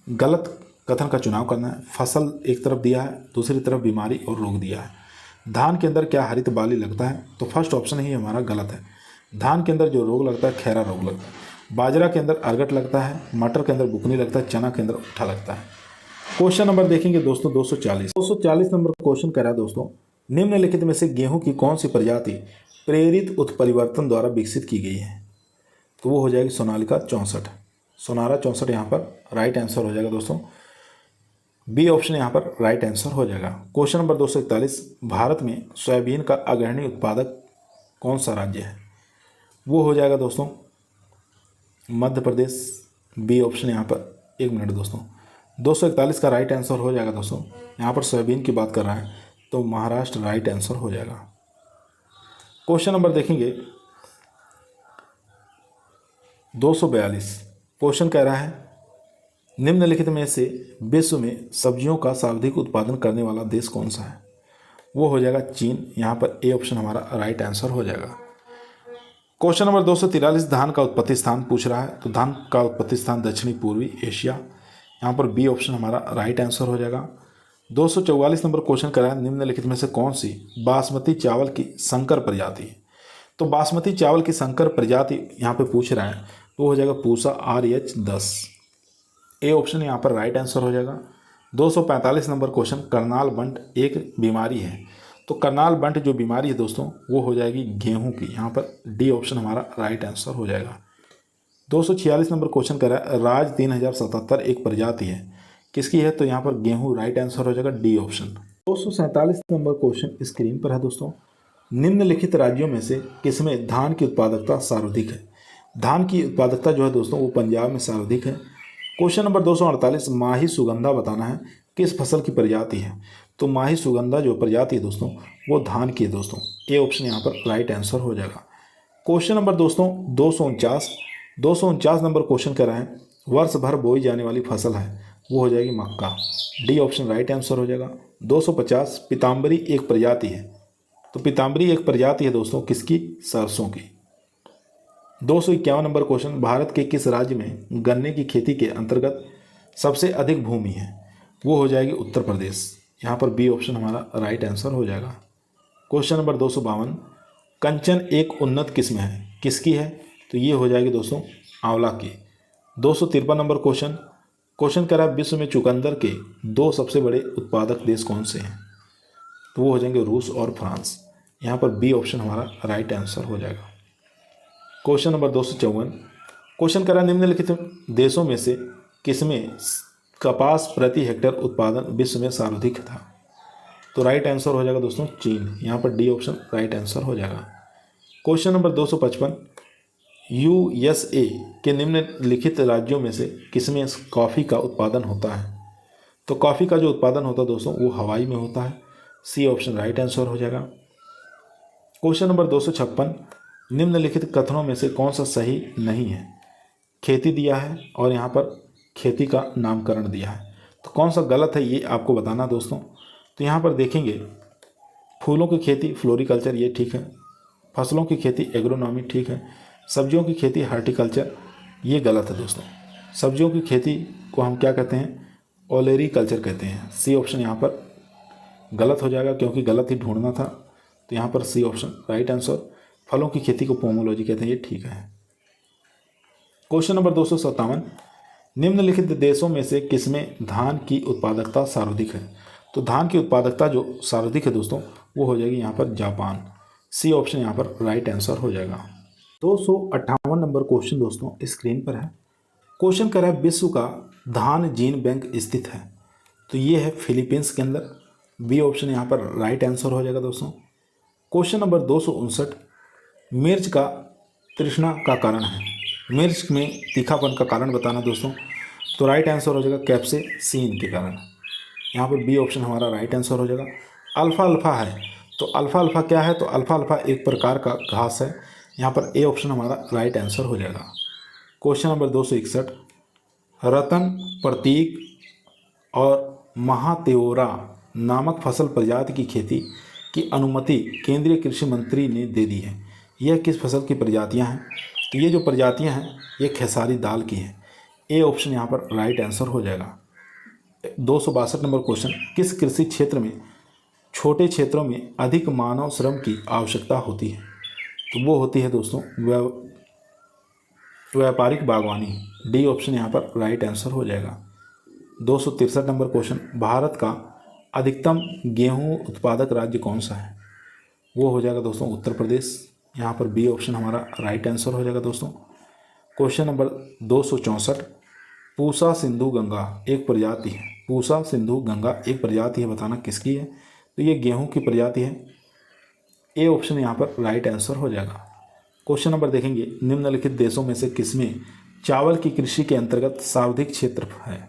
गलत कथन का चुनाव करना है। फसल एक तरफ दिया है, दूसरी तरफ बीमारी और रोग दिया है। धान के अंदर क्या हरित बाली लगता है, तो फर्स्ट ऑप्शन ही हमारा गलत है। धान के अंदर जो रोग लगता है खैरा रोग लगता है। बाजरा के अंदर अर्गट लगता है, मटर के अंदर बुकनी लगता है, चना के अंदर उठा लगता है। क्वेश्चन नंबर देखेंगे दोस्तों 240 नंबर क्वेश्चन कह रहा है दोस्तों, निम्नलिखित में से गेहूं की कौन सी प्रजाति प्रेरित उत्परिवर्तन द्वारा विकसित की गई है। तो वो हो जाएगी सोनालिका 64, सोनारा 64 यहाँ पर राइट आंसर हो जाएगा दोस्तों। बी ऑप्शन यहाँ पर राइट आंसर हो जाएगा। क्वेश्चन नंबर 241, भारत में सोयाबीन का अग्रणी उत्पादक कौन सा राज्य है। वो हो जाएगा दोस्तों मध्य प्रदेश। बी ऑप्शन यहाँ पर, एक मिनट दोस्तों, 241 का राइट आंसर हो जाएगा दोस्तों। यहाँ पर सोयाबीन की बात कर रहा है तो महाराष्ट्र राइट आंसर हो जाएगा। क्वेश्चन नंबर देखेंगे 242, क्वेश्चन कह रहा है, निम्नलिखित में से विश्व में सब्जियों का सर्वाधिक उत्पादन करने वाला देश कौन सा है। वो हो जाएगा चीन। यहाँ पर ए ऑप्शन हमारा राइट आंसर हो जाएगा। क्वेश्चन नंबर 243, धान का उत्पत्ति स्थान पूछ रहा है। तो धान का उत्पत्ति स्थान दक्षिणी पूर्वी एशिया। यहाँ पर बी ऑप्शन हमारा राइट आंसर हो जाएगा। 244 नंबर क्वेश्चन कर रहा है, निम्नलिखित में से कौन सी बासमती चावल की संकर प्रजाति है। तो बासमती चावल की संकर प्रजाति यहाँ पे पूछ रहा है तो हो जाएगा पूसा RH10। ए ऑप्शन यहाँ पर राइट आंसर हो जाएगा। 245 नंबर क्वेश्चन, करनाल बंट एक बीमारी है। तो करनाल बंट जो बीमारी है दोस्तों वो हो जाएगी गेहूं की। यहाँ पर डी ऑप्शन हमारा राइट आंसर हो जाएगा। 246 नंबर क्वेश्चन कर रहा है, राज 3077 एक प्रजाति है, किसकी है। तो यहाँ पर गेहूं राइट आंसर हो जाएगा, D option. 247 number question screen पर है दोस्तों, निम्नलिखित राज्यों में से किसमें धान की उत्पादकता सर्वाधिक है। धान की उत्पादकता जो है दोस्तों वो पंजाब में सर्वाधिक है। क्वेश्चन नंबर 248, माही सुगंधा बताना है किस फसल की प्रजाति है। तो माही सुगंधा जो प्रजाति है दोस्तों वो धान की है दोस्तों। ए ऑप्शन यहाँ पर राइट आंसर हो जाएगा। क्वेश्चन नंबर दोस्तों 249 नंबर क्वेश्चन कर रहे हैं, वर्ष भर बोई जाने वाली फसल है, वो हो जाएगी मक्का। डी ऑप्शन राइट आंसर हो जाएगा। 250, पीताम्बरी एक प्रजाति है। तो पीताम्बरी एक प्रजाति है दोस्तों किसकी, सरसों की। 251 नंबर क्वेश्चन, भारत के किस राज्य में गन्ने की खेती के अंतर्गत सबसे अधिक भूमि है। वो हो जाएगी उत्तर प्रदेश। यहाँ पर बी ऑप्शन हमारा राइट आंसर हो जाएगा। क्वेश्चन नंबर 252, कंचन एक उन्नत किस्म है, किसकी है। तो ये हो जाएगी दोस्तों आंवला की। 253 नंबर क्वेश्चन कह रहा है, विश्व में चुकंदर के दो सबसे बड़े उत्पादक देश कौन से हैं। तो वो हो जाएंगे रूस और फ्रांस। यहाँ पर बी ऑप्शन हमारा राइट आंसर हो जाएगा। क्वेश्चन नंबर 254, क्वेश्चन कह रहा है, निम्नलिखित देशों में से किसमें कपास प्रति हेक्टेयर उत्पादन विश्व में सर्वाधिक था। तो राइट आंसर हो जाएगा दोस्तों चीन। यहाँ पर डी ऑप्शन राइट आंसर हो जाएगा। क्वेश्चन नंबर 255, USA के निम्नलिखित राज्यों में से किसमें कॉफ़ी का उत्पादन होता है। तो कॉफ़ी का जो उत्पादन होता है दोस्तों वो हवाई में होता है। सी ऑप्शन राइट आंसर हो जाएगा। क्वेश्चन नंबर 256, निम्नलिखित कथनों में से कौन सा सही नहीं है। खेती दिया है और यहाँ पर खेती का नामकरण दिया है, तो कौन सा गलत है ये आपको बताना दोस्तों। तो यहाँ पर देखेंगे, फूलों की खेती फ्लोरिकल्चर ये ठीक है, फसलों की खेती एग्रोनॉमी ठीक है, सब्जियों की खेती हार्टिकल्चर ये गलत है दोस्तों। सब्जियों की खेती को हम क्या कहते हैं, ओलेरी कल्चर कहते हैं। सी ऑप्शन यहाँ पर गलत हो जाएगा क्योंकि गलत ही ढूंढना था। तो यहाँ पर सी ऑप्शन राइट आंसर। फलों की खेती को पोमोलॉजी कहते हैं, ये ठीक है। क्वेश्चन नंबर 257, निम्नलिखित देशों में से किसमें धान की उत्पादकता सर्वाधिक है। तो धान की उत्पादकता जो सर्वाधिक है दोस्तों वो हो जाएगी यहाँ पर जापान। सी ऑप्शन यहाँ पर राइट आंसर हो जाएगा। 258 नंबर क्वेश्चन दोस्तों स्क्रीन पर है। क्वेश्चन कर रहा है, विश्व का धान जीन बैंक स्थित है। तो ये है फिलीपींस के अंदर। बी ऑप्शन यहाँ पर राइट आंसर हो जाएगा दोस्तों। क्वेश्चन नंबर 259, मिर्च का तृष्णा का कारण है, मिर्च में तीखापन का कारण बताना दोस्तों। तो राइट आंसर हो जाएगा कैप्सेसिन के कारण। यहाँ पर बी ऑप्शन हमारा राइट आंसर हो जाएगा। अल्फ़ा अल्फ़ा है, तो अल्फ़ा अल्फ़ा क्या है? तो अल्फ़ा अल्फ़ा एक प्रकार का घास है। यहाँ पर ए ऑप्शन हमारा राइट आंसर हो जाएगा। क्वेश्चन नंबर 261, रतन, प्रतीक और महातेओरा नामक फसल प्रजाति की खेती की अनुमति केंद्रीय कृषि मंत्री ने दे दी है। यह किस फसल की प्रजातियां हैं? तो ये जो प्रजातियां हैं ये खेसारी दाल की हैं। ए ऑप्शन यहाँ पर राइट आंसर हो जाएगा। 262 नंबर क्वेश्चन, किस कृषि क्षेत्र में छोटे क्षेत्रों में अधिक मानव श्रम की आवश्यकता होती है? तो वो होती है दोस्तों व्यापारिक बागवानी। डी ऑप्शन यहाँ पर राइट आंसर हो जाएगा। 263 नंबर क्वेश्चन, भारत का अधिकतम गेहूं उत्पादक राज्य कौन सा है? वो हो जाएगा दोस्तों उत्तर प्रदेश। यहाँ पर बी ऑप्शन हमारा राइट आंसर हो जाएगा दोस्तों। क्वेश्चन नंबर 264, पूसा सिंधु गंगा एक प्रजाति है। पूसा सिंधु गंगा एक प्रजाति है, बताना किसकी है? तो ये गेहूं की प्रजाति है। ए ऑप्शन यहाँ पर राइट आंसर हो जाएगा। क्वेश्चन नंबर देखेंगे, निम्नलिखित देशों में से किसमें चावल की कृषि के अंतर्गत सर्वाधिक क्षेत्र है?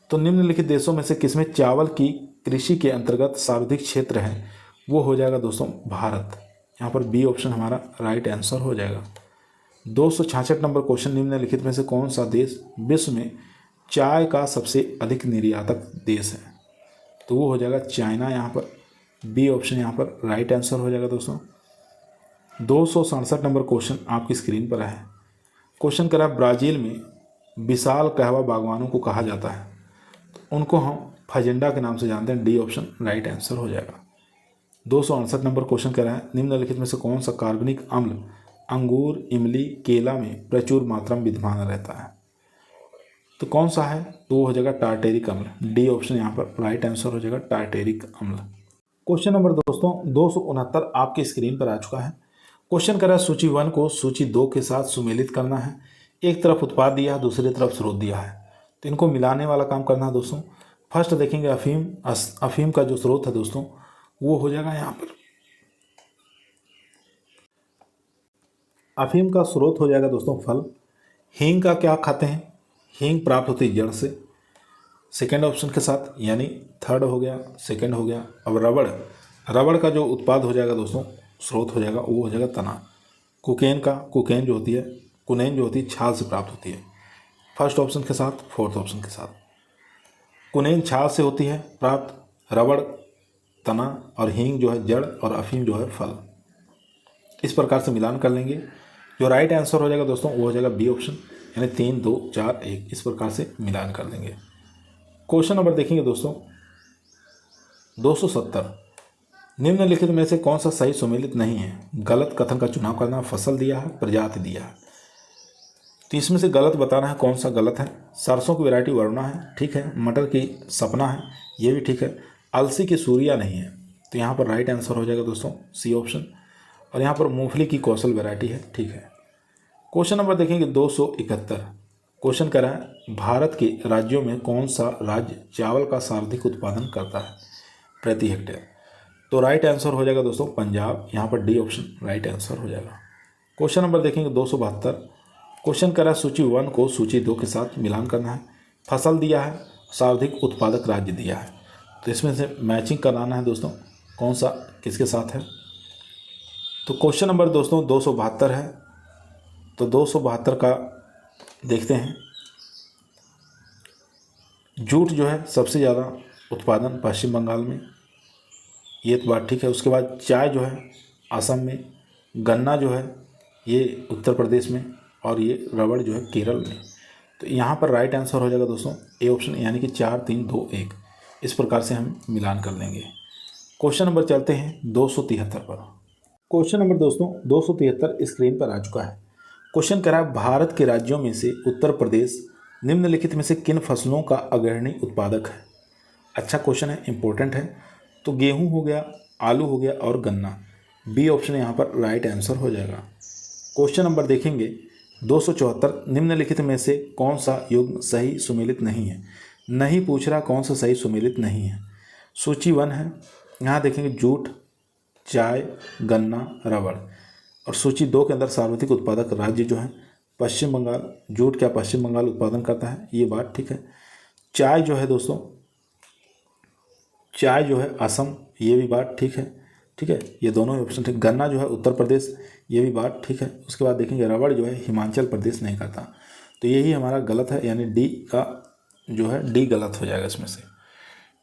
तो निम्नलिखित देशों में से किसमें चावल की कृषि के अंतर्गत सर्वाधिक क्षेत्र है? वो हो जाएगा दोस्तों भारत। यहाँ पर बी ऑप्शन हमारा राइट आंसर हो जाएगा। 266 नंबर क्वेश्चन, निम्नलिखित में से कौन सा देश विश्व में चाय का सबसे अधिक निर्यातक देश है? तो वो हो जाएगा चाइना। यहाँ पर बी ऑप्शन यहाँ पर राइट आंसर हो जाएगा दोस्तों। 267 नंबर क्वेश्चन आपकी स्क्रीन पर है। क्वेश्चन करा, ब्राज़ील में विशाल कहवा बागवानों को कहा जाता है, तो उनको हम फजेंडा के नाम से जानते हैं। डी ऑप्शन राइट आंसर हो जाएगा। 268 नंबर क्वेश्चन कह रहा है, निम्नलिखित में से कौन सा कार्बनिक अम्ल अंगूर, इमली, केला में प्रचुर मात्रा में विद्यमान रहता है? तो कौन सा है? तो वो हो जाएगा टार्टेरिक अम्ल। डी ऑप्शन यहाँ पर राइट आंसर हो जाएगा टार्टेरिक अम्ल। क्वेश्चन नंबर दोस्तों 269 आपकी स्क्रीन पर आ चुका है। क्वेश्चन करा, सूची 1 को सूची 2 के साथ सुमेलित करना है। एक तरफ उत्पाद दिया है, दूसरी तरफ स्रोत दिया है, तो इनको मिलाने वाला काम करना है दोस्तों। फर्स्ट देखेंगे अफीम। अफीम का जो स्रोत है दोस्तों वो हो जाएगा यहाँ पर, अफीम का स्रोत हो जाएगा दोस्तों फल। हींग का क्या खाते हैं? हींग प्राप्त होती है जड़ से, सेकेंड ऑप्शन के साथ, यानी थर्ड हो गया, सेकेंड हो गया। अब रबड़, रबड़ का जो उत्पाद हो जाएगा दोस्तों स्रोत हो जाएगा वो हो जाएगा तना। कुकेन का, कुकेन जो होती है, कुनेन जो होती है छाल से प्राप्त होती है, फर्स्ट ऑप्शन के साथ, फोर्थ ऑप्शन के साथ। कुनेन छाल से होती है प्राप्त, रबड़ तना, और हींग जो है जड़, और अफीम जो है फल। इस प्रकार से मिलान कर लेंगे। जो राइट आंसर हो जाएगा दोस्तों वो हो जाएगा बी ऑप्शन, यानी 3 2 4 1। इस प्रकार से मिलान कर देंगे। क्वेश्चन नंबर देखेंगे दोस्तों 270, निम्नलिखित में से कौन सा सही सुमेलित नहीं है? गलत कथन का चुनाव करना। फसल दिया है, प्रजाति दिया है, तो इसमें से गलत बताना है कौन सा गलत है। सरसों की वैरायटी वरुणा है, ठीक है। मटर की सपना है, ये भी ठीक है। अलसी की सूर्या नहीं है, तो यहाँ पर राइट आंसर हो जाएगा दोस्तों सी ऑप्शन। और यहाँ पर मूंगफली की कौशल वैरायटी है, ठीक है। क्वेश्चन नंबर देखेंगे 271। क्वेश्चन कर रहा है, भारत के राज्यों में कौन सा राज्य चावल का सर्वाधिक उत्पादन करता है प्रति हेक्टेयर? तो राइट आंसर हो जाएगा दोस्तों पंजाब। यहाँ पर डी ऑप्शन राइट आंसर हो जाएगा। क्वेश्चन नंबर देखेंगे 272। क्वेश्चन कर रहा है, सूची 1 को सूची 2 के साथ मिलान करना है। फसल दिया है, सर्वाधिक उत्पादक राज्य दिया है, तो इसमें से मैचिंग कराना है दोस्तों, कौन सा किसके साथ है। तो क्वेश्चन नंबर दोस्तों 272 है, तो 272 का देखते हैं। जूट जो है सबसे ज़्यादा उत्पादन पश्चिम बंगाल में, ये तो बात ठीक है। उसके बाद चाय जो है असम में, गन्ना जो है ये उत्तर प्रदेश में, और ये रबड़ जो है केरल में। तो यहाँ पर राइट आंसर हो जाएगा दोस्तों ए ऑप्शन, यानी कि 4 3 2 1। इस प्रकार से हम मिलान कर लेंगे। क्वेश्चन नंबर चलते हैं 273 पर। क्वेश्चन नंबर दोस्तों 273 स्क्रीन पर आ चुका है। क्वेश्चन करा, भारत के राज्यों में से उत्तर प्रदेश निम्नलिखित में से किन फसलों का अग्रणी उत्पादक है? अच्छा क्वेश्चन है, इंपॉर्टेंट है। तो गेहूं हो गया, आलू हो गया और गन्ना। बी ऑप्शन यहाँ पर राइट आंसर हो जाएगा। क्वेश्चन नंबर देखेंगे 274, निम्नलिखित में से कौन सा युग्म सही सुमेलित नहीं है? नहीं पूछ रहा कौन सा सही सुमेलित नहीं है। सूची 1 है, यहाँ देखेंगे जूट, चाय, गन्ना, रबड़। और सूची 2 के अंदर सर्वाधिक उत्पादक राज्य जो है पश्चिम बंगाल। जूट क्या पश्चिम बंगाल उत्पादन करता है, ये बात ठीक है। चाय जो है दोस्तों, चाय जो है असम, ये भी बात ठीक है। ठीक है, ये दोनों ऑप्शन ठीक। गन्ना जो है उत्तर प्रदेश, ये भी बात ठीक है। उसके बाद देखेंगे रबड़ जो है हिमाचल प्रदेश नहीं करता, तो यही हमारा गलत है, यानी डी का जो है डी गलत हो जाएगा इसमें से।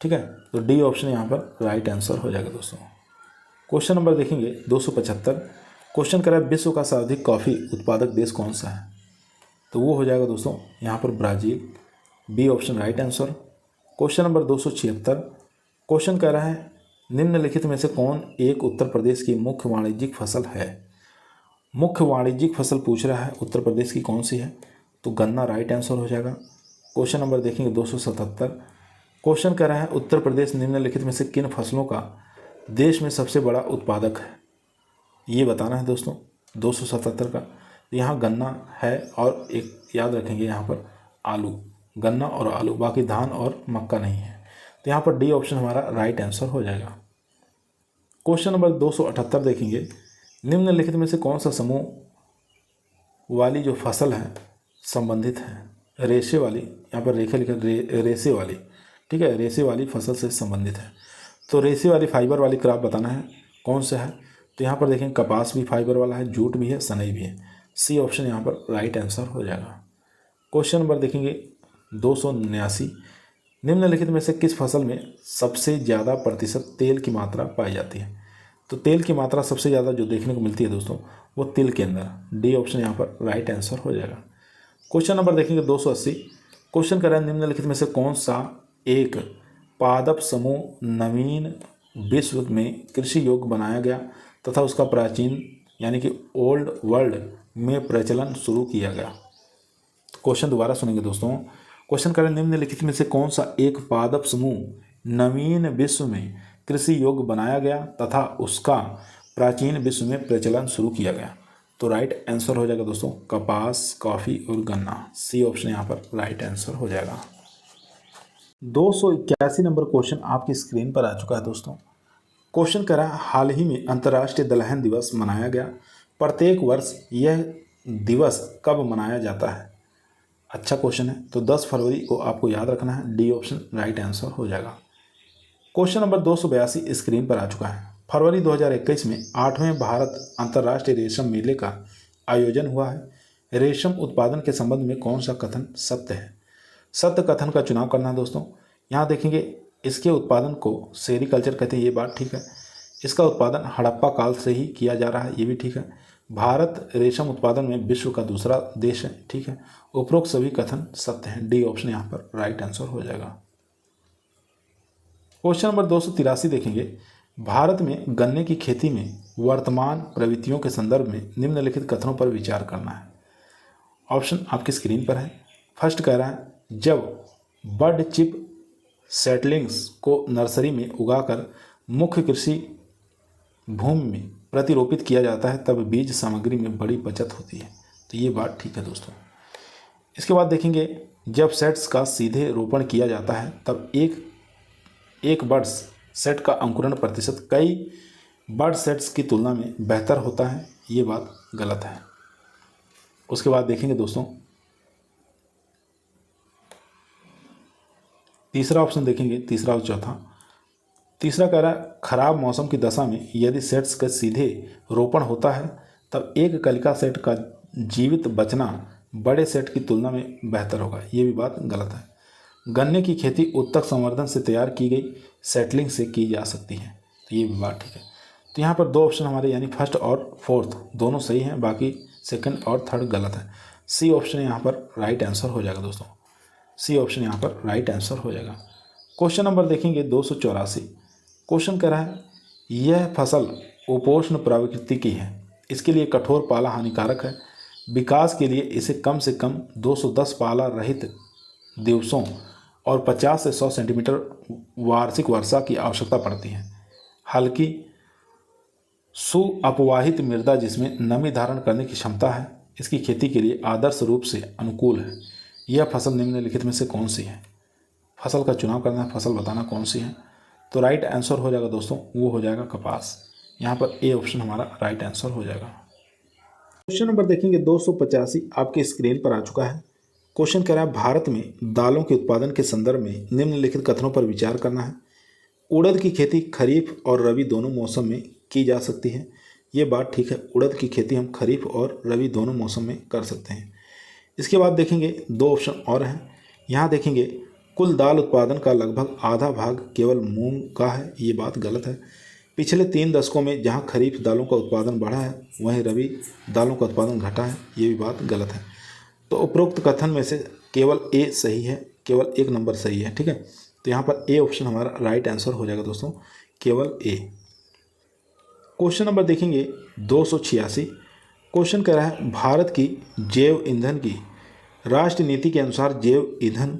ठीक है, तो डी ऑप्शन यहाँ पर राइट आंसर हो जाएगा दोस्तों। क्वेश्चन नंबर देखेंगे 275। क्वेश्चन करा है विश्व का सर्वाधिक कॉफ़ी उत्पादक देश कौन सा है, तो वो हो जाएगा दोस्तों यहाँ पर Brazil, B option right answer. Question number 276। Question कह रहा है निम्नलिखित में से कौन एक उत्तर प्रदेश की मुख्य वाणिज्यिक फसल है। मुख्य वाणिज्यिक फसल पूछ रहा है उत्तर प्रदेश की कौन सी है, तो गन्ना राइट आंसर हो जाएगा। क्वेश्चन नंबर देखेंगे 277। क्वेश्चन कह रहा है उत्तर प्रदेश निम्नलिखित में से किन फसलों का देश में सबसे बड़ा उत्पादक है, ये बताना है दोस्तों 277 का। यहाँ गन्ना है और एक याद रखेंगे यहाँ पर आलू, गन्ना और आलू, बाकी धान और मक्का नहीं है, तो यहाँ पर डी ऑप्शन हमारा राइट आंसर हो जाएगा। क्वेश्चन नंबर 278 देखेंगे निम्नलिखित में से कौन सा समूह वाली जो फसल है संबंधित है रेशे वाली, यहाँ पर रेखा लिखा रेशे वाली, ठीक है, रेशे वाली फसल से संबंधित है, तो रेशे वाली फाइबर वाली क्रॉप बताना है कौन सा है, तो यहाँ पर देखेंगे कपास भी फाइबर वाला है, जूट भी है, सनई भी है, सी ऑप्शन यहाँ पर राइट आंसर हो जाएगा। क्वेश्चन नंबर देखेंगे 279। निम्नलिखित में से किस फसल में सबसे ज़्यादा प्रतिशत तेल की मात्रा पाई जाती है, तो तेल की मात्रा सबसे ज़्यादा जो देखने को मिलती है दोस्तों वो तिल के अंदर, डी ऑप्शन यहाँ पर राइट आंसर हो जाएगा। क्वेश्चन नंबर देखेंगे 280। क्वेश्चन कर रहा है निम्नलिखित में से कौन सा एक पादप समूह नवीन विश्व में कृषि योग्य बनाया गया तथा उसका प्राचीन यानी कि ओल्ड वर्ल्ड में प्रचलन शुरू किया गया। क्वेश्चन दोबारा सुनेंगे दोस्तों। क्वेश्चन करें निम्नलिखित में से कौन सा एक पादप समूह नवीन विश्व में कृषि योग्य बनाया गया तथा उसका प्राचीन विश्व में प्रचलन शुरू किया गया, तो राइट आंसर हो जाएगा दोस्तों कपास, कॉफ़ी और गन्ना, सी ऑप्शन यहाँ पर राइट आंसर हो जाएगा। 281 नंबर क्वेश्चन आपकी स्क्रीन पर आ चुका है दोस्तों। क्वेश्चन करा हाल ही में अंतर्राष्ट्रीय दलहन दिवस मनाया गया, प्रत्येक वर्ष यह दिवस कब मनाया जाता है। अच्छा क्वेश्चन है, तो 10 फरवरी को आपको याद रखना है, डी ऑप्शन राइट आंसर हो जाएगा। क्वेश्चन नंबर 282 स्क्रीन पर आ चुका है। फरवरी 2021 में 8वें भारत अंतर्राष्ट्रीय रेशम मेले का आयोजन हुआ है। रेशम उत्पादन के संबंध में कौन सा कथन सत्य है। सत्य कथन का चुनाव करना है दोस्तों। यहाँ देखेंगे इसके उत्पादन को सेरीकल्चर कहते हैं, ये बात ठीक है। इसका उत्पादन हड़प्पा काल से ही किया जा रहा है, ये भी ठीक है। भारत रेशम उत्पादन में विश्व का दूसरा देश है, ठीक है। उपरोक्त सभी कथन सत्य हैं, डी ऑप्शन यहाँ पर राइट आंसर हो जाएगा। क्वेश्चन नंबर 283 देखेंगे। भारत में गन्ने की खेती में वर्तमान प्रवृत्तियों के संदर्भ में निम्नलिखित कथनों पर विचार करना है। ऑप्शन आपकी स्क्रीन पर है। फर्स्ट कह रहा है जब बर्ड चिप सेटलिंग्स को नर्सरी में उगाकर मुख्य कृषि भूमि में प्रतिरोपित किया जाता है तब बीज सामग्री में बड़ी बचत होती है, तो ये बात ठीक है दोस्तों। इसके बाद देखेंगे जब सेट्स का सीधे रोपण किया जाता है तब एक बर्ड सेट का अंकुरण प्रतिशत कई बर्ड सेट्स की तुलना में बेहतर होता है, ये बात गलत है। उसके बाद देखेंगे दोस्तों तीसरा ऑप्शन देखेंगे, तीसरा और चौथा। तीसरा कह रहा है खराब मौसम की दशा में यदि सेट्स का सीधे रोपण होता है तब एक कलिका सेट का जीवित बचना बड़े सेट की तुलना में बेहतर होगा, ये भी बात गलत है। गन्ने की खेती उत्तक संवर्धन से तैयार की गई सेटलिंग से की जा सकती है, तो ये भी बात ठीक है। तो यहाँ पर दो ऑप्शन हमारे यानी फर्स्ट और फोर्थ दोनों सही हैं, बाकी सेकंड और थर्ड गलत है। सी ऑप्शन यहाँ पर राइट आंसर हो जाएगा दोस्तों, सी ऑप्शन यहाँ पर राइट आंसर हो जाएगा। क्वेश्चन नंबर देखेंगे 284। क्वेश्चन कह रहा है यह फसल उपोष्ण प्रवृत्ति की है, इसके लिए कठोर पाला हानिकारक है। विकास के लिए इसे कम से कम 210 पाला रहित दिवसों और 50 से 100 सेंटीमीटर वार्षिक वर्षा की आवश्यकता पड़ती है। हल्की सुअपवाहित मृदा जिसमें नमी धारण करने की क्षमता है, इसकी खेती के लिए आदर्श रूप से अनुकूल है। यह फसल निम्नलिखित में से कौन सी है। फसल का चुनाव करना है, फसल बताना कौन सी है, तो राइट आंसर हो जाएगा दोस्तों, वो हो जाएगा कपास। यहाँ पर ए ऑप्शन हमारा राइट आंसर हो जाएगा। क्वेश्चन नंबर देखेंगे 285 आपके स्क्रीन पर आ चुका है। क्वेश्चन कह रहा है भारत में दालों के उत्पादन के संदर्भ में निम्नलिखित कथनों पर विचार करना है। उड़द की खेती खरीफ और रबी दोनों मौसम में की जा सकती है। ये बात ठीक है, उड़द की खेती हम खरीफ और रबी दोनों मौसम में कर सकते हैं। इसके बाद देखेंगे दो ऑप्शन और हैं। यहाँ देखेंगे कुल दाल उत्पादन का लगभग आधा भाग केवल मूंग का है। ये बात गलत है। पिछले 3 दशकों में जहाँ खरीफ दालों का उत्पादन बढ़ा है वहीं रबी दालों का उत्पादन घटा है। ये भी बात गलत है। तो उपरोक्त कथन में से केवल ए सही है, केवल 1 नंबर सही है। ठीक है, तो यहाँ पर ए ऑप्शन हमारा राइट आंसर हो जाएगा दोस्तों, केवल ए। क्वेश्चन नंबर देखेंगे 286। क्वेश्चन कह रहा है भारत की जैव ईंधन की राष्ट्रीय नीति के अनुसार जैव ईंधन,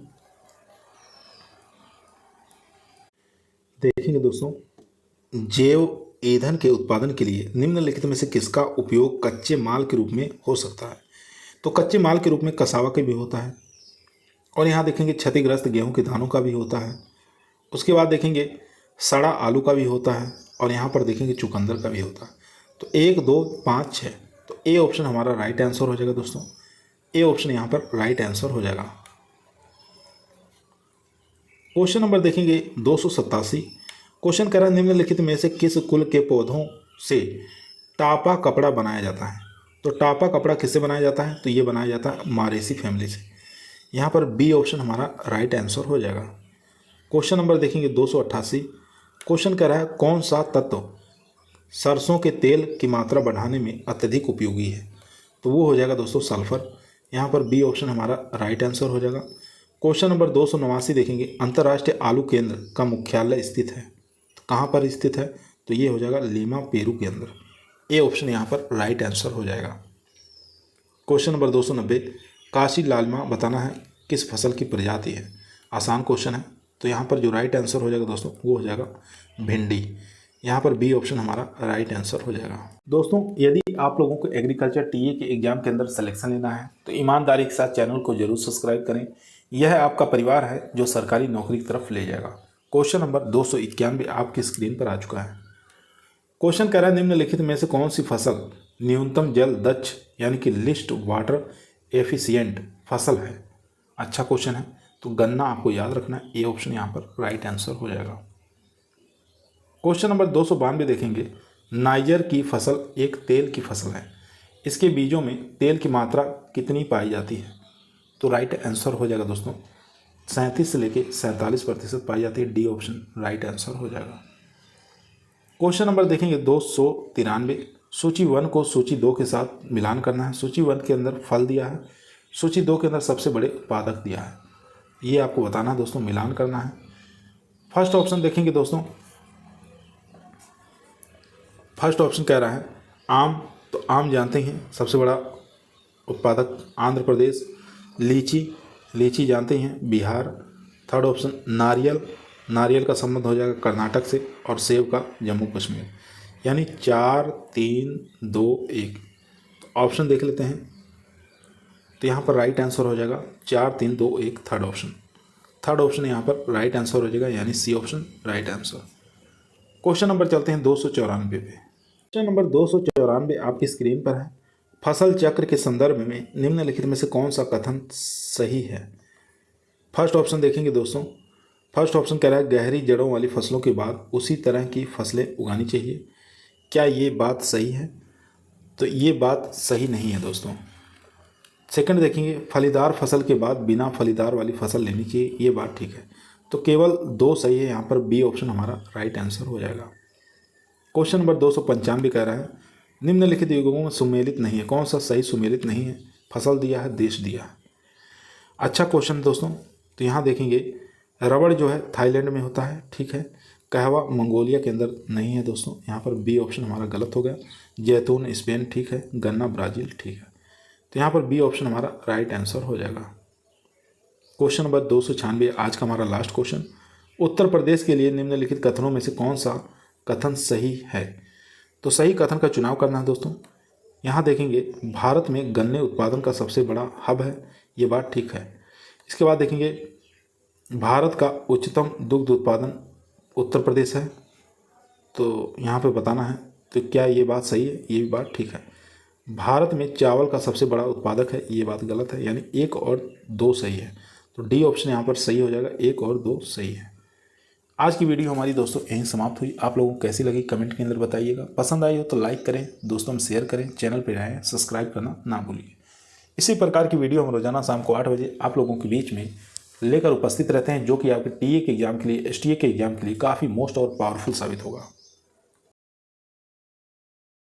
देखेंगे दोस्तों, जैव ईंधन के उत्पादन के लिए निम्नलिखित में से किसका उपयोग कच्चे माल के रूप में हो सकता है। तो कच्चे माल के रूप में कसावा का भी होता है, और यहाँ देखेंगे क्षतिग्रस्त गेहूं के दानों का भी होता है। उसके बाद देखेंगे सड़ा आलू का भी होता है, और यहाँ पर देखेंगे चुकंदर का भी होता है। तो 1, 2, 5, 6, तो ए ऑप्शन हमारा राइट आंसर हो जाएगा दोस्तों। ए ऑप्शन यहाँ पर राइट आंसर हो जाएगा। क्वेश्चन नंबर देखेंगे 287। क्वेश्चन कह रहा है निम्नलिखित में से किस कुल के पौधों से टापा कपड़ा बनाया जाता है। तो टापा कपड़ा किससे बनाया जाता है, तो ये बनाया जाता है मारेसी फैमिली से। यहाँ पर बी ऑप्शन हमारा राइट आंसर हो जाएगा। क्वेश्चन नंबर देखेंगे 288। क्वेश्चन कह रहा है कौन सा तत्व सरसों के तेल की मात्रा बढ़ाने में अत्यधिक उपयोगी है। तो वो हो जाएगा दोस्तों सल्फर। यहाँ पर बी ऑप्शन हमारा राइट आंसर हो जाएगा। क्वेश्चन नंबर 289 देखेंगे अंतर्राष्ट्रीय आलू केंद्र का मुख्यालय स्थित है। तो कहाँ पर स्थित है, तो ये हो जाएगा लीमा पेरू के अंदर। ए ऑप्शन यहाँ पर राइट आंसर हो जाएगा। Question number 290। काशी लालमा बताना है किस फसल की प्रजाति है। आसान क्वेश्चन है, तो यहाँ पर जो राइट आंसर हो जाएगा दोस्तों वो हो जाएगा भिंडी। यहाँ पर बी ऑप्शन हमारा राइट आंसर हो जाएगा। दोस्तों यदि आप लोगों को एग्रीकल्चर टीए के एग्जाम के अंदर सिलेक्शन लेना है तो ईमानदारी के साथ चैनल को जरूर सब्सक्राइब करें। यह आपका परिवार है जो सरकारी नौकरी की तरफ ले जाएगा। क्वेश्चन नंबर 291 आपकी स्क्रीन पर आ चुका है। क्वेश्चन कह रहा है निम्नलिखित में से कौन सी फसल न्यूनतम जल दक्ष यानी कि लिस्ट वाटर एफिशिएंट फसल है। अच्छा क्वेश्चन है, तो गन्ना आपको याद रखना है। ए ऑप्शन यहाँ पर राइट आंसर हो जाएगा। क्वेश्चन नंबर 292 देखेंगे नाइजर की फसल एक तेल की फसल है। इसके बीजों में तेल की मात्रा कितनी पाई जाती है। तो राइट आंसर हो जाएगा दोस्तों 37 से लेके 47% पाई जाती है। डी ऑप्शन राइट आंसर हो जाएगा। क्वेश्चन नंबर देखेंगे 293। सूची 1 को सूची 2 के साथ मिलान करना है। सूची 1 के अंदर फल दिया है, सूची 2 के अंदर सबसे बड़े उत्पादक दिया है। ये आपको बताना है दोस्तों, मिलान करना है। फर्स्ट ऑप्शन देखेंगे दोस्तों, फर्स्ट ऑप्शन कह रहा है आम। तो आम जानते हैं सबसे बड़ा उत्पादक आंध्र प्रदेश। लीची जानते हैं बिहार। थर्ड ऑप्शन नारियल, नारियल का संबंध हो जाएगा कर्नाटक से, और सेब का जम्मू कश्मीर। यानी 4, 3, 2, 1। तो ऑप्शन देख लेते हैं, तो यहाँ पर राइट आंसर हो जाएगा 4, 3, 2, 1 थर्ड ऑप्शन। थर्ड ऑप्शन यहाँ पर राइट आंसर हो जाएगा, यानी C option right answer. Question number चलते हैं 294 पे। क्वेश्चन नंबर 294 आपकी स्क्रीन पर है। फसल चक्र के संदर्भ में निम्नलिखित में से कौन सा कथन सही है। फर्स्ट ऑप्शन देखेंगे दोस्तों, फर्स्ट ऑप्शन कह रहा है गहरी जड़ों वाली फसलों के बाद उसी तरह की फसलें उगानी चाहिए। क्या ये बात सही है, तो ये बात सही नहीं है दोस्तों। सेकंड देखेंगे फलीदार फसल के बाद बिना फलीदार वाली फसल लेनी चाहिए। ये बात ठीक है। तो केवल 2 सही है, यहाँ पर बी ऑप्शन हमारा राइट आंसर हो जाएगा। क्वेश्चन नंबर 295 कह रहा है निम्नलिखित युगों में सुमेलित नहीं है। कौन सा सही सुमेलित नहीं है। फसल दिया है, देश दिया है। अच्छा क्वेश्चन दोस्तों, तो यहाँ देखेंगे रबड़ जो है थाईलैंड में होता है, ठीक है। कहवा मंगोलिया के अंदर नहीं है दोस्तों, यहाँ पर बी ऑप्शन हमारा गलत हो गया। जैतून स्पेन ठीक है, गन्ना ब्राज़ील ठीक है। तो यहाँ पर बी ऑप्शन हमारा राइट आंसर हो जाएगा। क्वेश्चन नंबर 296 आज का हमारा लास्ट क्वेश्चन। उत्तर प्रदेश के लिए निम्नलिखित कथनों में से कौन सा कथन सही है। तो सही कथन का चुनाव करना है दोस्तों। यहाँ देखेंगे भारत में गन्ने उत्पादन का सबसे बड़ा हब है। ये बात ठीक है। इसके बाद देखेंगे भारत का उच्चतम दुग्ध उत्पादन उत्तर प्रदेश है। तो यहाँ पे बताना है, तो क्या ये बात सही है। ये भी बात ठीक है। भारत में चावल का सबसे बड़ा उत्पादक है। ये बात गलत है, यानी 1 और 2 सही है। तो डी ऑप्शन यहाँ पर सही हो जाएगा, 1 और 2 सही है। आज की वीडियो हमारी दोस्तों यहीं समाप्त हुई। आप लोगों को कैसी लगी कमेंट के अंदर बताइएगा। पसंद आई हो तो लाइक करें, दोस्तों में शेयर करें, चैनल पर आए सब्सक्राइब करना ना भूलिए। इसी प्रकार की वीडियो हम रोजाना शाम को 8 बजे आप लोगों के बीच में लेकर उपस्थित रहते हैं, जो कि आपके टीए के एग्जाम के लिए, एसटीए के एग्जाम के लिए काफ़ी मोस्ट और पावरफुल साबित होगा।